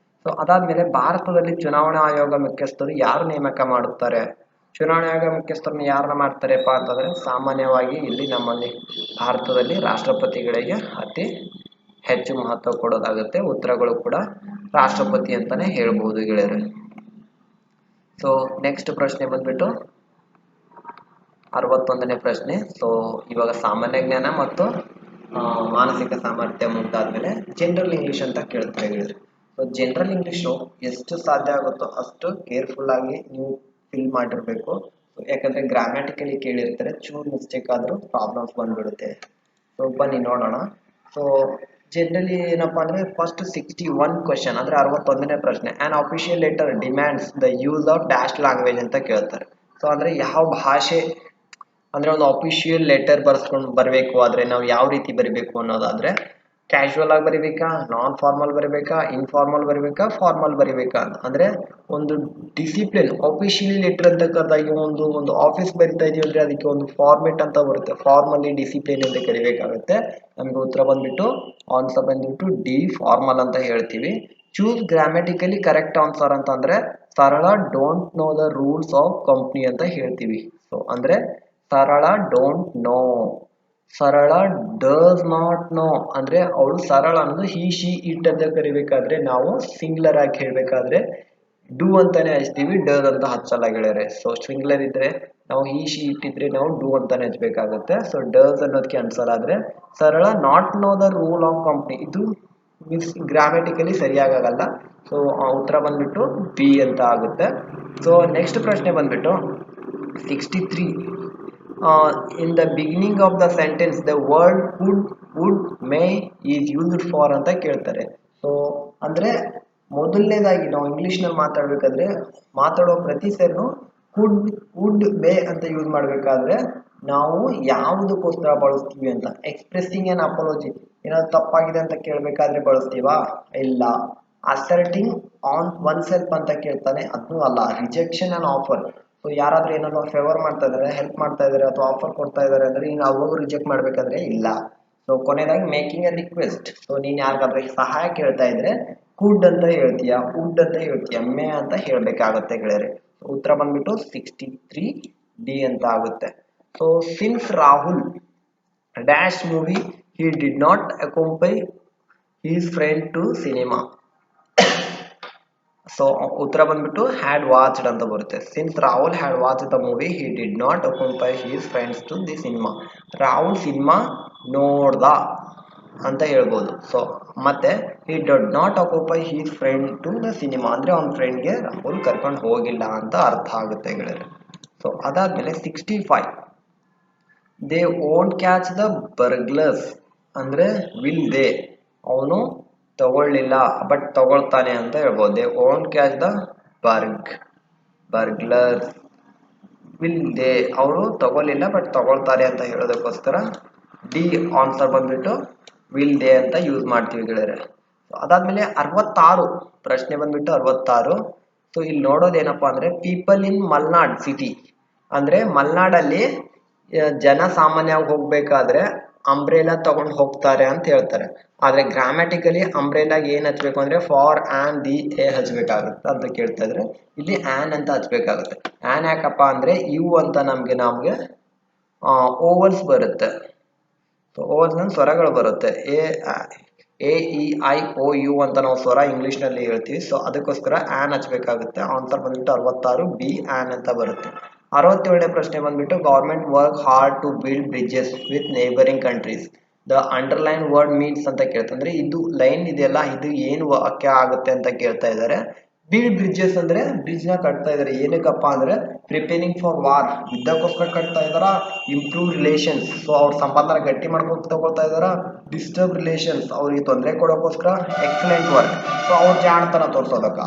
ಅದಾದ್ಮೇಲೆ ಭಾರತದಲ್ಲಿ ಚುನಾವಣಾ ಆಯೋಗ ಮುಖ್ಯಸ್ಥರು ಯಾರು ನೇಮಕ ಮಾಡುತ್ತಾರೆ, ಚುನಾವಣಾ ಆಯೋಗ ಮುಖ್ಯಸ್ಥರನ್ನ ಯಾರನ್ನ ಮಾಡ್ತಾರೆಪ್ಪ ಅಂತಂದ್ರೆ ಸಾಮಾನ್ಯವಾಗಿ ಇಲ್ಲಿ ನಮ್ಮಲ್ಲಿ ಭಾರತದಲ್ಲಿ ರಾಷ್ಟ್ರಪತಿಗಳಿಗೆ ಅತಿ ಹೆಚ್ಚು ಮಹತ್ವ ಕೊಡೋದಾಗುತ್ತೆ. ಉತ್ತರಗಳು ಕೂಡ ರಾಷ್ಟ್ರಪತಿ ಅಂತಾನೆ ಹೇಳ್ಬಹುದು ಗೆಳೆಯರೆ. ನೆಕ್ಸ್ಟ್ ಪ್ರಶ್ನೆ ಬಂದ್ಬಿಟ್ಟು 61ನೇ ಪ್ರಶ್ನೆ. ಇವಾಗ ಸಾಮಾನ್ಯ ಜ್ಞಾನ ಮತ್ತು ಮಾನಸಿಕ ಸಾಮರ್ಥ್ಯ ಮುಂದಾದ್ಮೇಲೆ ಜನರಲ್ ಇಂಗ್ಲಿಷ್ ಅಂತ ಕೇಳ್ತಾರೆ ಗೆಳೆಯರೆ. ಜನರಲ್ ಇಂಗ್ಲಿಷ್ ಎಷ್ಟು ಸಾಧ್ಯ ಆಗುತ್ತೋ ಅಷ್ಟು ಕೇರ್ಫುಲ್ ಆಗಿ ನೀವು ಫಿಲ್ ಮಾಡಿರ್ಬೇಕು. ಯಾಕಂದ್ರೆ ಗ್ರಾಮ್ಯಾಟಿಕಲಿ ಕೇಳಿರ್ತಾರೆ, ಚೂರ್ ಮಿಸ್ಟೇಕ್ ಆದ್ರೂ ಪ್ರಾಬ್ಲಮ್ಸ್ ಬಂದ್ಬಿಡುತ್ತೆ. ಬನ್ನಿ ನೋಡೋಣ. ಜನರಲಿ ಏನಪ್ಪಾ ಅಂದ್ರೆ ಫಸ್ಟ್ 61 ಕ್ವಶನ್ ಅಂದ್ರೆ 61ನೇ ಪ್ರಶ್ನೆ, on official letter demands the use of dash language ಅಂತ ಕೇಳ್ತಾರೆ. ಅಂದ್ರೆ ಯಾವ ಭಾಷೆ ಅಂದ್ರೆ ಒಂದು ಅಫಿಷಿಯಲ್ ಲೆಟರ್ ಬರ್ಬೇಕು ಆದ್ರೆ ನಾವು ಯಾವ ರೀತಿ ಬರಿಬೇಕು ಅನ್ನೋದಾದ್ರೆ, ಕ್ಯಾಶುವಲ್ ಆಗಿ ಬರಿಬೇಕಾ, ನಾನ್ ಫಾರ್ಮಲ್ ಬರಿಬೇಕಾ, ಇನ್ಫಾರ್ಮಲ್ ಬರಿಬೇಕಾ, ಫಾರ್ಮಲ್ ಬರಿಬೇಕಾ ಅಂದ್ರೆ ಒಂದು ಡಿಸಿಪ್ಲಿನ್. ಅಫಿಷಿಯಲಿ ಲೆಟರ್ ಅಂತ ಕರೆದಾಗ ಒಂದು ಆಫೀಸ್ ಬರಿತಾ ಇದೀವಿ ಅಂದ್ರೆ ಅದಕ್ಕೆ ಒಂದು ಫಾರ್ಮೆಟ್ ಅಂತ ಬರುತ್ತೆ, ಫಾರ್ಮಲಿ ಡಿಸಿಪ್ಲಿನ್ ಅಂತ ಕರಿಬೇಕಾಗುತ್ತೆ. ನಮ್ಗೆ ಉತ್ತರ ಬಂದ್ಬಿಟ್ಟು ಆನ್ಸರ್ ಬಂದ್ಬಿಟ್ಟು ಡಿ, ಫಾರ್ಮಲ್ ಅಂತ ಹೇಳ್ತೀವಿ. ಚೂಸ್ ಗ್ರಾಮ್ಯಾಟಿಕಲಿ ಕರೆಕ್ಟ್ ಆನ್ಸರ್ ಅಂತಂದ್ರೆ ಸರಳ don't know the rules of company ಅಂತ ಹೇಳ್ತೀವಿ. ಅಂದ್ರೆ ಸರಳ ಡೋಂಟ್ ನೋ ಸರಳ ಡಸ್ ನಾಟ್ ನೋ ಅಂದ್ರೆ ಅವಳು ಸರಳ ಅನ್ನೋದು ಹಿ ಶಿ ಇಟ್ ಅಂತ ಕರಿಬೇಕಾದ್ರೆ ನಾವು ಸಿಂಗ್ಯುಲರ್ ಆಗಿ ಹೇಳ್ಬೇಕಾದ್ರೆ ಡೂ ಅಂತಾನೆ ಹಚ್ತೀವಿ ಡಸ್ ಅಂತ ಹಚ್ಚಲ್ಲ ಗೆಳೆಯರೆ. ಸೊ ಸಿಂಗ್ಯುಲರ್ ಇದ್ರೆ ನಾವು ಹಿ ಶಿ ಇಟ್ ಇದ್ರೆ ನಾವು ಡೂ ಅಂತಾನೆ ಹಚ್ಬೇಕಾಗುತ್ತೆ. ಸೊ ಡಸ್ ಅನ್ನೋದು ಕ್ಯಾನ್ಸಲ್ ಆದ್ರೆ ಸರಳ not know the rule of company ಇದು ಮೀನ್ಸ್ ಗ್ರಾಮೆಟಿಕಲಿ ಸರಿಯಾಗಲ್ಲ. ಸೊ ಉತ್ತರ ಬಂದ್ಬಿಟ್ಟು ಬಿ ಅಂತ ಆಗುತ್ತೆ. ಸೊ ನೆಕ್ಸ್ಟ್ ಪ್ರಶ್ನೆ ಬಂದ್ಬಿಟ್ಟು 63. In the beginning of the sentence the word could would may is used for ಅಂತ ಕೇಳ್ತಾರೆ. ಸೊ ಅಂದ್ರೆ ಮೊದಲನೇದಾಗಿ ನಾವು ಇಂಗ್ಲಿಷ್ನಲ್ಲಿ ಮಾತಾಡ್ಬೇಕಾದ್ರೆ ಮಾತಾಡೋ ಪ್ರತಿ ಸರಿನೂ ಕುಡ್ ವುಡ್ ಮೇ ಅಂತ ಯೂಸ್ ಮಾಡಬೇಕಾದ್ರೆ ನಾವು ಯಾವುದಕ್ಕೋಸ್ಕರ ಬಳಸ್ತೀವಿ ಅಂತ ಎಕ್ಸ್ಪ್ರೆಸ್ಸಿಂಗ್ ಆನ್ ಅಪಾಲಜಿ ಏನಾದ್ರು ತಪ್ಪಾಗಿದೆ ಅಂತ ಕೇಳಬೇಕಾದ್ರೆ ಬಳಸ್ತೀವಾ? ಇಲ್ಲ. ಅಸರ್ಟಿಂಗ್ ಆನ್ ಒನ್ ಸೆಲ್ಫ್ ಅಂತ ಕೇಳ್ತಾನೆ ಅದು ಅಲ್ಲ. Rejection on offer. ಸೊ ಯಾರಾದ್ರೂ ಏನಾದ್ರು ಫೇವರ್ ಮಾಡ್ತಾ ಇದಾರೆ ಹೆಲ್ಪ್ ಮಾಡ್ತಾ ಇದಾರೆ ಅಥವಾ ಆಫರ್ ಕೊಡ್ತಾ ಇದಾರೆ ಅಂದ್ರೆ ನೀನು ಅವಾಗ ರಿಜೆಕ್ಟ್ ಮಾಡ್ಬೇಕಾದ್ರೆ ಇಲ್ಲ. ಸೊ ಕೊನೆಯದಾಗಿ ಮೇಕಿಂಗ್ ಎ ರಿಕ್ವೆಸ್ಟ್. ಸೊ ನೀನ್ ಯಾರಿಗಾದ್ರೆ ಸಹಾಯ ಕೇಳ್ತಾ ಇದ್ರೆ ಕುಡ್ ಅಂತ ಹೇಳ್ತೀಯ ವುಡ್ ಅಂತ ಹೇಳ್ತೀಯ ಮೇ ಅಂತ ಹೇಳ್ಬೇಕಾಗತ್ತೆ ಗೆಳೆಯರೆ. ಉತ್ತರ ಬಂದ್ಬಿಟ್ಟು 63 ಡಿ ಅಂತ ಆಗುತ್ತೆ. So since Rahul dash movie he did not accompany his friend to cinema. So ಉತ್ತರ ಬಂದ್ಬಿಟ್ಟು ಹ್ಯಾಡ್ ವಾಚ್ಡ್ ಅಂತ ಬರುತ್ತೆ. Since Rahul had watch the movie he did not accompany his friends to the cinema. Rahul cinema ನೋಡ್ದ ಅಂತ ಹೇಳ್ಬೋದು. So ಮತ್ತೆ he did not accompany his friend to the cinema ಅಂದ್ರೆ ಅವನ ಫ್ರೆಂಡ್ಗೆ ರಾಹುಲ್ ಕರ್ಕೊಂಡು ಹೋಗಿಲ್ಲ ಅಂತ ಅರ್ಥ ಆಗುತ್ತೆ ಗೆಳೆಯರೆ. ಸೊ ಅದಾದ್ಮೇಲೆ 65 they won't catch the burglars ಅಂದ್ರೆ ವಿಲ್ ದೇ ಅವನು ತಗೊಳ್ಳಿಲ್ಲ ಬಟ್ ತಗೊಳ್ತಾನೆ ಅಂತ ಹೇಳ್ಬೋದು. They won't catch the burglars will they ಅವರು ತಗೊಳ್ಳಿಲ್ಲ ಬಟ್ ತಗೊಳ್ತಾರೆ ಅಂತ ಹೇಳೋದಕ್ಕೋಸ್ಕರ ಡಿ ಆನ್ಸರ್ ಬಂದ್ಬಿಟ್ಟು ವಿಲ್ ದೇ ಅಂತ ಯೂಸ್ ಮಾಡ್ತೀವಿ ಗೆಳೆಯರೆ. ಅದಾದ್ಮೇಲೆ 66 ಪ್ರಶ್ನೆ ಬಂದ್ಬಿಟ್ಟು 66. ಸೊ ಇಲ್ಲಿ ನೋಡೋದೇನಪ್ಪಾ ಅಂದ್ರೆ ಪೀಪಲ್ ಇನ್ ಮಲ್ನಾಡ್ ಸಿಟಿ ಅಂದ್ರೆ ಮಲ್ನಾಡಲ್ಲಿ ಜನ ಸಾಮಾನ್ಯವಾಗಿ ಹೋಗ್ಬೇಕಾದ್ರೆ ಅಂಬ್ರೆಲಾ ತಗೊಂಡು ಹೋಗ್ತಾರೆ ಅಂತ ಹೇಳ್ತಾರೆ. ಆದ್ರೆ ಗ್ರಾಮ್ಯಾಟಿಕಲಿ ಅಂಬ್ರೆಲಾಗೆ ಏನ್ ಹಚ್ಬೇಕು ಅಂದ್ರೆ ಫಾರ್ ಆನ್ ದಿ ಎ ಹಚ್ಬೇಕಾಗುತ್ತೆ ಅಂತ ಕೇಳ್ತಾ ಇದ್ರೆ ಇಲ್ಲಿ ಆನ್ ಅಂತ ಹಚ್ಬೇಕಾಗುತ್ತೆ. ಆನ್ ಯಾಕಪ್ಪ ಅಂದ್ರೆ ಯು ಅಂತ ನಮ್ಗೆ ಓವಲ್ಸ್ ಬರುತ್ತೆ. ಓವಲ್ಸ್ ನಲ್ಲಿ ಸ್ವರಗಳು ಬರುತ್ತೆ. A E I O U ಅಂತ ನಾವು ಸ್ವರ ಇಂಗ್ಲಿಷ್ ನಲ್ಲಿ ಹೇಳ್ತೀವಿ. ಸೊ ಅದಕ್ಕೋಸ್ಕರ ಆನ್ ಹಚ್ಬೇಕಾಗುತ್ತೆ. ಆನ್ಸರ್ ಬಂದ್ಬಿಟ್ಟು 66 ಬಿ ಆನ್ ಅಂತ ಬರುತ್ತೆ. 67ನೇ ಪ್ರಶ್ನೆ ಬಂದ್ಬಿಟ್ಟು government work hard to build bridges with neighbouring countries. The underline word means ಅಂತ ಕೇಳ್ತಂದ್ರೆ ಇದು ಲೈನ್ ಇದೆಯಲ್ಲ ಇದು ಏನು ವಾಕ್ಯ ಆಗುತ್ತೆ ಅಂತ ಕೇಳ್ತಾ ಇದ್ದಾರೆ. ಬಿಲ್ಡ್ ಬ್ರಿಡ್ಜಸ್ ಅಂದ್ರೆ ಬ್ರಿಡ್ಜ್ ನ ಕಟ್ತಾ ಇದಾರೆ ಏನಕ್ಕಪ್ಪ ಅಂದ್ರೆ ಪ್ರಿಪೇರಿಂಗ್ ಫಾರ್ ವಾರ್ ಯುದ್ಧಕ್ಕೋಸ್ಕರ ಕಟ್ತಾ ಇದಾರ. ಇಂಪ್ರೂವ್ ರಿಲೇಷನ್ಸ್ ಸೊ ಅವ್ರ ಸಂಬಂಧ ಗಟ್ಟಿ ಮಾಡ್ಕೊಂಡು ತಗೊಳ್ತಾ ಇದಾರ. ಡಿಸ್ಟರ್ಬ್ ರಿಲೇಷನ್ಸ್ ಅವ್ರಿಗೆ ತೊಂದರೆ ಕೊಡೋಕ್ಕೋಸ್ಕರ. ಎಕ್ಸಲೆಂಟ್ ವರ್ಕ್ ಸೊ ಅವ್ರ ಜಾಣತನ ತೋರ್ಸೋದಕ್ಕ.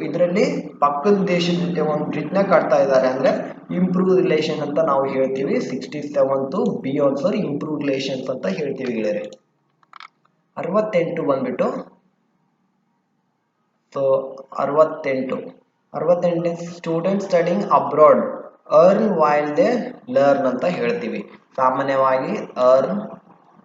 ಇದರಲ್ಲಿ ಪಕ್ಕದ ದೇಶದ ಜೊತೆ ಒಂದು ಬ್ರಿಡ್ಜ್ ನ ಕಟ್ತಾ ಇದ್ದಾರೆ ಅಂದ್ರೆ ಇಂಪ್ರೂವ್ ರಿಲೇಷನ್ ಅಂತ ನಾವು ಹೇಳ್ತೀವಿ. 67 ಬಿ ಆನ್ಸರ್ ಇಂಪ್ರೂವ್ ರಿಲೇಷನ್ಸ್ ಅಂತ ಹೇಳ್ತೀವಿ ಗೆಳೆಯರೆ. 68 ಬಂದ್ಬಿಟ್ಟು so 68 student studying abroad earn while they learn ಅಂತ ಹೇಳ್ತೀವಿ. ಸಾಮಾನ್ಯವಾಗಿ ಅರ್ನ್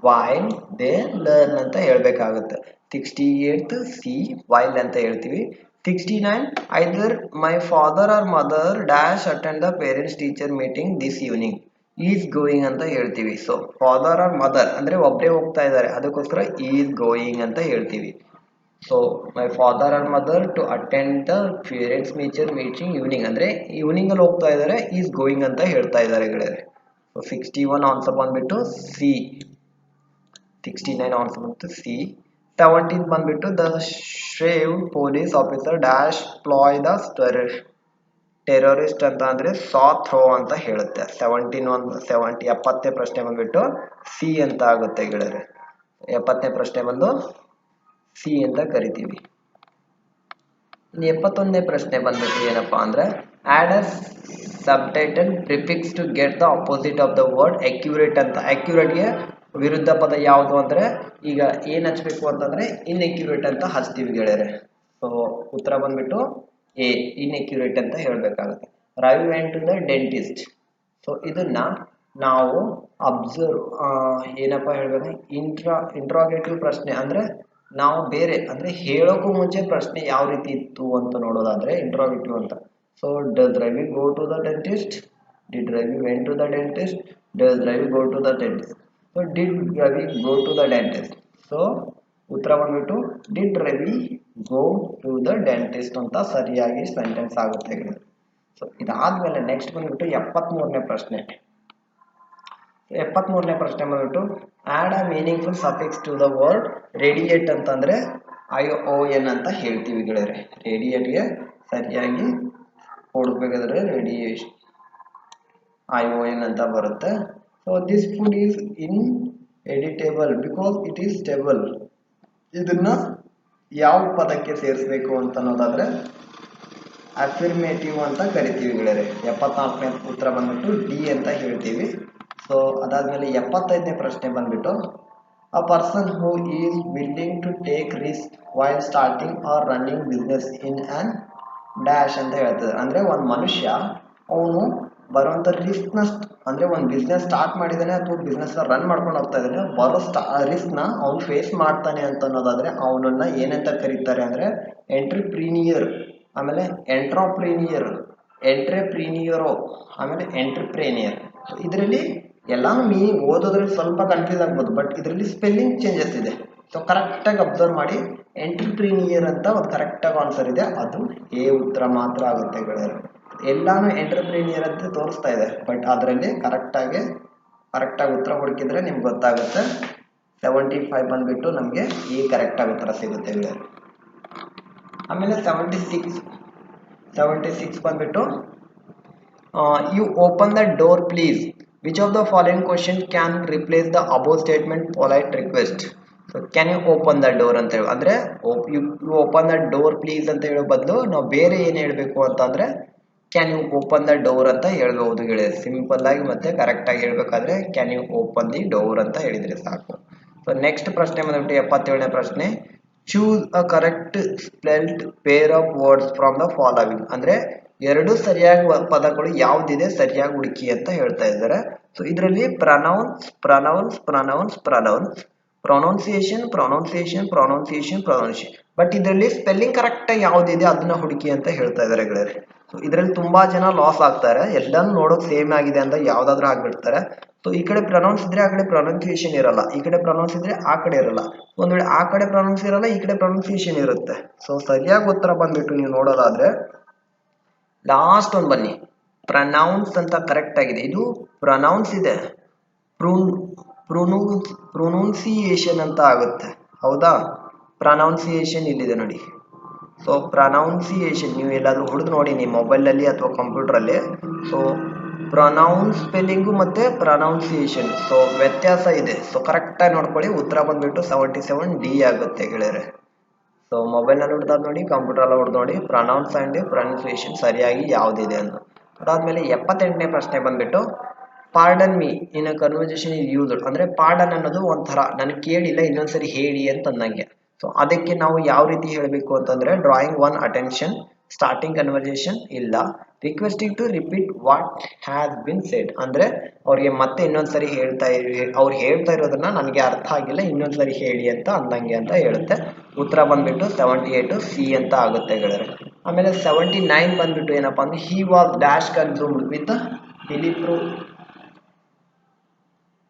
ವೈಲ್ ದೇ ಲರ್ನ್ ಅಂತ ಹೇಳ್ಬೇಕಾಗುತ್ತೆ. 68 ಸಿ ವೈಲ್ ಅಂತ ಹೇಳ್ತೀವಿ. 69 either my father or mother dash attend the parents teacher meeting this evening is going ಅಂತ ಹೇಳ್ತೀವಿ. ಸೊ ಫಾದರ್ ಆರ್ ಮದರ್ ಅಂದ್ರೆ ಒಬ್ಬರೇ ಹೋಗ್ತಾ ಇದ್ದಾರೆ ಅದಕ್ಕೋಸ್ಕರ ಈಸ್ ಗೋಯಿಂಗ್ ಅಂತ ಹೇಳ್ತೀವಿ. So my father or mother to attend the parents teacher meeting evening ಅಂದ್ರೆ ಈವ್ನಿಂಗ್ ಅಲ್ಲಿ ಹೋಗ್ತಾ ಇದ್ದಾರೆ ಈಸ್ ಗೋಯಿಂಗ್ ಅಂತ ಹೇಳ್ತಾ ಇದ್ದಾರೆ ಗೆಳೆಯರೆ. ಸೊ 61 ಆನ್ಸರ್ ಬಂದ್ಬಿಟ್ಟು ಸಿ. 69 ಆನ್ಸರ್ ಬಂತು ಸಿ. 17 ಬಂದ್ಬಿಟ್ಟು the shave police officer dash ploy the terrorist ಅಂತ ಅಂದ್ರೆ ಸಾ ಥ್ರೋ ಅಂತ ಹೇಳುತ್ತೆ. 70ನೇ ಪ್ರಶ್ನೆ ಬಂದ್ಬಿಟ್ಟು ಸಿ ಅಂತ ಆಗುತ್ತೆ ಗೆಳೆಯರೆ. 70ನೇ ಪ್ರಶ್ನೆ ಬಂದು ಸಿ ಅಂತ ಕರಿತೀವಿ. 71ನೇ ಪ್ರಶ್ನೆ ಬಂದ್ಬಿಟ್ಟು ಏನಪ್ಪಾ ಅಂದ್ರೆ add a subtitle prefix to get the opposite of the word accurate ಅಂತ. ಅಕ್ಯುರೇಟ್ಗೆ ವಿರುದ್ಧ ಪದ ಯಾವುದು ಅಂದ್ರೆ ಈಗ ಏನ್ ಹಚ್ಬೇಕು ಅಂತಂದ್ರೆ ಇನ್ಅಕ್ಯುರೇಟ್ ಅಂತ ಹಚ್ತೀವಿ ಗೆಳೆಯರೆ. ಸೊ ಉತ್ತರ ಬಂದ್ಬಿಟ್ಟು ಎ ಇನ್ಅಕ್ಯುರೇಟ್ ಅಂತ ಹೇಳ್ಬೇಕಾಗುತ್ತೆ. Ravi went to the dentist. So ಇದನ್ನ ನಾವು ಅಬ್ಸರ್ವ್ ಏನಪ್ಪಾ ಹೇಳ್ಬೇಕು ಇಂಟ್ರಾಗೇಟಿವ್ ಪ್ರಶ್ನೆ ಅಂದ್ರೆ ನಾವು ಬೇರೆ ಅಂದ್ರೆ ಹೇಳೋಕ್ಕೂ ಮುಂಚೆ ಪ್ರಶ್ನೆ ಯಾವ ರೀತಿ ಇತ್ತು ಅಂತ ನೋಡೋದಾದ್ರೆ ಇಂಟ್ರಾಗೇಟಿವ್ ಅಂತ. So does Ravi go to the dentist, did Ravi went to the dentist, does Ravi go to the dentist. So did Ravi go to the dentist. So ಉತ್ತರ ಬಂದ್ಬಿಟ್ಟು did Ravi go to the dentist ಅಂತ ಸರಿಯಾಗಿ ಸೆಂಟೆನ್ಸ್ ಆಗುತ್ತೆ. ಸೊ ಇದಾದ್ಮೇಲೆ next ಬಂದ್ಬಿಟ್ಟು 73ನೇ ಪ್ರಶ್ನೆ. 73ನೇ ಪ್ರಶ್ನೆ ಬಂದ್ಬಿಟ್ಟು add a meaningful suffix to the word radiate ಅಂತಂದ್ರೆ ION ಅಂತ ಹೇಳ್ತೀವಿ ಗೆಳೆಯರೆ. ರೇಡಿಯೇಟ್ಗೆ ಸರಿಯಾಗಿ ಕೊಡ್ಬೇಕಾದ್ರೆ ರೇಡಿಯೇಷನ್ ION ಅಂತ ಬರುತ್ತೆ. So this food is inedible because it is stable. ಇದನ್ನ ಯಾವ ಪದಕ್ಕೆ ಸೇರಿಸಬೇಕು ಅಂತ ಅನ್ನೋದಾದ್ರೆ ಅಫಿರ್ಮೇಟಿವ್ ಅಂತ ಕರಿತೀವಿ ಗೆಳೆಯರೆ. 74ನೇ ಉತ್ತರ ಬಂದ್ಬಿಟ್ಟು ಡಿ ಅಂತ ಹೇಳ್ತೀವಿ. ಸೊ ಅದಾದ್ಮೇಲೆ 75ನೇ ಪ್ರಶ್ನೆ ಬಂದ್ಬಿಟ್ಟು a person who is willing to take risk while starting or running business in an dash ಅಂತ ಹೇಳ್ತದೆ. ಅಂದ್ರೆ ಒಂದು ಮನುಷ್ಯ ಅವನು ಬರುವಂತ ರಿಸ್ಕ್ ನ ಅಂದ್ರೆ ಒಂದು ಬಿಸ್ನೆಸ್ ಸ್ಟಾರ್ಟ್ ಮಾಡಿದಾನೆ ಅಥವಾ ಬಿಸ್ನೆಸ್ ರನ್ ಮಾಡ್ಕೊಂಡು ಹೋಗ್ತಾ ಇದ್ದಾನೆ, ಬರೋ ರಿಸ್ಕ್ ನ ಅವ್ನು ಫೇಸ್ ಮಾಡ್ತಾನೆ ಅಂತ ಅನ್ನೋದಾದ್ರೆ ಅವನನ್ನ ಏನಂತ ಕರೀತಾರೆ ಅಂದ್ರೆ ಎಂಟ್ರಿಪ್ರೀನಿಯರ್, ಆಮೇಲೆ ಎಂಟ್ರಪ್ರೀನಿಯರೋ, ಆಮೇಲೆ ಎಂಟ್ರಪ್ರೇನಿಯರ್. ಇದರಲ್ಲಿ ಎಲ್ಲಾನು ಮೀನಿಂಗ್ ಓದೋದ್ರಲ್ಲಿ ಸ್ವಲ್ಪ ಕನ್ಫ್ಯೂಸ್ ಆಗ್ಬೋದು, ಬಟ್ ಇದರಲ್ಲಿ ಸ್ಪೆಲ್ಲಿಂಗ್ ಚೇಂಜಸ್ ಇದೆ. ಸೊ ಕರೆಕ್ಟಾಗಿ ಅಬ್ಸರ್ವ್ ಮಾಡಿ. ಎಂಟ್ರಪ್ರೀನಿಯರ್ ಅಂತ ಒಂದು ಕರೆಕ್ಟಾಗಿ ಆನ್ಸರ್ ಇದೆ, ಅದು ಎ ಉತ್ತರ ಮಾತ್ರ ಆಗುತ್ತೆ ಗೆಳೆಯರು. ಎಲ್ಲಾನು ಎಂಟ್ರಪ್ರೀನಿಯರ್ ಅಂತ ತೋರಿಸ್ತಾ ಇದೆ, ಬಟ್ ಅದರಲ್ಲಿ ಕರೆಕ್ಟಾಗಿ ಉತ್ತರ ಹುಡುಕಿದ್ರೆ ನಿಮ್ಗೆ ಗೊತ್ತಾಗುತ್ತೆ. 75 ಬಂದ್ಬಿಟ್ಟು ನಮಗೆ ಈ ಕರೆಕ್ಟಾಗಿ ಉತ್ತರ ಸಿಗುತ್ತೆ ಗೆಳೆಯರು. ಆಮೇಲೆ 76 ಬಂದ್ಬಿಟ್ಟು you open the door please, which of the following question can replace the above statement polite request. So can you open the door ಅಂತ ಹೇಳಿ ಅಂದ್ರೆ you open the door please ಅಂತ ಹೇಳೋ ಬದಲು ನಾವು ಬೇರೆ ಏನು ಹೇಳಬೇಕು ಅಂತಂದ್ರೆ can you open the door ಅಂತ ಹೇಳ್ಬಹುದು ಗೆಳೆಯರು. ಸಿಂಪಲ್ ಆಗಿ ಮತ್ತೆ ಕರೆಕ್ಟ್ ಆಗಿ ಹೇಳ್ಬೇಕಾದ್ರೆ can you open the door ಅಂತ ಹೇಳಿದ್ರೆ ಸಾಕು. ಸೊ ನೆಕ್ಸ್ಟ್ ಪ್ರಶ್ನೆ ಬಂದ್ಬಿಟ್ಟು 77ನೇ ಪ್ರಶ್ನೆ choose a correct spelled pair of words from the following. ಅಂದ್ರೆ ಎರಡು ಸರಿಯಾಗಿ ಪದಗಳು ಯಾವ್ದಿದೆ ಸರಿಯಾಗಿ ಹುಡುಕಿ ಅಂತ ಹೇಳ್ತಾ ಇದ್ದಾರೆ. ಸೊ ಇದರಲ್ಲಿ ಪ್ರೊನೌನ್ಸಿಯೇಷನ್ ಬಟ್ ಇದರಲ್ಲಿ ಸ್ಪೆಲ್ಲಿಂಗ್ ಕರೆಕ್ಟ್ ಯಾವ್ದಿದೆ ಅದನ್ನ ಹುಡುಕಿ ಅಂತ ಹೇಳ್ತಾ ಇದ್ದಾರೆ ಗೆಳೆಯರೆ. ಸೊ ಇದರಲ್ಲಿ ತುಂಬಾ ಜನ ಲಾಸ್ ಆಗ್ತಾರೆ, ಎಲ್ಲಾನು ನೋಡೋಕ್ ಸೇಮ್ ಆಗಿದೆ ಅಂತ ಯಾವ್ದಾದ್ರು ಹಾಕ್ಬಿಡ್ತಾರೆ. ಸೊ ಈ ಕಡೆ ಪ್ರೊನೌನ್ಸ್ ಇದ್ರೆ ಆ ಕಡೆ ಪ್ರೊನೌನ್ಸಿಯೇಷನ್ ಇರಲ್ಲ, ಈ ಕಡೆ ಪ್ರೊನೌನ್ಸ್ ಇದ್ರೆ ಆ ಕಡೆ ಇರಲ್ಲ, ಒಂದ್ ವೇಳೆ ಆ ಕಡೆ ಪ್ರೊನೌನ್ಸ್ ಇರಲ್ಲ ಈ ಕಡೆ ಪ್ರೊನೌನ್ಸಿಯೇಷನ್ ಇರುತ್ತೆ. ಸೊ ಸರಿಯಾಗಿ ಉತ್ತರ ಬಂದ್ಬಿಟ್ಟು ನೀವು ನೋಡೋದಾದ್ರೆ ಲಾಸ್ಟ್ ಒಂದು ಬನ್ನಿ, ಪ್ರನೌನ್ಸ್ ಅಂತ ಕರೆಕ್ಟ್ ಆಗಿದೆ. ಇದು ಪ್ರನೌನ್ಸ್ ಇದೆ, ಪ್ರೊನೌನ್ಸಿಯೇಷನ್ ಅಂತ ಆಗುತ್ತೆ, ಹೌದಾ? ಪ್ರೊನೌನ್ಸಿಯೇಷನ್ ಇಲ್ಲಿದೆ ನೋಡಿ. ಸೊ ಪ್ರೊನೌನ್ಸಿಯೇಷನ್ ನೀವು ಎಲ್ಲಾದ್ರೂ ಹೊಡೆದು ನೋಡಿ ನಿಮ್ಮ ಮೊಬೈಲಲ್ಲಿ ಅಥವಾ ಕಂಪ್ಯೂಟರಲ್ಲಿ. ಸೊ ಪ್ರೊನೌನ್ಸ್ ಸ್ಪೆಲ್ಲಿಂಗು ಮತ್ತೆ ಪ್ರೊನೌನ್ಸಿಯೇಷನ್ ಸೊ ವ್ಯತ್ಯಾಸ ಇದೆ. ಸೊ ಕರೆಕ್ಟಾಗಿ ನೋಡ್ಕೊಳ್ಳಿ. ಉತ್ತರ ಬಂದ್ಬಿಟ್ಟು 77 ಡಿ ಆಗುತ್ತೆ ಗೆಳೆಯರೆ. ಸೊ ಮೊಬೈಲ್ನಲ್ಲಿ ಹೊಡೆದಾದ್ ನೋಡಿ, ಕಂಪ್ಯೂಟರ್ ಹೊಡೆದು ನೋಡಿ, ಪ್ರೊನೌನ್ಸ್ ಅಂಡ್ ಪ್ರೊನೌನ್ಸಿಯೇಷನ್ ಸರಿಯಾಗಿ ಯಾವ್ದಿದೆ ಅಂತ. ಅದಾದ್ಮೇಲೆ 78ನೇ ಪ್ರಶ್ನೆ ಬಂದ್ಬಿಟ್ಟು pardon me in a conversation is used. ಅಂದ್ರೆ ಪಾರ್ಡನ್ ಅನ್ನೋದು ಒಂಥರ ನನಗೆ ಕೇಳಿಲ್ಲ ಇನ್ನೊಂದ್ಸರಿ ಹೇಳಿ ಅಂತ ಅಂದಂಗೆ. ಸೊ ಅದಕ್ಕೆ ನಾವು ಯಾವ ರೀತಿ ಹೇಳಬೇಕು ಅಂತಂದ್ರೆ drawing one attention, starting conversation ಇಲ್ಲ, requesting to repeat what has been said. ಅಂದ್ರೆ ಅವ್ರಿಗೆ ಮತ್ತೆ ಇನ್ನೊಂದ್ಸರಿ ಅವ್ರು ಹೇಳ್ತಾ ಇರೋದನ್ನ ನನಗೆ ಅರ್ಥ ಆಗಿಲ್ಲ ಇನ್ನೊಂದ್ಸರಿ ಹೇಳಿ ಅಂತ ಅಂದಂಗೆ ಅಂತ ಹೇಳುತ್ತೆ. ಉತ್ತರ ಬಂದ್ಬಿಟ್ಟು 78 ಸಿ ಅಂತ ಆಗುತ್ತೆ ಗೆಳೆಯರೆ. ಆಮೇಲೆ 79 ಬಂದ್ಬಿಟ್ಟು ಏನಪ್ಪಾ ಅಂದ್ರೆ he was dash consumed with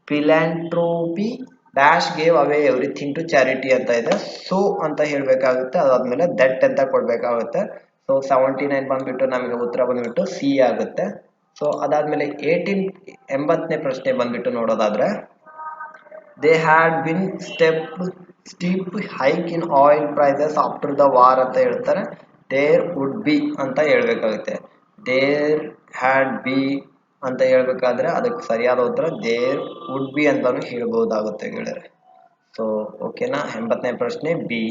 philanthropy dash gave away everything to charity ಅಂತ ಇದೆ. ಸೊ ಅಂತ ಹೇಳ್ಬೇಕಾಗುತ್ತೆ. ಅದಾದ್ಮೇಲೆ ದಟ್ ಅಂತ ಕೊಡ್ಬೇಕಾಗುತ್ತೆ. ಸೊ 79 ಬಂದ್ಬಿಟ್ಟು ನಮಗೆ ಉತ್ತರ ಬಂದ್ಬಿಟ್ಟು ಸಿ ಆಗುತ್ತೆ. ಸೊ ಅದಾದ್ಮೇಲೆ 80ನೇ ಪ್ರಶ್ನೆ ಬಂದ್ಬಿಟ್ಟು ನೋಡೋದಾದ್ರೆ they had been steep hike in oil prices after the war ಅಂತ ಹೇಳ್ತಾರೆ. ದೇರ್ ವುಡ್ ಬಿ ಅಂತ ಹೇಳ್ಬೇಕಾಗುತ್ತೆ. ದೇರ್ ಹ್ಯಾಡ್ ಬಿ ಅಂತ ಹೇಳ್ಬೇಕಾದ್ರೆ ಅದಕ್ಕೆ ಸರಿಯಾದ ಉತ್ತರ ದೇರ್ ವುಡ್ ಬಿ ಅಂತಾನು ಹೇಳ್ಬಹುದಾಗುತ್ತೆ ಗೆಳೆಯರೆ. ಸೊ ಓಕೆನಾ. 80ನೇ ಪ್ರಶ್ನೆ ಬಿ.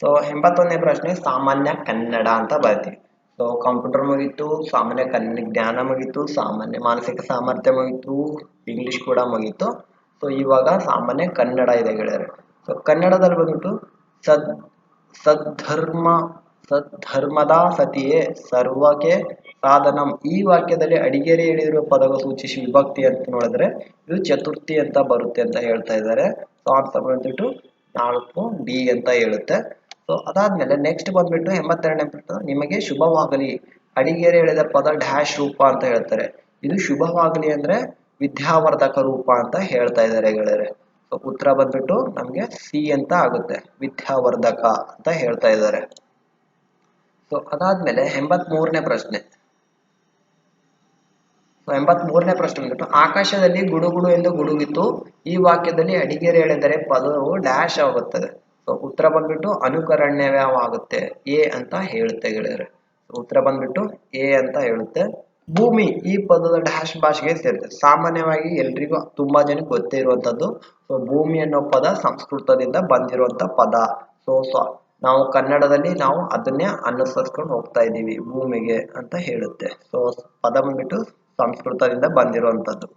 ಸೊ 81ನೇ ಪ್ರಶ್ನೆ ಸಾಮಾನ್ಯ ಕನ್ನಡ ಅಂತ ಬರ್ತೀವಿ. ಸೊ ಕಂಪ್ಯೂಟರ್ ಮುಗೀತು, ಸಾಮಾನ್ಯ ಜ್ಞಾನ ಮುಗೀತು, ಸಾಮಾನ್ಯ ಮಾನಸಿಕ ಸಾಮರ್ಥ್ಯ ಮುಗೀತು, ಇಂಗ್ಲಿಷ್ ಕೂಡ ಮುಗೀತು. ಸೊ ಇವಾಗ ಸಾಮಾನ್ಯ ಕನ್ನಡ ಇದೆ ಗೆಳೆಯರೆ. ಸೊ ಕನ್ನಡದಲ್ಲಿ ಬಂದ್ಬಿಟ್ಟು ಸದ್ಧರ್ಮದ ಸತಿಯೇ ಸರ್ವಕ್ಕೆ ಸಾಧನಂ. ಈ ವಾಕ್ಯದಲ್ಲಿ ಅಡಿಗೆರೆ ಹೇಳಿರುವ ಪದಗಳು ಸೂಚಿಸಿ ವಿಭಕ್ತಿ ಅಂತ ನೋಡಿದ್ರೆ ಇದು ಚತುರ್ಥಿ ಅಂತ ಬರುತ್ತೆ ಅಂತ ಹೇಳ್ತಾ ಇದ್ದಾರೆ. ಸೊ ಆನ್ಸರ್ ಬಂದ್ಬಿಟ್ಟು 4 ಡಿ ಅಂತ ಹೇಳುತ್ತೆ. ಸೊ ಅದಾದ್ಮೇಲೆ ನೆಕ್ಸ್ಟ್ ಬಂದ್ಬಿಟ್ಟು 82ನೇ ನಿಮಗೆ ಶುಭವಾಗಲಿ. ಅಡಿಗೆರೆ ಹೇಳಿದ ಪದ ಡ್ಯಾಶ್ ರೂಪ ಅಂತ ಹೇಳ್ತಾರೆ. ಇದು ಶುಭವಾಗಲಿ ಅಂದ್ರೆ ವಿದ್ಯಾವರ್ಧಕ ರೂಪ ಅಂತ ಹೇಳ್ತಾ ಇದ್ದಾರೆ ಗೆಳೆಯರೆ. ಸೊ ಉತ್ತರ ಬಂದ್ಬಿಟ್ಟು ನಮ್ಗೆ ಸಿ ಅಂತ ಆಗುತ್ತೆ, ವಿದ್ಯಾವರ್ಧಕ ಅಂತ ಹೇಳ್ತಾ ಇದ್ದಾರೆ. ಸೊ ಅದಾದ್ಮೇಲೆ 83ನೇ ಪ್ರಶ್ನೆ. 83ನೇ ಪ್ರಶ್ನೆ ಬಂದ್ಬಿಟ್ಟು ಆಕಾಶದಲ್ಲಿ ಗುಡುಗುಡು ಎಂದು ಗುಡುಗಿತು, ಈ ವಾಕ್ಯದಲ್ಲಿ ಅಡಿಗೆರೆ ಎಳೆದರೆ ಪದವು ಡ್ಯಾಶ್ ಆಗುತ್ತದೆ. ಸೊ ಉತ್ತರ ಬಂದ್ಬಿಟ್ಟು ಅನುಕರಣ್ಯವಾಗುತ್ತೆ, ಎ ಅಂತ ಹೇಳುತ್ತೆ ಗೆಳೆಯರೆ. ಉತ್ತರ ಬಂದ್ಬಿಟ್ಟು ಎ ಅಂತ ಹೇಳುತ್ತೆ. ಭೂಮಿ ಈ ಪದದ ಡ್ಯಾಶ್ ಭಾಷೆಗೆ ಸೇರುತ್ತೆ. ಸಾಮಾನ್ಯವಾಗಿ ಎಲ್ರಿಗೂ ತುಂಬಾ ಜನಕ್ಕೆ ಗೊತ್ತೇ ಇರುವಂತದ್ದು. ಸೊ ಭೂಮಿ ಅನ್ನೋ ಪದ ಸಂಸ್ಕೃತದಿಂದ ಬಂದಿರುವಂತ ಪದ. ಸೊ ನಾವು ಕನ್ನಡದಲ್ಲಿ ನಾವು ಅದನ್ನೇ ಅನುಸರಿಸ್ಕೊಂಡು ಹೋಗ್ತಾ ಇದ್ದೀವಿ, ಭೂಮಿಗೆ ಅಂತ ಹೇಳುತ್ತೆ. ಸೊ ಪದ ಬಂದ್ಬಿಟ್ಟು ಸಂಸ್ಕೃತದಿಂದ ಬಂದಿರುವಂತದ್ದು.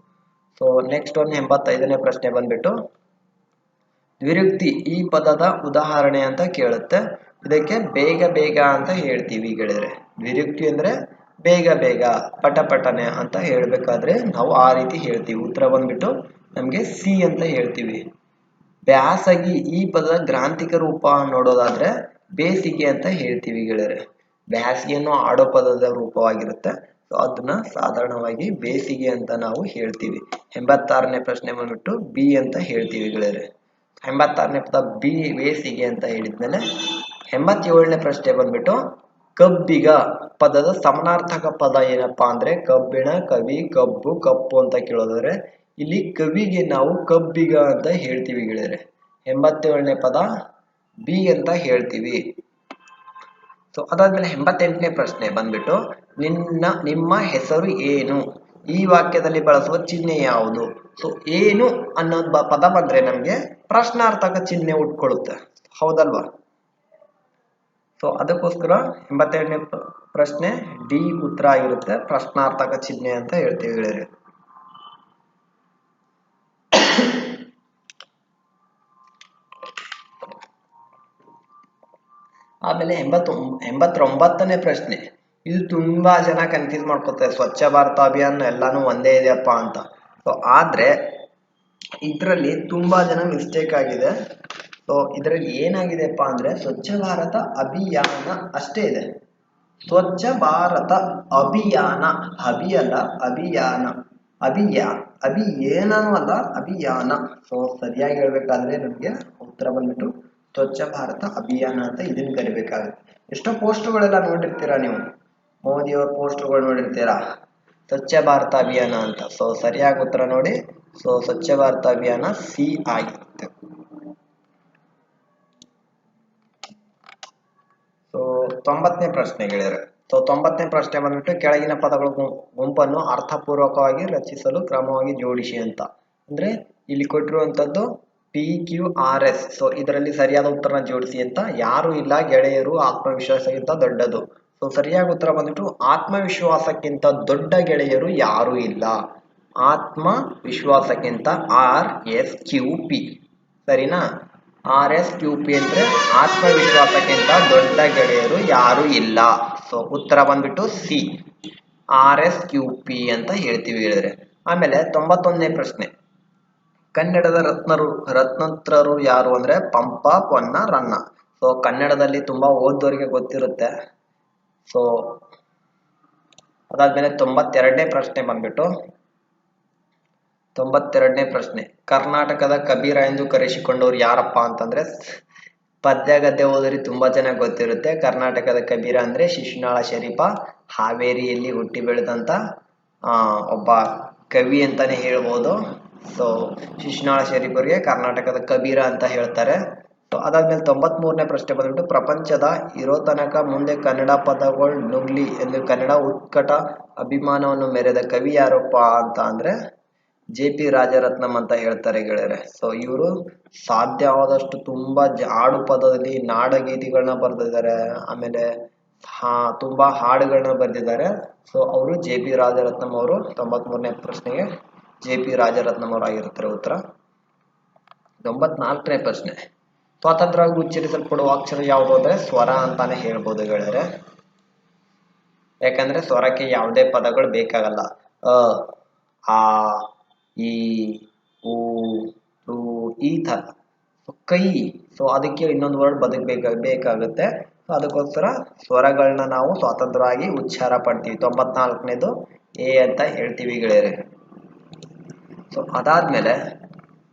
ಸೊ ನೆಕ್ಸ್ಟ್ ಒಂದು 85ನೇ ಪ್ರಶ್ನೆ ಬಂದ್ಬಿಟ್ಟು ದ್ವಿರುಕ್ತಿ ಈ ಪದದ ಉದಾಹರಣೆ ಅಂತ ಕೇಳುತ್ತೆ. ಇದಕ್ಕೆ ಬೇಗ ಬೇಗ ಅಂತ ಹೇಳ್ತೀವಿ ಗೆಳೆಯರೆ. ದ್ವಿರುಕ್ತಿ ಅಂದ್ರೆ ಬೇಗ ಬೇಗ, ಪಟಪಟನೆ ಅಂತ ಹೇಳ್ಬೇಕಾದ್ರೆ ನಾವು ಆ ರೀತಿ ಹೇಳ್ತೀವಿ. ಉತ್ತರ ಬಂದ್ಬಿಟ್ಟು ನಮ್ಗೆ ಸಿ ಅಂತ ಹೇಳ್ತೀವಿ. ಬ್ಯಾಸಗಿ ಈ ಪದದ ಗ್ರಾಂಥಿಕ ರೂಪ ನೋಡೋದಾದ್ರೆ ಬೇಸಿಗೆ ಅಂತ ಹೇಳ್ತೀವಿ ಗೆಳೆಯರೆ. ಬ್ಯಾಸಿಗೆಯನ್ನು ಆಡೋ ಪದದ ರೂಪವಾಗಿರುತ್ತೆ. ಸೊ ಅದನ್ನ ಸಾಧಾರಣವಾಗಿ ಬೇಸಿಗೆ ಅಂತ ನಾವು ಹೇಳ್ತೀವಿ. 86ನೇ ಪ್ರಶ್ನೆ ಬಂದ್ಬಿಟ್ಟು ಬಿ ಅಂತ ಹೇಳ್ತೀವಿ ಗೆಳೆಯರೆ. 86ನೇ ಪದ ಬಿ ಬೇಸಿಗೆ ಅಂತ ಹೇಳಿದ್ಮೇಲೆ 87ನೇ ಪ್ರಶ್ನೆ ಬಂದ್ಬಿಟ್ಟು ಕಬ್ಬಿಗ ಪದದ ಸಮಾನಾರ್ಥಕ ಪದ ಏನಪ್ಪಾ ಅಂದ್ರೆ ಕಬ್ಬಿಣ, ಕವಿ, ಕಬ್ಬು, ಕಪ್ಪು ಅಂತ ಕೇಳೋದಾದ್ರೆ ಇಲ್ಲಿ ಕವಿಗೆ ನಾವು ಕಬ್ಬಿಗ ಅಂತ ಹೇಳ್ತೀವಿ ಗೆಳೆಯರೆ. 87ನೇ ಪದ ಬಿ ಅಂತ ಹೇಳ್ತೀವಿ. ಸೊ ಅದಾದ್ಮೇಲೆ 88ನೇ ಪ್ರಶ್ನೆ ಬಂದ್ಬಿಟ್ಟು ನಿಮ್ಮ ಹೆಸರು ಏನು, ಈ ವಾಕ್ಯದಲ್ಲಿ ಬಳಸುವ ಚಿಹ್ನೆ ಯಾವುದು. ಸೊ ಏನು ಅನ್ನೋದು ಪದ ಬಂದ್ರೆ ನಮ್ಗೆ ಪ್ರಶ್ನಾರ್ಥಕ ಚಿಹ್ನೆ ಉಟ್ಕೊಳ್ಳುತ್ತೆ, ಹೌದಲ್ವಾ. ಸೊ ಅದಕ್ಕೋಸ್ಕರ 88ನೇ ಪ್ರಶ್ನೆ ಡಿ ಉತ್ತರ ಆಗಿರುತ್ತೆ, ಪ್ರಶ್ನಾರ್ಥಕ ಚಿಹ್ನೆ ಅಂತ ಹೇಳ್ತೀವಿ ಗೆಳೆಯರೆ. ಆಮೇಲೆ 89ನೇ ಪ್ರಶ್ನೆ. ಇದು ತುಂಬಾ ಜನ ಕನ್ಫ್ಯೂಸ್ ಮಾಡ್ಕೊತಾರೆ, ಸ್ವಚ್ಛ ಭಾರತ ಅಭಿಯಾನ ಎಲ್ಲಾನು ಒಂದೇ ಇದೆಯಪ್ಪ ಅಂತ. ಸೊ ಆದ್ರೆ ಇದರಲ್ಲಿ ತುಂಬಾ ಜನ ಮಿಸ್ಟೇಕ್ ಆಗಿದೆ. ಸೊ ಇದರಲ್ಲಿ ಏನಾಗಿದೆಪ್ಪ ಅಂದ್ರೆ ಸ್ವಚ್ಛ ಭಾರತ ಅಭಿಯಾನ ಅಷ್ಟೇ ಇದೆ. ಸ್ವಚ್ಛ ಭಾರತ ಅಭಿಯಾನ, ಅಭಿಯಲ್ಲ ಅಭಿಯಾನ, ಏನೂ ಅಲ್ಲ ಅಭಿಯಾನ. ಸೊ ಸರಿಯಾಗಿ ಹೇಳ್ಬೇಕಾದ್ರೆ ನಮ್ಗೆ ಉತ್ತರ ಬಂದ್ಬಿಟ್ಟು ಸ್ವಚ್ಛ ಭಾರತ ಅಭಿಯಾನ ಅಂತ ಇದನ್ನ ಕರಿಬೇಕಾಗುತ್ತೆ. ಎಷ್ಟೋ ಪೋಸ್ಟ್ಗಳೆಲ್ಲ ನೋಡಿರ್ತೀರಾ ನೀವು, ಮೋದಿಯವ್ರ ಪೋಸ್ಟ್ಗಳು ನೋಡಿರ್ತೀರಾ ಸ್ವಚ್ಛ ಭಾರತ ಅಭಿಯಾನ ಅಂತ. ಸೊ ಸರಿಯಾಗಿ ಉತ್ತರ ನೋಡಿ. ಸೊ ಸ್ವಚ್ಛ ಭಾರತ ಅಭಿಯಾನ ಸಿ ಆಗಿರುತ್ತೆ. ಸೊ 90ನೇ ಪ್ರಶ್ನೆ ಗೆಳೆಯರೆ. ಸೊ 90ನೇ ಪ್ರಶ್ನೆ ಬಂದ್ಬಿಟ್ಟು ಕೆಳಗಿನ ಪದಗಳ ಗುಂಪನ್ನು ಅರ್ಥಪೂರ್ವಕವಾಗಿ ರಚಿಸಲು ಕ್ರಮವಾಗಿ ಜೋಡಿಸಿ ಅಂತ. ಅಂದ್ರೆ ಇಲ್ಲಿ ಕೊಟ್ಟಿರುವಂತದ್ದು PQRS. ಸೊ ಇದರಲ್ಲಿ ಸರಿಯಾದ ಉತ್ತರನ ಜೋಡಿಸಿ ಅಂತ. ಯಾರು ಇಲ್ಲ ಗೆಳೆಯರು ಆತ್ಮವಿಶ್ವಾಸಕ್ಕಿಂತ ದೊಡ್ಡದು. ಸೊ ಸರಿಯಾದ ಉತ್ತರ ಬಂದ್ಬಿಟ್ಟು ಆತ್ಮವಿಶ್ವಾಸಕ್ಕಿಂತ ದೊಡ್ಡ ಗೆಳೆಯರು ಯಾರು ಇಲ್ಲ. ಆತ್ಮವಿಶ್ವಾಸಕ್ಕಿಂತ RSQP, ಸರಿನಾ. RSQP ಅಂದ್ರೆ ಆತ್ಮವಿಶ್ವಾಸಕ್ಕಿಂತ ದೊಡ್ಡ ಗೆಳೆಯರು ಯಾರು ಇಲ್ಲ. ಸೊ ಉತ್ತರ ಬಂದ್ಬಿಟ್ಟು ಸಿ, RSQP ಅಂತ ಹೇಳ್ತೀವಿ ಹೇಳಿದ್ರೆ. ಆಮೇಲೆ 91ನೇ ಪ್ರಶ್ನೆ. ಕನ್ನಡದ ರತ್ನತ್ರರು ಯಾರು ಅಂದ್ರೆ ಪಂಪ, ಪೊನ್ನ, ರನ್ನ. ಸೊ ಕನ್ನಡದಲ್ಲಿ ತುಂಬಾ ಓದೋರಿಗೆ ಗೊತ್ತಿರುತ್ತೆ. ಸೊ ಅದಾದ್ಮೇಲೆ 92ನೇ ಪ್ರಶ್ನೆ ಬಂದ್ಬಿಟ್ಟು 92ನೇ ಪ್ರಶ್ನೆ. ಕರ್ನಾಟಕದ ಕಬೀರ ಎಂದು ಕರೆಸಿಕೊಂಡವ್ರು ಯಾರಪ್ಪ ಅಂತಂದ್ರೆ ಪದ್ಯ ಗದ್ಯ ಓದೋರಿಗೆ ತುಂಬಾ ಜನ ಗೊತ್ತಿರುತ್ತೆ. ಕರ್ನಾಟಕದ ಕಬೀರ ಅಂದ್ರೆ ಶಿಶುನಾಳ ಶರೀಫ, ಹಾವೇರಿಯಲ್ಲಿ ಹುಟ್ಟಿ ಬೆಳೆದಂತ ಒಬ್ಬ ಕವಿ ಅಂತಾನೆ ಹೇಳ್ಬೋದು. ಸೊ ಶಿಶುನಾಳ ಶರೀಫ್ ಅವರಿಗೆ ಕರ್ನಾಟಕದ ಕಬೀರ ಅಂತ ಹೇಳ್ತಾರೆ. ಸೊ ಅದಾದ್ಮೇಲೆ 93ನೇ ಪ್ರಶ್ನೆ ಬಂದ್ಬಿಟ್ಟು ಪ್ರಪಂಚದ ಇರೋ ತನಕ ಮುಂದೆ ಕನ್ನಡ ಪದಗಳು ನುಗ್ಲಿ ಎಂದು ಕನ್ನಡ ಉತ್ಕಟ ಅಭಿಮಾನವನ್ನು ಮೆರೆದ ಕವಿ ಯಾರಪ್ಪ ಅಂತ ಅಂದ್ರೆ JP ರಾಜರತ್ನಂ ಅಂತ ಹೇಳ್ತಾರೆ ಗೆಳೆಯರೆ. ಸೊ ಇವರು ಸಾಧ್ಯವಾದಷ್ಟು ತುಂಬಾ ಆಡು ಪದದಲ್ಲಿ ನಾಡಗೀತಿಗಳನ್ನ ಬರೆದಿದ್ದಾರೆ. ಆಮೇಲೆ ತುಂಬಾ ಹಾಡುಗಳನ್ನ ಬರೆದಿದ್ದಾರೆ. ಸೊ ಅವರು JP ರಾಜರತ್ನಂ ಅವರು. 93ನೇ ಪ್ರಶ್ನೆಗೆ JP ರಾಜರತ್ನಂ ಅವರು ಆಗಿರ್ತಾರೆ ಉತ್ತರ. 94ನೇ ಪ್ರಶ್ನೆ. ಸ್ವಾತಂತ್ರ್ಯವಾಗಿ ಉಚ್ಚರಿಸಲ್ಪಡುವ ಅಕ್ಷರ ಯಾವುದು ಅಂದ್ರೆ ಸ್ವರ ಅಂತಾನೆ ಹೇಳ್ಬೋದು ಗೆಳೆಯರೆ. ಯಾಕಂದ್ರೆ ಸ್ವರಕ್ಕೆ ಯಾವುದೇ ಪದಗಳು ಬೇಕಾಗಲ್ಲ. ಆ, ಈ, ಊ, ರು, ಈ ತರ. ಕೈ, ಸೊ ಅದಕ್ಕೆ ಇನ್ನೊಂದು ವರ್ಡ್ ಬೇಕಾಗುತ್ತೆ. ಅದಕ್ಕೋಸ್ಕರ ಸ್ವರಗಳನ್ನ ನಾವು ಸ್ವತಂತ್ರವಾಗಿ ಉಚ್ಚಾರ ಪಡ್ತೀವಿ. 94ನೇದು ಎ ಅಂತ ಹೇಳ್ತೀವಿ ಗೆಳೆಯರೆ. ಸೊ ಅದಾದ್ಮೇಲೆ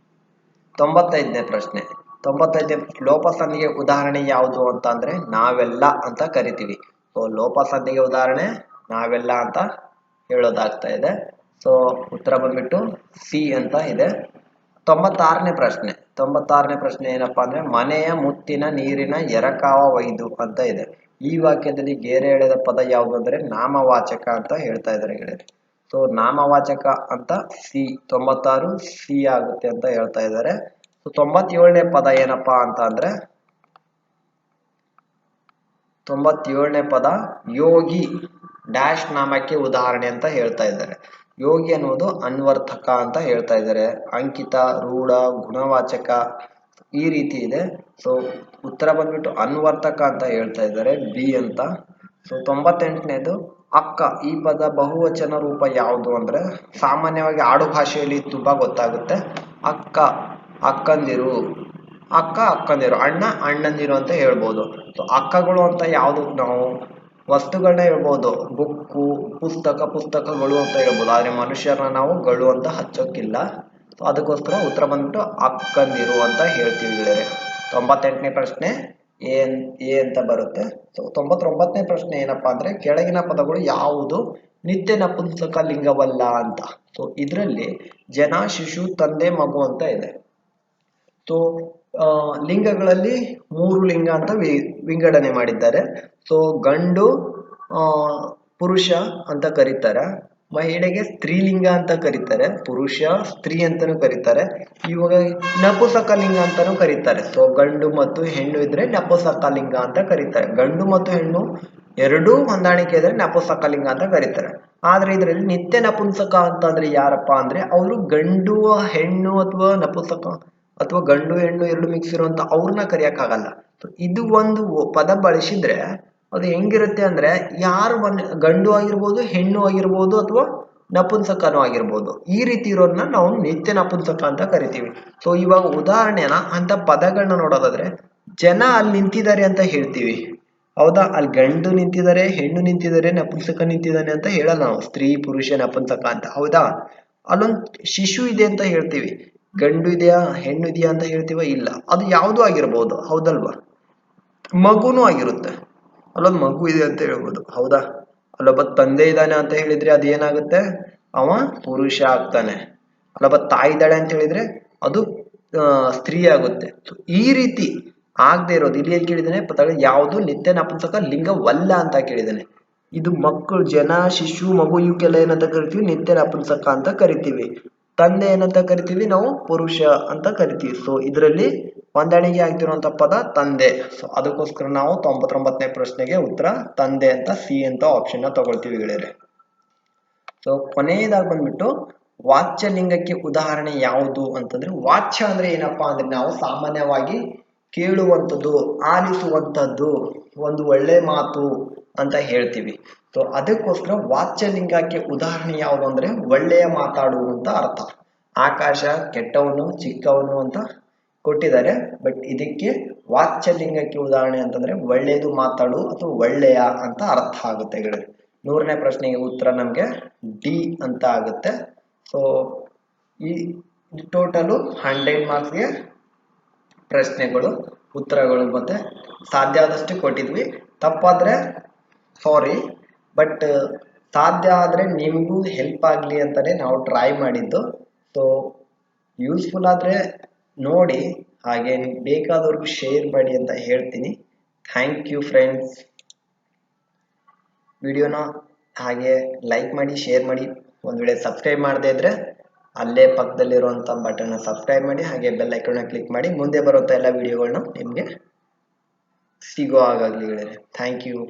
95ನೇ ಪ್ರಶ್ನೆ. 95ನೇ ಲೋಪಸಂಧಿಗೆ ಉದಾಹರಣೆ ಯಾವುದು ಅಂತ ಅಂದ್ರೆ ನಾವೆಲ್ಲ ಅಂತ ಕರಿತೀವಿ. ಸೊ ಲೋಪಸಂಧಿಗೆ ಉದಾಹರಣೆ ನಾವೆಲ್ಲ ಅಂತ ಹೇಳೋದಾಗ್ತಾ ಇದೆ. ಸೊ ಉತ್ತರ ಬಂದ್ಬಿಟ್ಟು ಸಿ ಅಂತ ಇದೆ. 96ನೇ ಪ್ರಶ್ನೆ. 96ನೇ ಪ್ರಶ್ನೆ ಏನಪ್ಪಾ ಅಂದ್ರೆ ಮನೆಯ ಮುತ್ತಿನ ನೀರಿನ ಎರಕಾವ ಒಯ್ದು ಅಂತ ಇದೆ. ಈ ವಾಕ್ಯದಲ್ಲಿ ಗೆರೆ ಎಳೆದ ಪದ ಯಾವುದು ಅಂದ್ರೆ ನಾಮವಾಚಕ ಅಂತ ಹೇಳ್ತಾ ಇದ್ದಾರೆ ಗೆಳೆಯರೆ. ಸೊ ನಾಮವಾಚಕ ಅಂತ ಸಿ 96 ಸಿ ಆಗುತ್ತೆ ಅಂತ ಹೇಳ್ತಾ ಇದ್ದಾರೆ. ಸೊ 97ನೇ ಪದ ಏನಪ್ಪಾ ಅಂತ ಅಂದ್ರೆ 97ನೇ ಪದ ಯೋಗಿ ಡ್ಯಾಶ್ ನಾಮಕ್ಕೆ ಉದಾಹರಣೆ ಅಂತ ಹೇಳ್ತಾ ಇದ್ದಾರೆ. ಯೋಗಿ ಅನ್ನೋದು ಅನ್ವರ್ಥಕ ಅಂತ ಹೇಳ್ತಾ ಇದ್ದಾರೆ. ಅಂಕಿತ, ರೂಢ, ಗುಣವಾಚಕ ಈ ರೀತಿ ಇದೆ. ಸೊ ಉತ್ತರ ಬಂದ್ಬಿಟ್ಟು ಅನ್ವರ್ಥಕ ಅಂತ ಹೇಳ್ತಾ ಇದ್ದಾರೆ, ಬಿ ಅಂತ. ಸೊ 98ನೇದು ಅಕ್ಕ. ಈ ಪದ ಬಹುವಚನ ರೂಪ ಯಾವುದು ಅಂದ್ರೆ ಸಾಮಾನ್ಯವಾಗಿ ಆಡು ಭಾಷೆಯಲ್ಲಿ ತುಂಬಾ ಗೊತ್ತಾಗುತ್ತೆ. ಅಕ್ಕ ಅಕ್ಕಂದಿರು, ಅಕ್ಕ ಅಕ್ಕಂದಿರು, ಅಣ್ಣ ಅಣ್ಣಂದಿರು ಅಂತ ಹೇಳ್ಬೋದು. ಸೊ ಅಕ್ಕಗಳು ಅಂತ ಯಾವುದು ನಾವು ವಸ್ತುಗಳನ್ನ ಹೇಳ್ಬೋದು. ಬುಕ್ಕು, ಪುಸ್ತಕಗಳು ಅಂತ ಹೇಳ್ಬೋದು. ಆದ್ರೆ ಮನುಷ್ಯರನ್ನ ನಾವು ಗಳು ಅಂತ ಹಚ್ಚೋಕ್ಕಿಲ್ಲ. ಸೊ ಅದಕ್ಕೋಸ್ಕರ ಉತ್ತರ ಬಂದ್ಬಿಟ್ಟು ಅಕ್ಕಂದಿರು ಅಂತ ಹೇಳ್ತೀವಿ ಗೆಳೆಯರೆ. 98ನೇ ಪ್ರಶ್ನೆ ಎ ಅಂತ ಬರುತ್ತೆ. ಸೊ 99ನೇ ಪ್ರಶ್ನೆ ಏನಪ್ಪಾ ಅಂದ್ರೆ ಕೆಳಗಿನ ಪದಗಳು ಯಾವುದು ನಿತ್ಯ ನಪುಂಸಕ ಲಿಂಗವಲ್ಲ ಅಂತ. ಸೊ ಇದರಲ್ಲಿ ಜನ, ಶಿಶು, ತಂದೆ, ಮಗು ಅಂತ ಇದೆ. ಸೊ ಲಿಂಗಗಳಲ್ಲಿ 3 ಲಿಂಗ ಅಂತ ವಿಂಗಡಣೆ ಮಾಡಿದ್ದಾರೆ. ಸೊ ಗಂಡು ಪುರುಷ ಅಂತ ಕರೀತಾರೆ, ಮಹಿಳೆಗೆ ಸ್ತ್ರೀಲಿಂಗ ಅಂತ ಕರೀತಾರೆ, ಪುರುಷ ಸ್ತ್ರೀ ಅಂತಾನೂ ಕರೀತಾರೆ, ಇವಾಗ ನಪುಂಸಕ ಲಿಂಗ ಅಂತಾನೂ ಕರೀತಾರೆ. ಸೊ ಗಂಡು ಮತ್ತು ಹೆಣ್ಣು ಇದ್ರೆ ನಪುಂಸಕ ಲಿಂಗ ಅಂತ ಕರೀತಾರೆ. ಗಂಡು ಮತ್ತು ಹೆಣ್ಣು ಎರಡೂ ಹೊಂದಾಣಿಕೆ ಇದ್ರೆ ನಪುಂಸಕ ಲಿಂಗ ಅಂತ ಕರೀತಾರೆ. ಆದ್ರೆ ಇದರಲ್ಲಿ ನಿತ್ಯ ನಪುಂಸಕ ಅಂತಂದ್ರೆ ಯಾರಪ್ಪ ಅಂದ್ರೆ ಅವರು ಗಂಡು ಹೆಣ್ಣು ಅಥವಾ ನಪುಂಸಕ ಅಥವಾ ಗಂಡು ಹೆಣ್ಣು ಎರಡು ಮಿಕ್ಸ್ ಇರುವಂತ ಅವ್ರನ್ನ ಕರಿಯಕ್ಕಾಗಲ್ಲ. ಇದು ಒಂದು ಪದ ಬಳಸಿದ್ರೆ ಅದು ಹೆಂಗಿರುತ್ತೆ ಅಂದ್ರೆ ಯಾರು ಗಂಡು ಆಗಿರ್ಬೋದು, ಹೆಣ್ಣು ಆಗಿರ್ಬೋದು, ಅಥವಾ ನಪುಂಸಕನೂ ಆಗಿರ್ಬೋದು. ಈ ರೀತಿ ಇರೋದನ್ನ ನಾವು ನಿತ್ಯ ನಪುಂಸಕ ಅಂತ ಕರಿತೀವಿ. ಸೊ ಇವಾಗ ಉದಾಹರಣೆನ ಅಂತ ಪದಗಳನ್ನ ನೋಡೋದಾದ್ರೆ ಜನ ಅಲ್ಲಿ ನಿಂತಿದ್ದಾರೆ ಅಂತ ಹೇಳ್ತೀವಿ, ಹೌದಾ? ಅಲ್ಲಿ ಗಂಡು ನಿಂತಿದ್ದಾರೆ, ಹೆಣ್ಣು ನಿಂತಿದ್ದಾರೆ, ನಪುಂಸಕ ನಿಂತಿದ್ದಾನೆ ಅಂತ ಹೇಳಲ್ಲ ನಾವು. ಸ್ತ್ರೀ, ಪುರುಷ, ನಪುಂಸಕ ಅಂತ, ಹೌದಾ? ಅಲ್ಲೊಂದು ಶಿಶು ಇದೆ ಅಂತ ಹೇಳ್ತೀವಿ. ಗಂಡು ಇದೆಯಾ ಹೆಣ್ಣು ಇದೆಯಾ ಅಂತ ಹೇಳ್ತೀವ? ಇಲ್ಲ. ಅದು ಯಾವುದು ಆಗಿರ್ಬೋದು, ಹೌದಲ್ವಾ? ಮಗುನೂ ಆಗಿರುತ್ತೆ. ಅಲ್ಲೊಂದು ಮಗು ಇದೆ ಅಂತ ಹೇಳ್ಬೋದು, ಹೌದಾ? ಅಲ್ಲೊಬ್ಬ ತಂದೆ ಇದ್ದಾನೆ ಅಂತ ಹೇಳಿದ್ರೆ ಅದು ಏನಾಗುತ್ತೆ, ಅವ ಪುರುಷ ಆಗ್ತಾನೆ. ಅಲ್ಲೊಬ್ಬ ತಾಯಿ ಇದ್ದಾಳೆ ಅಂತ ಹೇಳಿದ್ರೆ ಅದು ಸ್ತ್ರೀ ಆಗುತ್ತೆ. ಈ ರೀತಿ ಆಗದೆ ಇರೋದು ಇಲ್ಲಿ ಏನ್ ಕೇಳಿದಾನೆ, ಪದಗಳು ಯಾವುದು ನಿತ್ಯ ನಪುಂಸಕ ಲಿಂಗವಲ್ಲ ಅಂತ ಕೇಳಿದಾನೆ. ಇದು ಮಕ್ಕಳು, ಜನ, ಶಿಶು, ಮಗು ಇವಕ್ಕೆಲ್ಲ ಏನಂತ ಕರಿತೀವಿ, ನಿತ್ಯ ನಪುಂಸಕ ಅಂತ ಕರಿತೀವಿ. ತಂದೆ ಏನಂತ ಕರಿತೀವಿ ನಾವು, ಪುರುಷ ಅಂತ ಕರಿತೀವಿ. ಸೊ ಇದರಲ್ಲಿ ಹೊಂದಾಣಿಕೆ ಆಗ್ತಿರುವಂತ ಪದ ತಂದೆ. ಸೊ ಅದಕ್ಕೋಸ್ಕರ ನಾವು 99ನೇ ಪ್ರಶ್ನೆಗೆ ಉತ್ತರ ತಂದೆ ಅಂತ ಸಿ ಅಂತ ಆಪ್ಷನ್ ನ ತಗೊಳ್ತೀವಿ ಗೆಳೆಯರೆ. ಸೊ ಕೊನೆಯದಾಗಿ ಬಂದ್ಬಿಟ್ಟು ವಾಚ್ಯಲಿಂಗಕ್ಕೆ ಉದಾಹರಣೆ ಯಾವುದು ಅಂತಂದ್ರೆ, ವಾಚ್ಯ ಅಂದ್ರೆ ಏನಪ್ಪಾ ಅಂದ್ರೆ ನಾವು ಸಾಮಾನ್ಯವಾಗಿ ಕೇಳುವಂಥದ್ದು, ಆಲಿಸುವಂಥದ್ದು, ಒಂದು ಒಳ್ಳೆ ಮಾತು ಅಂತ ಹೇಳ್ತೀವಿ. ಸೊ ಅದಕ್ಕೋಸ್ಕರ ವಾಚ್ಯಲಿಂಗಕ್ಕೆ ಉದಾಹರಣೆ ಯಾವುದು ಅಂದ್ರೆ ಒಳ್ಳೆಯ ಮಾತಾಡುವಂತ ಅರ್ಥ. ಆಕಾಶ ಕೆಟ್ಟವನು, ಚಿಕ್ಕವನು ಅಂತ ಕೊಟ್ಟಿದ್ದಾರೆ. ಬಟ್ ಇದಕ್ಕೆ ವಾಚ್ಯಲಿಂಗಕ್ಕೆ ಉದಾಹರಣೆ ಅಂತಂದ್ರೆ ಒಳ್ಳೆಯದು ಮಾತಾಡು ಅಥವಾ ಒಳ್ಳೆಯ ಅಂತ ಅರ್ಥ ಆಗುತ್ತೆ ಗೆಳೆಯರೆ. 100ನೇ ಪ್ರಶ್ನೆಗೆ ಉತ್ತರ ನಮ್ಗೆ ಡಿ ಅಂತ ಆಗುತ್ತೆ. ಸೊ ಈ ಟೋಟಲು 100 ಮಾರ್ಕ್ಸ್ಗೆ ಪ್ರಶ್ನೆಗಳು, ಉತ್ತರಗಳು ಮತ್ತೆ ಸಾಧ್ಯ ಆದಷ್ಟು ಕೊಟ್ಟಿದ್ವಿ. ತಪ್ಪಾದ್ರೆ ಸಾರಿ, ಬಟ್ ಸಾಧ್ಯ ಆದ್ರೆ ನಿಮಗೂ ಹೆಲ್ಪ್ ಆಗಲಿ ಅಂತಾನೆ ನಾವು ಟ್ರೈ ಮಾಡಿದ್ದು. ಸೊ ಯೂಸ್ಫುಲ್ ಆದ್ರೆ ನೋಡಿ, ಹಾಗೆ ಬೇಕಾದವ್ರಿಗೂ ಶೇರ್ ಮಾಡಿ ಅಂತ ಹೇಳ್ತೀನಿ. Thank you friends. ವಿಡಿಯೋನ ಹಾಗೆ ಲೈಕ್ ಮಾಡಿ, ಶೇರ್ ಮಾಡಿ. ಒಂದು ವೇಳೆ ಸಬ್ಸ್ಕ್ರೈಬ್ ಮಾಡದೇ ಇದ್ರೆ ಅಲ್ಲೇ ಪಕ್ಕದಲ್ಲಿರುವಂಥ ಬಟನ್ನ ಸಬ್ಸ್ಕ್ರೈಬ್ ಮಾಡಿ, ಹಾಗೆ ಬೆಲ್ ಐಕಾನ್ನ ಕ್ಲಿಕ್ ಮಾಡಿ. ಮುಂದೆ ಬರುವಂಥ ಎಲ್ಲ ವಿಡಿಯೋಗಳನ್ನ ನಿಮಗೆ ಸಿಗೋ ಹಾಗಾಗಲಿ ಗೆಳೆಯರೆ. Thank you.